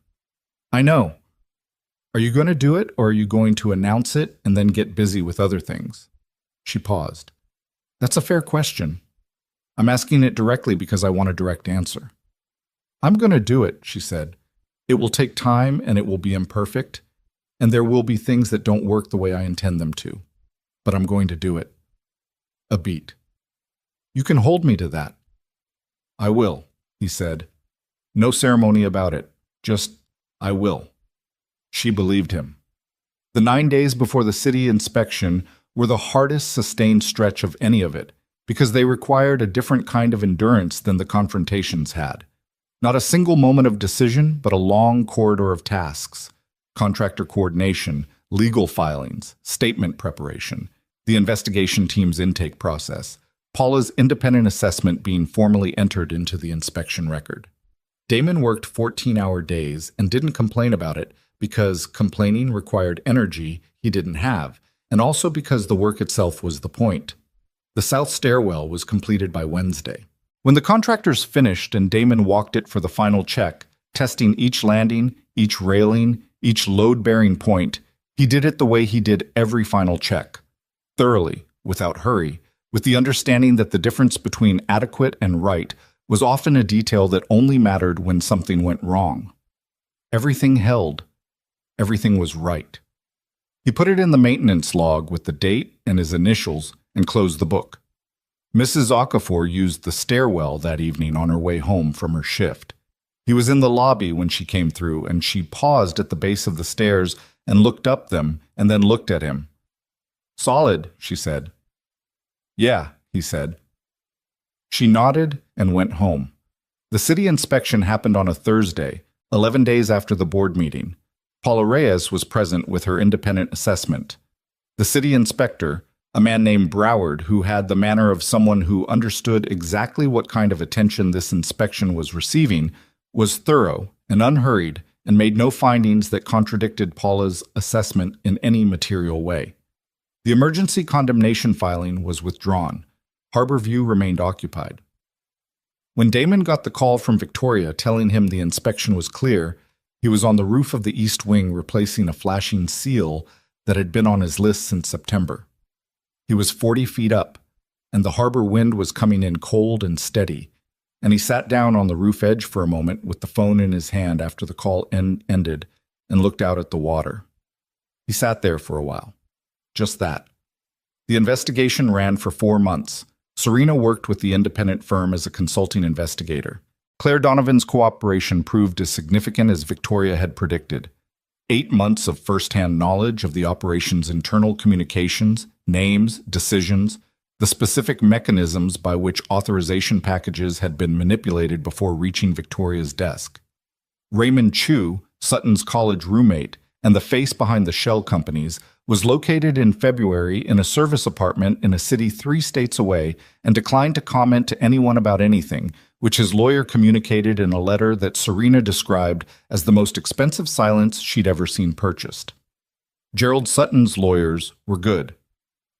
I know. Are you going to do it, or are you going to announce it and then get busy with other things? She paused. That's a fair question. I'm asking it directly because I want a direct answer. I'm going to do it, she said. It will take time and it will be imperfect, and there will be things that don't work the way I intend them to. But I'm going to do it. A beat. You can hold me to that. I will, he said. No ceremony about it. Just, I will. She believed him. The 9 days before the city inspection were the hardest sustained stretch of any of it, because they required a different kind of endurance than the confrontations had. Not a single moment of decision, but a long corridor of tasks. Contractor coordination, legal filings, statement preparation, the investigation team's intake process, Paula's independent assessment being formally entered into the inspection record. Damon worked 14-hour days and didn't complain about it because complaining required energy he didn't have, and also because the work itself was the point. The south stairwell was completed by Wednesday. When the contractors finished and Damon walked it for the final check, testing each landing, each railing, each load-bearing point, he did it the way he did every final check. Thoroughly, without hurry, with the understanding that the difference between adequate and right was often a detail that only mattered when something went wrong. Everything held. Everything was right. He put it in the maintenance log with the date and his initials and closed the book. Mrs. Okafor used the stairwell that evening on her way home from her shift. He was in the lobby when she came through, and she paused at the base of the stairs and looked up them and then looked at him. Solid, she said. Yeah, he said. She nodded and went home. The city inspection happened on a Thursday, 11 days after the board meeting. Paula Reyes was present with her independent assessment. The city inspector, a man named Broward, who had the manner of someone who understood exactly what kind of attention this inspection was receiving, was thorough and unhurried and made no findings that contradicted Paula's assessment in any material way. The emergency condemnation filing was withdrawn. Harborview remained occupied. When Damon got the call from Victoria telling him the inspection was clear, he was on the roof of the east wing replacing a flashing seal that had been on his list since September. He was 40 feet up, and the harbor wind was coming in cold and steady, and he sat down on the roof edge for a moment with the phone in his hand after the call ended and looked out at the water. He sat there for a while. Just that. The investigation ran for 4 months. Serena worked with the independent firm as a consulting investigator. Claire Donovan's cooperation proved as significant as Victoria had predicted. 8 months of first-hand knowledge of the operation's internal communications, names, decisions, the specific mechanisms by which authorization packages had been manipulated before reaching Victoria's desk. Raymond Chu, Sutton's college roommate, and the face behind the shell companies, was located in February in a service apartment in a city 3 states away and declined to comment to anyone about anything, which his lawyer communicated in a letter that Serena described as the most expensive silence she'd ever seen purchased. Gerald Sutton's lawyers were good.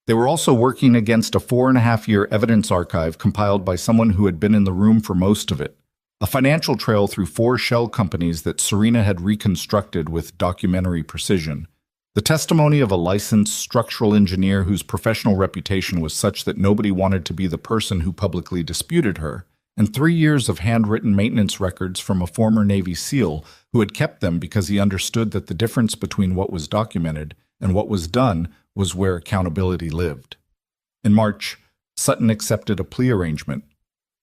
They were also working against a 4.5-year evidence archive compiled by someone who had been in the room for most of it, a financial trail through 4 shell companies that Serena had reconstructed with documentary precision. The testimony of a licensed structural engineer whose professional reputation was such that nobody wanted to be the person who publicly disputed her, and 3 years of handwritten maintenance records from a former Navy SEAL who had kept them because he understood that the difference between what was documented and what was done was where accountability lived. In March, Sutton accepted a plea arrangement.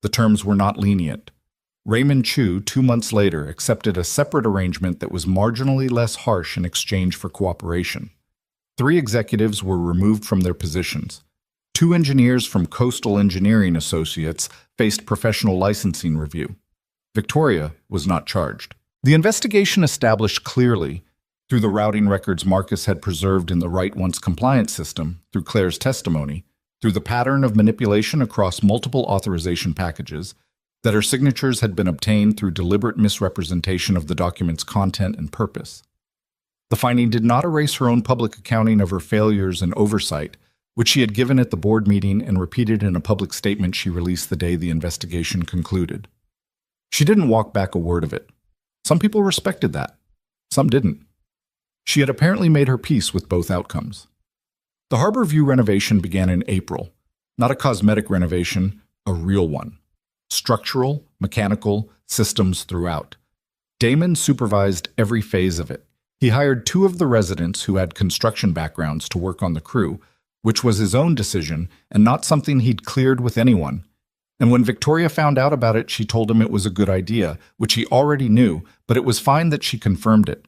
The terms were not lenient. Raymond Chu, 2 months later, accepted a separate arrangement that was marginally less harsh in exchange for cooperation. 3 executives were removed from their positions. 2 engineers from Coastal Engineering Associates faced professional licensing review. Victoria was not charged. The investigation established clearly, through the routing records Marcus had preserved in the Right Once compliance system, through Claire's testimony, through the pattern of manipulation across multiple authorization packages, that her signatures had been obtained through deliberate misrepresentation of the document's content and purpose. The finding did not erase her own public accounting of her failures and oversight, which she had given at the board meeting and repeated in a public statement she released the day the investigation concluded. She didn't walk back a word of it. Some people respected that. Some didn't. She had apparently made her peace with both outcomes. The Harbor View renovation began in April. Not a cosmetic renovation, a real one. Structural, mechanical, systems throughout. Damon supervised every phase of it. He hired 2 of the residents who had construction backgrounds to work on the crew, which was his own decision and not something he'd cleared with anyone. And when Victoria found out about it, she told him it was a good idea, which he already knew, but it was fine that she confirmed it.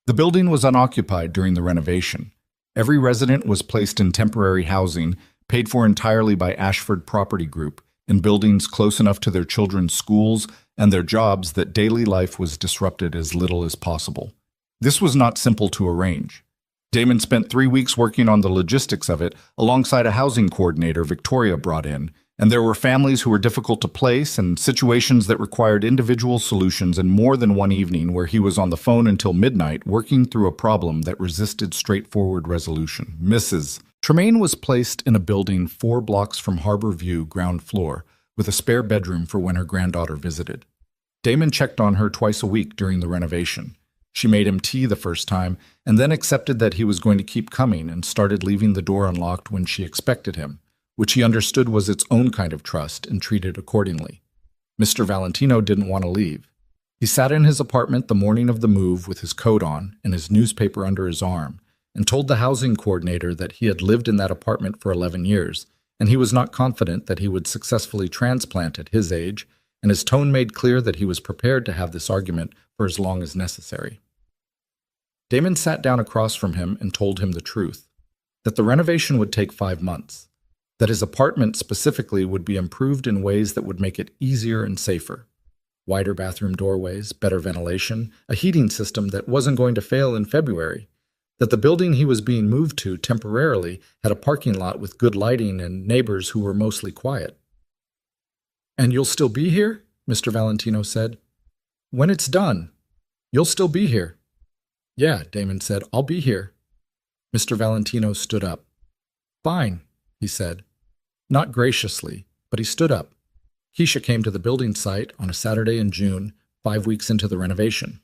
The building was unoccupied during the renovation. Every resident was placed in temporary housing, paid for entirely by Ashford Property Group, in buildings close enough to their children's schools and their jobs that daily life was disrupted as little as possible. This was not simple to arrange. Damon spent 3 weeks working on the logistics of it alongside a housing coordinator Victoria brought in, and there were families who were difficult to place and situations that required individual solutions, and more than one evening where he was on the phone until midnight working through a problem that resisted straightforward resolution. Mrs. Tremaine was placed in a building 4 blocks from Harbor View ground floor, with a spare bedroom for when her granddaughter visited. Damon checked on her twice a week during the renovation. She made him tea the first time, and then accepted that he was going to keep coming and started leaving the door unlocked when she expected him, which he understood was its own kind of trust and treated accordingly. Mr. Valentino didn't want to leave. He sat in his apartment the morning of the move with his coat on and his newspaper under his arm, and told the housing coordinator that he had lived in that apartment for 11 years, and he was not confident that he would successfully transplant at his age, and his tone made clear that he was prepared to have this argument for as long as necessary. Damon sat down across from him and told him the truth, that the renovation would take 5 months, that his apartment specifically would be improved in ways that would make it easier and safer. Wider bathroom doorways, better ventilation, a heating system that wasn't going to fail in February, that the building he was being moved to temporarily had a parking lot with good lighting and neighbors who were mostly quiet. "And you'll still be here?" Mr. Valentino said. "When it's done, you'll still be here." "Yeah," Damon said, "I'll be here." Mr. Valentino stood up. "Fine," he said. Not graciously, but he stood up. Keisha came to the building site on a Saturday in June, 5 weeks into the renovation.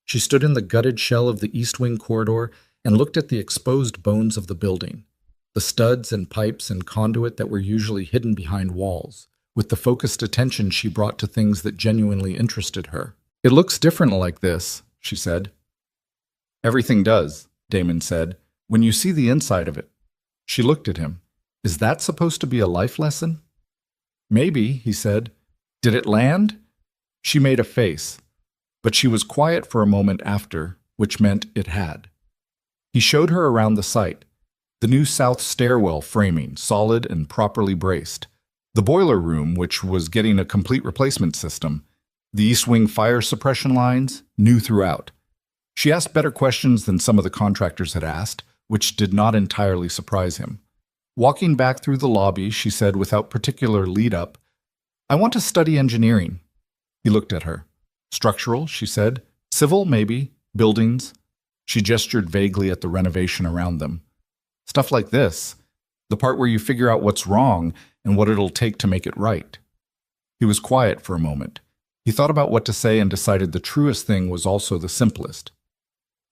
She stood in the gutted shell of the East Wing corridor and looked at the exposed bones of the building, the studs and pipes and conduit that were usually hidden behind walls, with the focused attention she brought to things that genuinely interested her. "It looks different like this," she said. "Everything does," Damon said, "when you see the inside of it." She looked at him. "Is that supposed to be a life lesson?" "Maybe," he said. "Did it land?" She made a face, but she was quiet for a moment after, which meant it had. He showed her around the site, the new south stairwell framing, solid and properly braced, the boiler room, which was getting a complete replacement system, the East Wing fire suppression lines, new throughout. She asked better questions than some of the contractors had asked, which did not entirely surprise him. Walking back through the lobby, she said without particular lead-up, "I want to study engineering." He looked at her. "Structural," she said. "Civil, maybe. Buildings." She gestured vaguely at the renovation around them. Stuff like this, the part where you figure out what's wrong and what it'll take to make it right. He was quiet for a moment. He thought about what to say and decided the truest thing was also the simplest.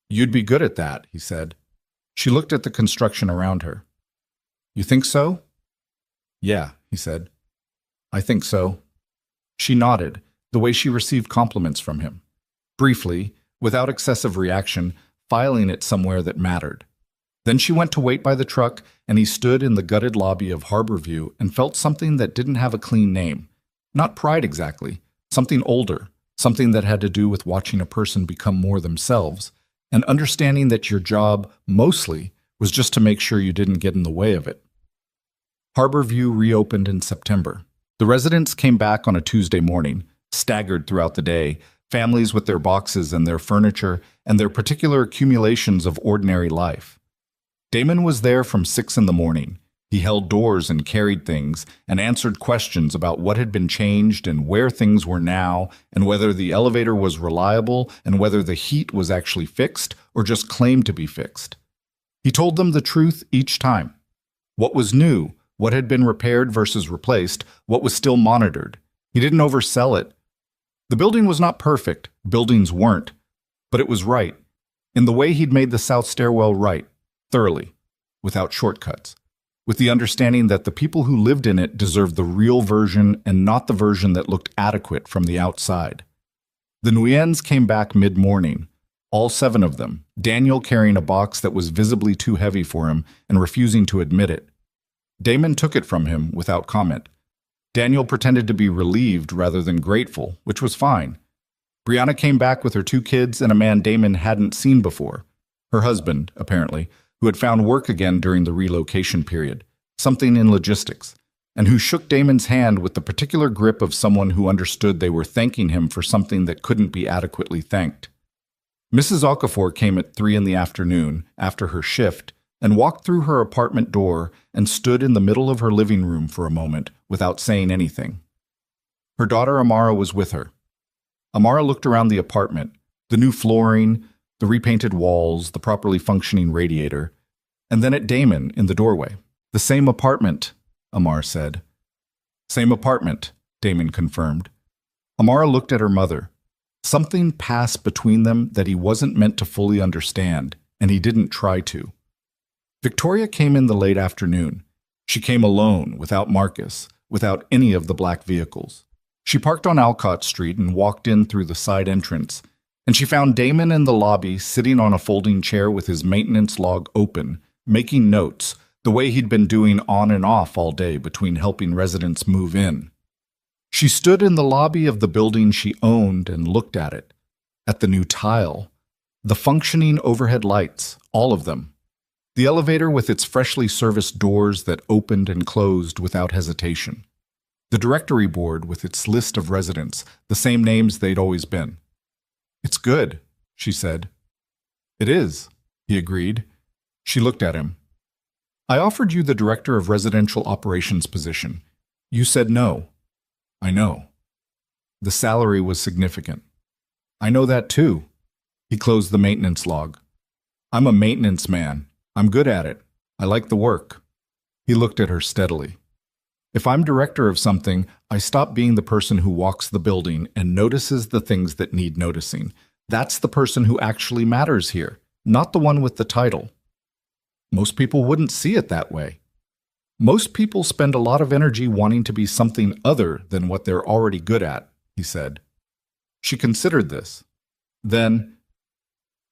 "You'd be good at that," he said. She looked at the construction around her. "You think so?" "Yeah," he said. "I think so." She nodded, the way she received compliments from him. Briefly, without excessive reaction, filing it somewhere that mattered. Then she went to wait by the truck, and he stood in the gutted lobby of Harborview and felt something that didn't have a clean name. Not pride exactly, something older, something that had to do with watching a person become more themselves, and understanding that your job, mostly, was just to make sure you didn't get in the way of it. Harborview reopened in September. The residents came back on a Tuesday morning, staggered throughout the day, families with their boxes and their furniture and their particular accumulations of ordinary life. Damon was there from 6 in the morning. He held doors and carried things and answered questions about what had been changed and where things were now and whether the elevator was reliable and whether the heat was actually fixed or just claimed to be fixed. He told them the truth each time. What was new, what had been repaired versus replaced, what was still monitored. He didn't oversell it. The building was not perfect, buildings weren't, but it was right, in the way he'd made the south stairwell right, thoroughly, without shortcuts, with the understanding that the people who lived in it deserved the real version and not the version that looked adequate from the outside. The Nguyens came back mid-morning, all 7 of them, Daniel carrying a box that was visibly too heavy for him and refusing to admit it. Damon took it from him without comment. Daniel pretended to be relieved rather than grateful, which was fine. Brianna came back with her 2 kids and a man Damon hadn't seen before. Her husband, apparently, who had found work again during the relocation period, something in logistics, and who shook Damon's hand with the particular grip of someone who understood they were thanking him for something that couldn't be adequately thanked. Mrs. Okafor came at 3 in the afternoon, after her shift, and walked through her apartment door and stood in the middle of her living room for a moment without saying anything. Her daughter Amara was with her. Amara looked around the apartment, the new flooring, the repainted walls, the properly functioning radiator, and then at Damon in the doorway. "The same apartment," Amara said. "Same apartment," Damon confirmed. Amara looked at her mother. Something passed between them that he wasn't meant to fully understand, and he didn't try to. Victoria came in the late afternoon. She came alone, without Marcus, without any of the black vehicles. She parked on Alcott Street and walked in through the side entrance, and she found Damon in the lobby sitting on a folding chair with his maintenance log open, making notes, the way he'd been doing on and off all day between helping residents move in. She stood in the lobby of the building she owned and looked at it, at the new tile, the functioning overhead lights, all of them. The elevator with its freshly serviced doors that opened and closed without hesitation. The directory board with its list of residents, the same names they'd always been. "It's good," she said. "It is," he agreed. She looked at him. "I offered you the director of residential operations position. You said no." "I know." "The salary was significant." "I know that too." He closed the maintenance log. "I'm a maintenance man. I'm good at it. I like the work." He looked at her steadily. "If I'm director of something, I stop being the person who walks the building and notices the things that need noticing. That's the person who actually matters here, not the one with the title." Most people wouldn't see it that way. Most people spend a lot of energy wanting to be something other than what they're already good at, he said. She considered this. Then,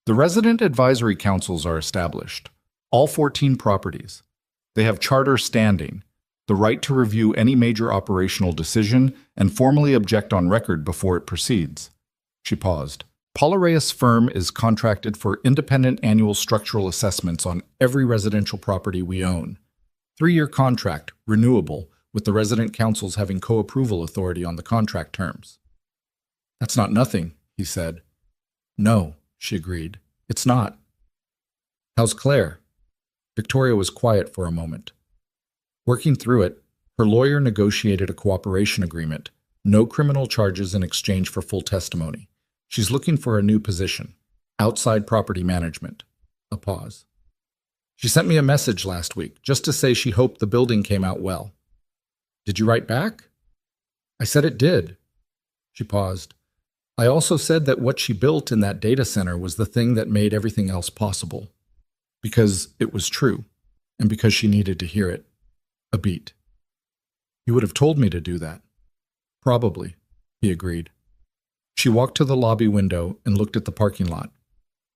the resident advisory councils are established. All 14 properties. They have charter standing, the right to review any major operational decision and formally object on record before it proceeds. She paused. Paula Reyes' firm is contracted for independent annual structural assessments on every residential property we own. 3-year contract, renewable, with the resident councils having co-approval authority on the contract terms. "That's not nothing," he said. "No," she agreed. "It's not." "How's Claire?" Victoria was quiet for a moment. Working through it, her lawyer negotiated a cooperation agreement, no criminal charges in exchange for full testimony. She's looking for a new position. Outside property management. A pause. She sent me a message last week just to say she hoped the building came out well. Did you write back? I said it did. She paused. I also said that what she built in that data center was the thing that made everything else possible. Because it was true, and because she needed to hear it. A beat. You would have told me to do that. Probably, he agreed. She walked to the lobby window and looked at the parking lot.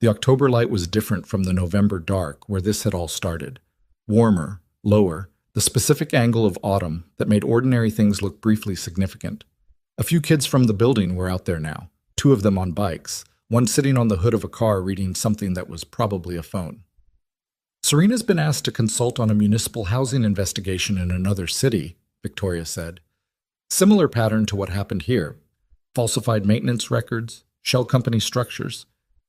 The October light was different from the November dark where this had all started. Warmer, lower, the specific angle of autumn that made ordinary things look briefly significant. A few kids from the building were out there now, 2 of them on bikes, one sitting on the hood of a car reading something that was probably a phone. Serena's been asked to consult on a municipal housing investigation in another city, Victoria said. Similar pattern to what happened here. Falsified maintenance records, shell company structures.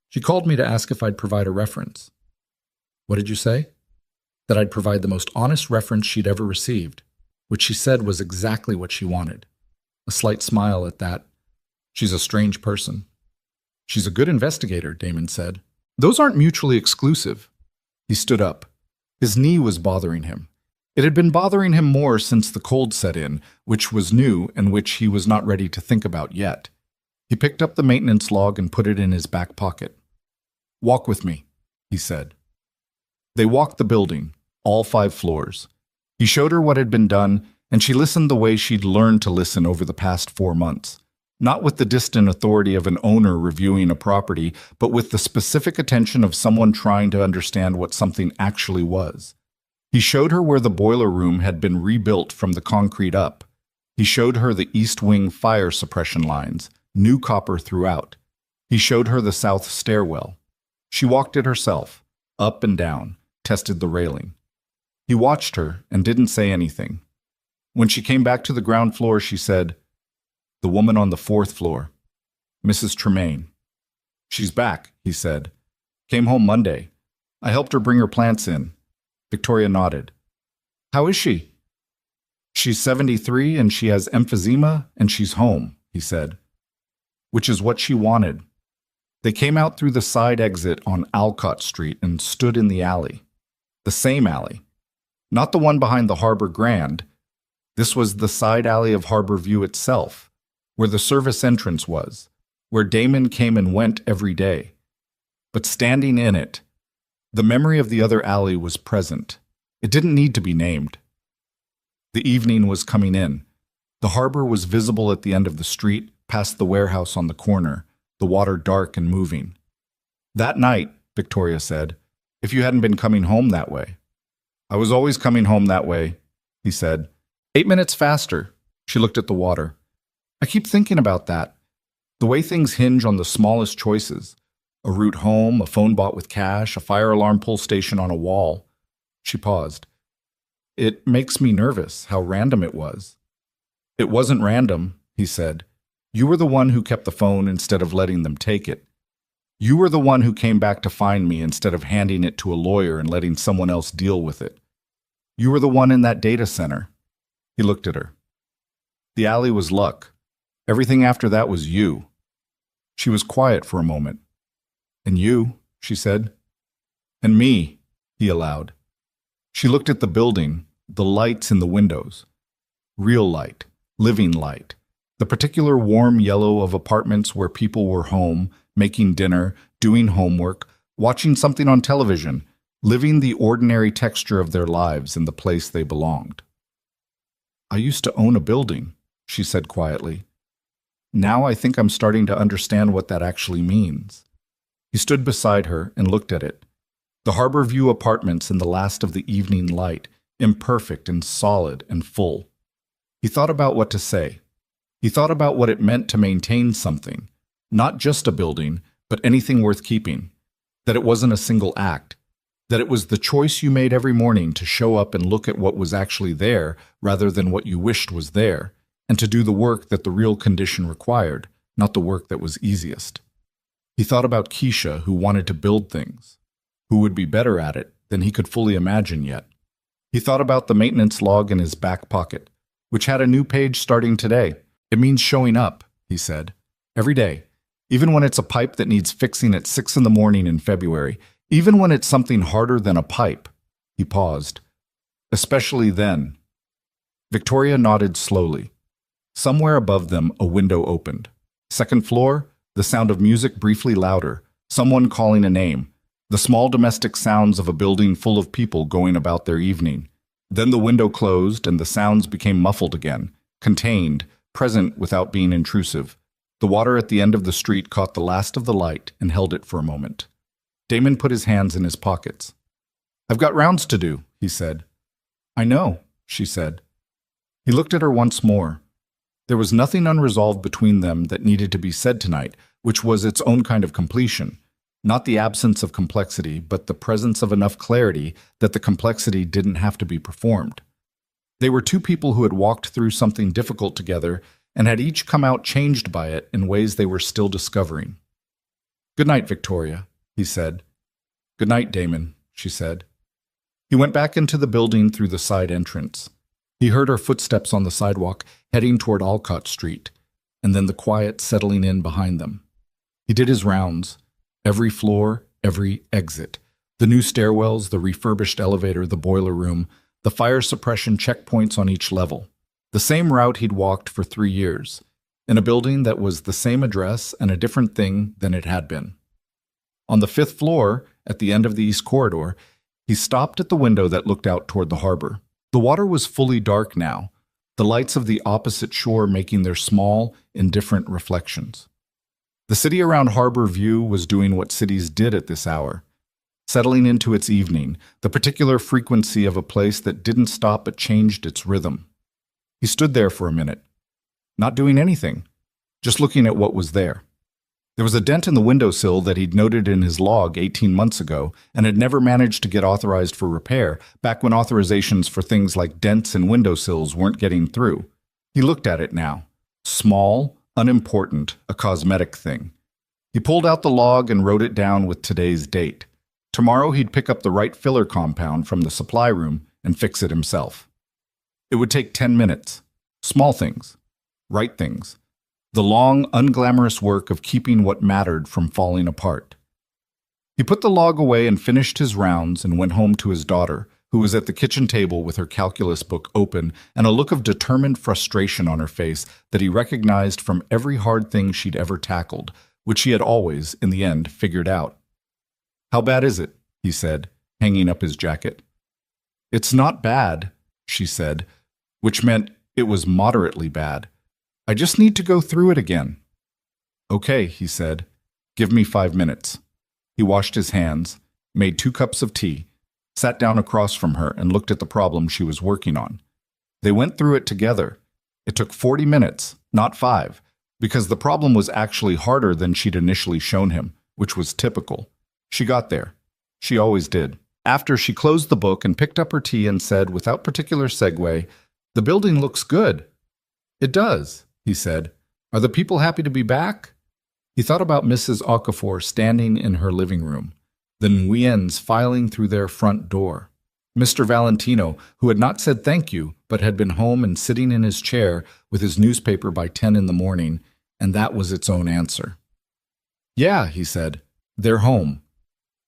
She called me to ask if I'd provide a reference. What did you say? That I'd provide the most honest reference she'd ever received, which she said was exactly what she wanted. A slight smile at that. She's a strange person. She's a good investigator, Damon said. Those aren't mutually exclusive. He stood up. His knee was bothering him. It had been bothering him more since the cold set in, which was new and which he was not ready to think about yet. He picked up the maintenance log and put it in his back pocket. Walk with me, he said. They walked the building, all 5 floors. He showed her what had been done, and she listened the way she'd learned to listen over the past 4 months. Not with the distant authority of an owner reviewing a property, but with the specific attention of someone trying to understand what something actually was. He showed her where the boiler room had been rebuilt from the concrete up. He showed her the east wing fire suppression lines, new copper throughout. He showed her the south stairwell. She walked it herself, up and down, tested the railing. He watched her and didn't say anything. When she came back to the ground floor, she said, "The woman on the 4th floor, Mrs. Tremaine." "She's back," he said. "Came home Monday. I helped her bring her plants in." Victoria nodded. "How is she?" "She's 73 and she has emphysema and she's home," he said. Which is what she wanted. They came out through the side exit on Alcott Street and stood in the alley. The same alley. Not the one behind the Harbor Grand. This was the side alley of Harbor View itself, where the service entrance was, where Damon came and went every day. But standing in it, the memory of the other alley was present. It didn't need to be named. The evening was coming in. The harbor was visible at the end of the street, past the warehouse on the corner, the water dark and moving. "That night," Victoria said, "if you hadn't been coming home that way." "I was always coming home that way," he said. 8 minutes faster. She looked at the water. "I keep thinking about that. The way things hinge on the smallest choices. A route home, a phone bought with cash, a fire alarm pull station on a wall." She paused. "It makes me nervous how random it was." "It wasn't random," he said. "You were the one who kept the phone instead of letting them take it. You were the one who came back to find me instead of handing it to a lawyer and letting someone else deal with it. You were the one in that data center." He looked at her. "The alley was luck. Everything after that was you." She was quiet for a moment. "And you," she said. "And me," he allowed. She looked at the building, the lights in the windows. Real light, living light. The particular warm yellow of apartments where people were home, making dinner, doing homework, watching something on television, living the ordinary texture of their lives in the place they belonged. "I used to own a building," she said quietly. "Now I think I'm starting to understand what that actually means." He stood beside her and looked at it. The Harbor View apartments in the last of the evening light, imperfect and solid and full. He thought about what to say. He thought about what it meant to maintain something, not just a building, but anything worth keeping. That it wasn't a single act. That it was the choice you made every morning to show up and look at what was actually there rather than what you wished was there, and to do the work that the real condition required, not the work that was easiest. He thought about Keisha, who wanted to build things, who would be better at it than he could fully imagine yet. He thought about the maintenance log in his back pocket, which had a new page starting today. "It means showing up," he said. "Every day. Even when it's a pipe that needs fixing at 6 in the morning in February, even when it's something harder than a pipe. He paused. Especially then. Victoria nodded slowly. Somewhere above them, a window opened. Second floor, the sound of music briefly louder, someone calling a name, the small domestic sounds of a building full of people going about their evening. Then the window closed and the sounds became muffled again, contained, present without being intrusive. The water at the end of the street caught the last of the light and held it for a moment. Damon put his hands in his pockets. "I've got rounds to do," he said. "I know," she said. He looked at her once more. There was nothing unresolved between them that needed to be said tonight, which was its own kind of completion. Not the absence of complexity, but the presence of enough clarity that the complexity didn't have to be performed. They were two people who had walked through something difficult together and had each come out changed by it in ways they were still discovering. "Good night, Victoria," he said. "Good night, Damon," she said. He went back into the building through the side entrance. He heard her footsteps on the sidewalk heading toward Alcott Street, and then the quiet settling in behind them. He did his rounds, every floor, every exit, the new stairwells, the refurbished elevator, the boiler room, the fire suppression checkpoints on each level. The same route he'd walked for 3 years, in a building that was the same address and a different thing than it had been. On the 5th floor, at the end of the east corridor, he stopped at the window that looked out toward the harbor. The water was fully dark now, the lights of the opposite shore making their small, indifferent reflections. The city around Harbor View was doing what cities did at this hour, settling into its evening, the particular frequency of a place that didn't stop but changed its rhythm. He stood there for a minute, not doing anything, just looking at what was there. There was a dent in the windowsill that he'd noted in his log 18 months ago and had never managed to get authorized for repair, back when authorizations for things like dents in windowsills weren't getting through. He looked at it now. Small, unimportant, a cosmetic thing. He pulled out the log and wrote it down with today's date. Tomorrow he'd pick up the right filler compound from the supply room and fix it himself. It would take 10 minutes. Small things. Right things. The long, unglamorous work of keeping what mattered from falling apart. He put the log away and finished his rounds and went home to his daughter, who was at the kitchen table with her calculus book open and a look of determined frustration on her face that he recognized from every hard thing she'd ever tackled, which she had always, in the end, figured out. "How bad is it?" he said, hanging up his jacket. "It's not bad," she said, which meant it was moderately bad. "I just need to go through it again." "Okay," he said. "Give me 5 minutes." He washed his hands, made 2 cups of tea, sat down across from her and looked at the problem she was working on. They went through it together. It took 40 minutes, not 5, because the problem was actually harder than she'd initially shown him, which was typical. She got there. She always did. After she closed the book and picked up her tea and said, without particular segue, "The building looks good." "It does," he said. "Are the people happy to be back?" He thought about Mrs. Okafor standing in her living room, the Nguyens filing through their front door, Mr. Valentino, who had not said thank you, but had been home and sitting in his chair with his newspaper by 10 in the morning, and that was its own answer. "Yeah," he said, "they're home."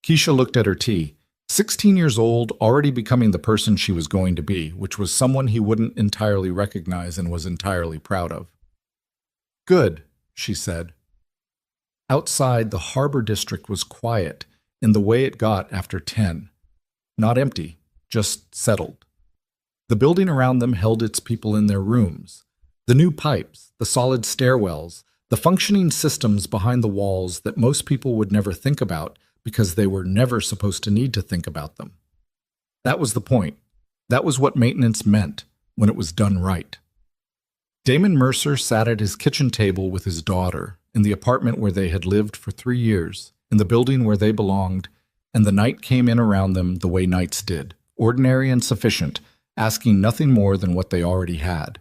Keisha looked at her tea. 16 years old, already becoming the person she was going to be, which was someone he wouldn't entirely recognize and was entirely proud of. "Good," she said. Outside, the harbor district was quiet in the way it got after 10. Not empty, just settled. The building around them held its people in their rooms. The new pipes, the solid stairwells, the functioning systems behind the walls that most people would never think about because they were never supposed to need to think about them. That was the point. That was what maintenance meant when it was done right. Damon Mercer sat at his kitchen table with his daughter in the apartment where they had lived for 3 years, in the building where they belonged, and the night came in around them the way nights did, ordinary and sufficient, asking nothing more than what they already had.